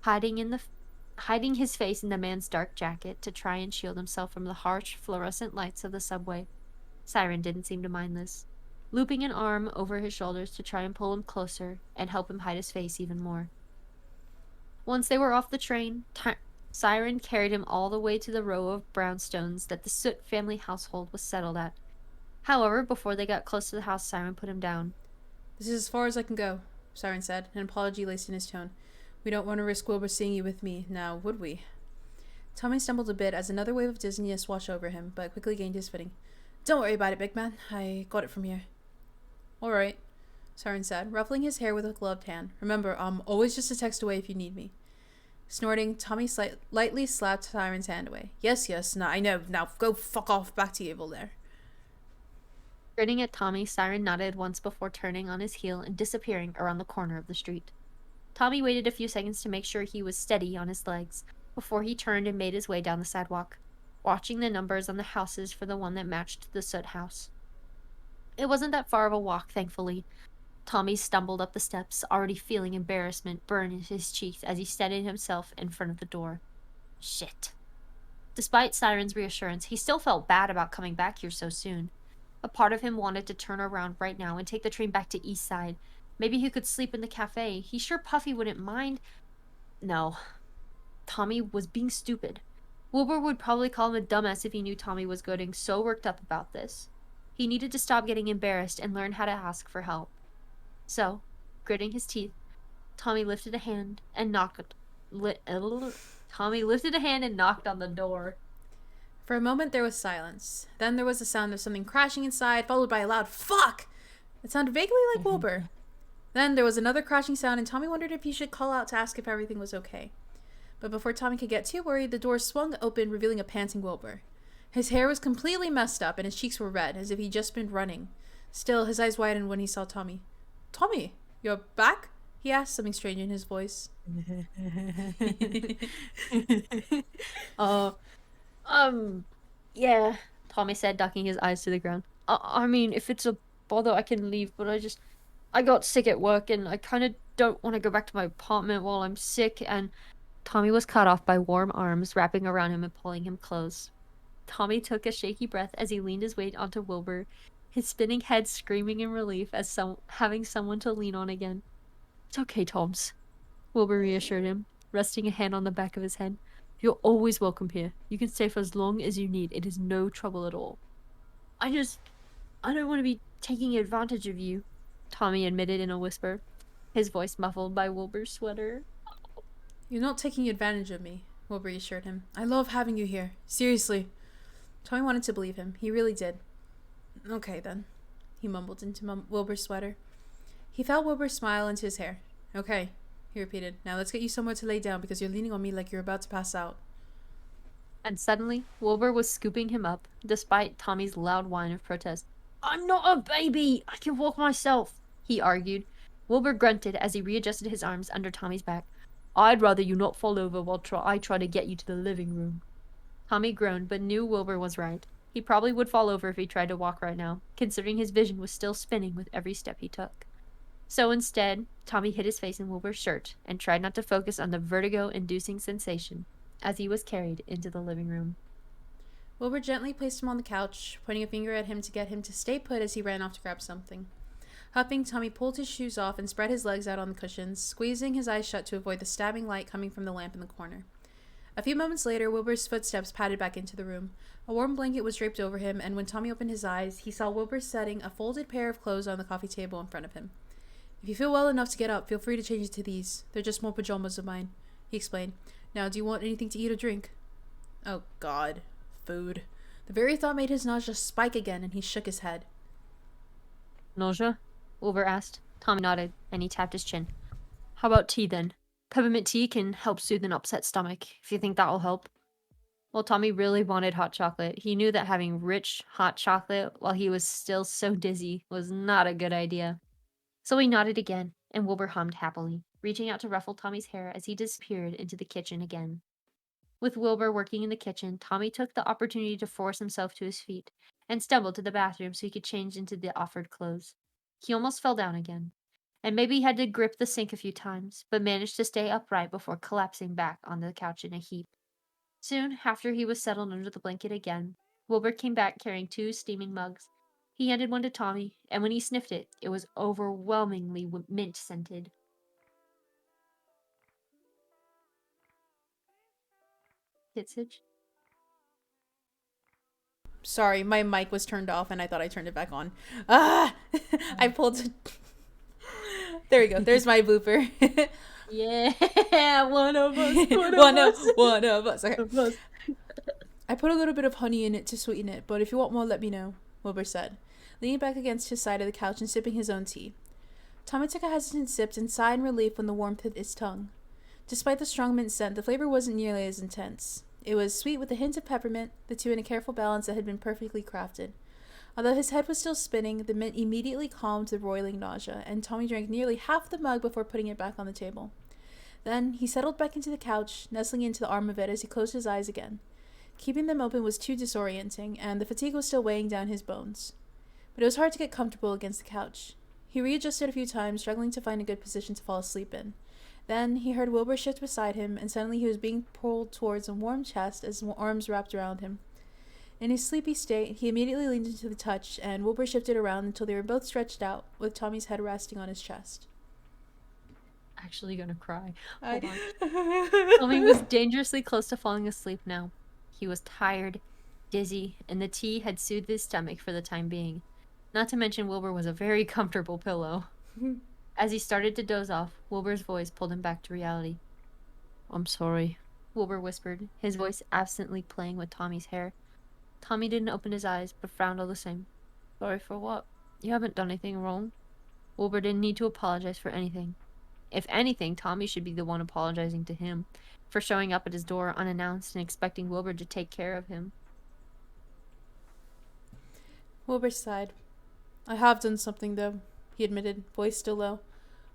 hiding his face in the man's dark jacket to try and shield himself from the harsh fluorescent lights of the subway. Siren didn't seem to mind this, looping an arm over his shoulders to try and pull him closer and help him hide his face even more. Once they were off the train, Siren carried him all the way to the row of brownstones that the Soot family household was settled at. However, before they got close to the house, Siren put him down. This is as far as I can go, Siren said, an apology laced in his tone. We don't want to risk Wilbur seeing you with me, now would we? Tommy stumbled a bit as another wave of dizziness washed over him, but quickly gained his footing. Don't worry about it, big man. I got it from here. All right, Siren said, ruffling his hair with a gloved hand. Remember, I'm always just a text away if you need me. Snorting, Tommy lightly slapped Siren's hand away. Yes, no, I know. Now go fuck off back to Evil there. Grinning at Tommy, Siren nodded once before turning on his heel and disappearing around the corner of the street. Tommy waited a few seconds to make sure he was steady on his legs before he turned and made his way down the sidewalk, watching the numbers on the houses for the one that matched the Soot house. It wasn't that far of a walk, thankfully. Tommy stumbled up the steps, already feeling embarrassment burn in his cheeks as he steadied himself in front of the door. Shit. Despite Siren's reassurance, he still felt bad about coming back here so soon. A part of him wanted to turn around right now and take the train back to East Side. Maybe he could sleep in the cafe. He's sure Puffy wouldn't mind. No. Tommy was being stupid. Wilbur would probably call him a dumbass if he knew Tommy was getting so worked up about this. He needed to stop getting embarrassed and learn how to ask for help. So, gritting his teeth, Tommy lifted a hand and knocked on the door. For a moment there was silence. Then there was the sound of something crashing inside, followed by a loud "fuck!" It sounded vaguely like Wilbur. Then there was another crashing sound, and Tommy wondered if he should call out to ask if everything was okay. But before Tommy could get too worried, the door swung open, revealing a panting Wilbur. His hair was completely messed up, and his cheeks were red, as if he'd just been running. Still, his eyes widened when he saw Tommy. "Tommy, you're back?" he asked, something strange in his voice. Yeah, Tommy said, ducking his eyes to the ground. I mean, if it's a bother, I can leave, but I got sick at work, and I kind of don't want to go back to my apartment while I'm sick, and... Tommy was cut off by warm arms wrapping around him and pulling him close. Tommy took a shaky breath as he leaned his weight onto Wilbur, his spinning head screaming in relief as having someone to lean on again. "It's okay, Toms," Wilbur reassured him, resting a hand on the back of his head. "You're always welcome here. You can stay for as long as you need. It is no trouble at all." I don't want to be taking advantage of you," Tommy admitted in a whisper, his voice muffled by Wilbur's sweater. "You're not taking advantage of me," Wilbur assured him. "I love having you here. Seriously." Tommy wanted to believe him. He really did. "Okay, then," he mumbled into Wilbur's sweater. He felt Wilbur smile into his hair. "Okay," he repeated. "Now let's get you somewhere to lay down because you're leaning on me like you're about to pass out." And suddenly, Wilbur was scooping him up, despite Tommy's loud whine of protest. "I'm not a baby! I can walk myself," he argued. Wilbur grunted as he readjusted his arms under Tommy's back. "I'd rather you not fall over while I try to get you to the living room." Tommy groaned, but knew Wilbur was right. He probably would fall over if he tried to walk right now, considering his vision was still spinning with every step he took. So instead, Tommy hid his face in Wilbur's shirt and tried not to focus on the vertigo-inducing sensation as he was carried into the living room. Wilbur gently placed him on the couch, pointing a finger at him to get him to stay put as he ran off to grab something. Huffing, Tommy pulled his shoes off and spread his legs out on the cushions, squeezing his eyes shut to avoid the stabbing light coming from the lamp in the corner. A few moments later, Wilbur's footsteps padded back into the room. A warm blanket was draped over him, and when Tommy opened his eyes, he saw Wilbur setting a folded pair of clothes on the coffee table in front of him. "If you feel well enough to get up, feel free to change into these. They're just more pajamas of mine," he explained. "Now, do you want anything to eat or drink?" Oh, God. Food. The very thought made his nausea spike again, and he shook his head. "Nausea?" Wilbur asked. Tommy nodded, and he tapped his chin. "How about tea, then? Peppermint tea can help soothe an upset stomach, if you think that'll help." Well, Tommy really wanted hot chocolate. He knew that having rich, hot chocolate while he was still so dizzy was not a good idea. So he nodded again, and Wilbur hummed happily, reaching out to ruffle Tommy's hair as he disappeared into the kitchen again. With Wilbur working in the kitchen, Tommy took the opportunity to force himself to his feet and stumbled to the bathroom so he could change into the offered clothes. He almost fell down again, and maybe he had to grip the sink a few times, but managed to stay upright before collapsing back on the couch in a heap. Soon after he was settled under the blanket again, Wilbur came back carrying 2 steaming mugs. He handed one to Tommy, and when he sniffed it, it was overwhelmingly mint-scented. Hitsage? Sorry, my mic was turned off and I thought I turned it back on. Ah! I pulled... There we go. There's my blooper. Yeah, one of us. One of us. Okay. "I put a little bit of honey in it to sweeten it, but if you want more, let me know," Wilbur said, leaning back against his side of the couch and sipping his own tea. Tommy took a hesitant sip and sighed in relief when the warmth hit his tongue. Despite the strong mint scent, the flavor wasn't nearly as intense. It was sweet with a hint of peppermint, the two in a careful balance that had been perfectly crafted. Although his head was still spinning, the mint immediately calmed the roiling nausea, and Tommy drank nearly half the mug before putting it back on the table. Then he settled back into the couch, nestling into the arm of it as he closed his eyes again. Keeping them open was too disorienting, and the fatigue was still weighing down his bones. But it was hard to get comfortable against the couch. He readjusted a few times, struggling to find a good position to fall asleep in. Then he heard Wilbur shift beside him, and suddenly he was being pulled towards a warm chest as arms wrapped around him. In his sleepy state, he immediately leaned into the touch, and Wilbur shifted around until they were both stretched out, with Tommy's head resting on his chest. Actually gonna cry. Hold on. Tommy was dangerously close to falling asleep now. He was tired, dizzy, and the tea had soothed his stomach for the time being. Not to mention Wilbur was a very comfortable pillow. As he started to doze off, Wilbur's voice pulled him back to reality. "I'm sorry," Wilbur whispered, his voice absently playing with Tommy's hair. Tommy didn't open his eyes, but frowned all the same. "Sorry for what? You haven't done anything wrong." Wilbur didn't need to apologize for anything. If anything, Tommy should be the one apologizing to him for showing up at his door unannounced and expecting Wilbur to take care of him. Wilbur sighed. "I have done something, though," he admitted, voice still low.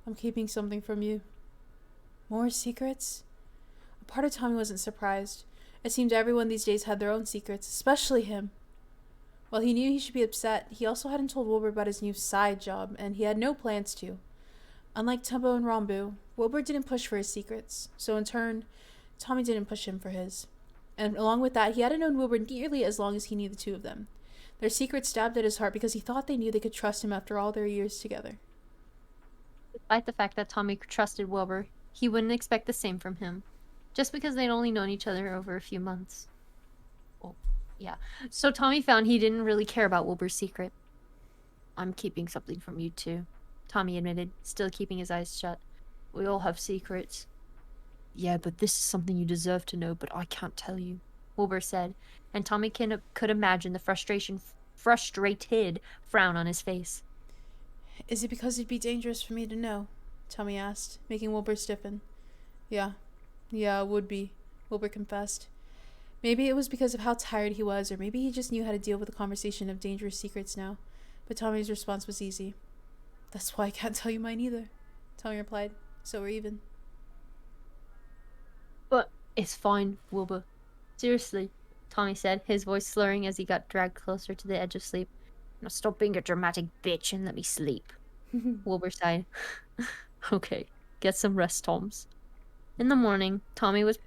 "I'm keeping something from you." More secrets? A part of Tommy wasn't surprised. It seemed everyone these days had their own secrets, especially him. While he knew he should be upset, he also hadn't told Wilbur about his new side job, and he had no plans to. Unlike Tumbo and Rambu, Wilbur didn't push for his secrets, so in turn, Tommy didn't push him for his. And along with that, he hadn't known Wilbur nearly as long as he knew the two of them. Their secrets stabbed at his heart because he thought they knew they could trust him after all their years together. Despite the fact that Tommy trusted Wilbur, he wouldn't expect the same from him, just because they'd only known each other over a few months. Oh, yeah. So Tommy found he didn't really care about Wilbur's secret. "I'm keeping something from you too," Tommy admitted, still keeping his eyes shut. "We all have secrets." "Yeah, but this is something you deserve to know, but I can't tell you," Wilbur said, and Tommy could imagine the frustrated frown on his face. "Is it because it'd be dangerous for me to know?" Tommy asked, making Wilbur stiffen. Yeah, it would be," Wilbur confessed. Maybe it was because of how tired he was, or maybe he just knew how to deal with the conversation of dangerous secrets now. But Tommy's response was easy. "That's why I can't tell you mine either," Tommy replied. "So we're even." "But it's fine, Wilbur. Seriously," Tommy said, his voice slurring as he got dragged closer to the edge of sleep. "Now stop being a dramatic bitch and let me sleep." Wilbur sighed. "Okay, get some rest, Toms." In the morning, Tommy was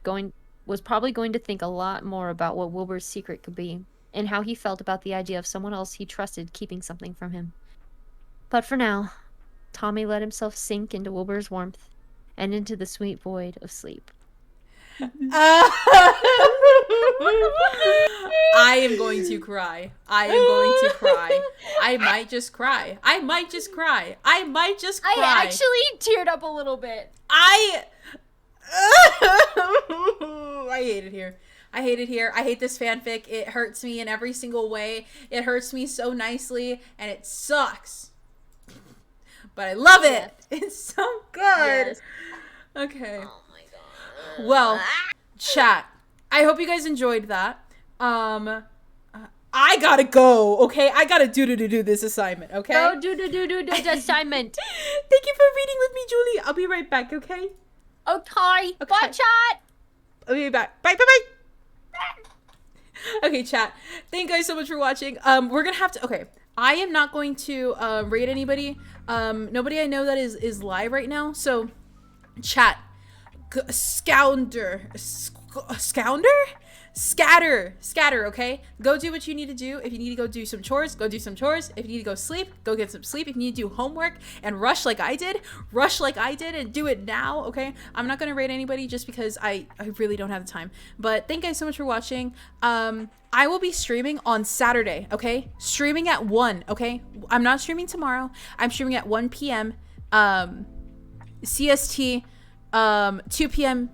probably going to think a lot more about what Wilbur's secret could be, and how he felt about the idea of someone else he trusted keeping something from him. But for now, Tommy let himself sink into Wilbur's warmth, and into the sweet void of sleep. I am going to cry. I am going to cry. I might just cry. I actually teared up a little bit. I hate it here. I hate this fanfic. It hurts me in every single way. It hurts me so nicely, and it sucks. But I love it. Yes. It's so good. Yes. Okay. Oh my god. Well, chat. I hope you guys enjoyed that. I gotta go, okay? I gotta do this assignment, okay? Go do the assignment. Thank you for reading with me, Julie. I'll be right back, okay? Okay. Bye, chat. I'll be back. Bye. Okay, chat. Thank you guys so much for watching. We're gonna have to... Okay. I am not going to rate anybody. Nobody I know that is live right now. So, chat. Scatter, okay? Go do what you need to do. If you need to go do some chores, go do some chores. If you need to go sleep, go get some sleep. If you need to do homework and rush like I did and do it now, okay? I'm not gonna rate anybody just because I really don't have the time. But thank you guys so much for watching. I will be streaming on Saturday, okay? Streaming at 1, okay? I'm not streaming tomorrow. I'm streaming at 1 p.m. CST, 2 p.m.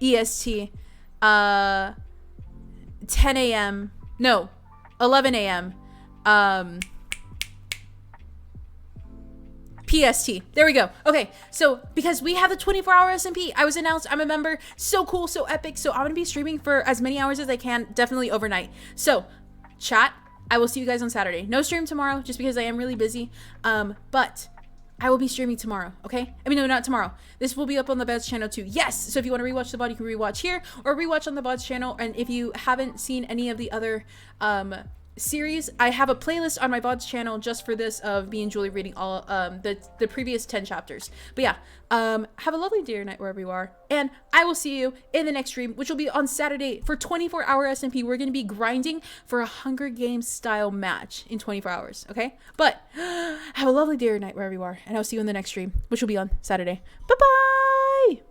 EST, 10 a.m. No, 11 a.m. PST. There we go. Okay, so because we have the 24-hour SMP, I was announced. I'm a member. So cool, so epic. So I'm going to be streaming for as many hours as I can, definitely overnight. So, chat, I will see you guys on Saturday. No stream tomorrow, just because I am really busy. But I will be streaming tomorrow, okay? I mean, no, not tomorrow. This will be up on the VODs channel too. Yes! So if you want to rewatch the VOD, you can rewatch here or rewatch on the VODs channel. And if you haven't seen any of the other series. I have a playlist on my VODs channel just for this of me and Julie reading all the previous 10 chapters. But yeah, have a lovely day or night wherever you are, and I will see you in the next stream, which will be on Saturday for 24-hour SMP. We're going to be grinding for a Hunger Games style match in 24 hours, okay? But have a lovely day or night wherever you are, and I'll see you in the next stream, which will be on Saturday. Bye-bye!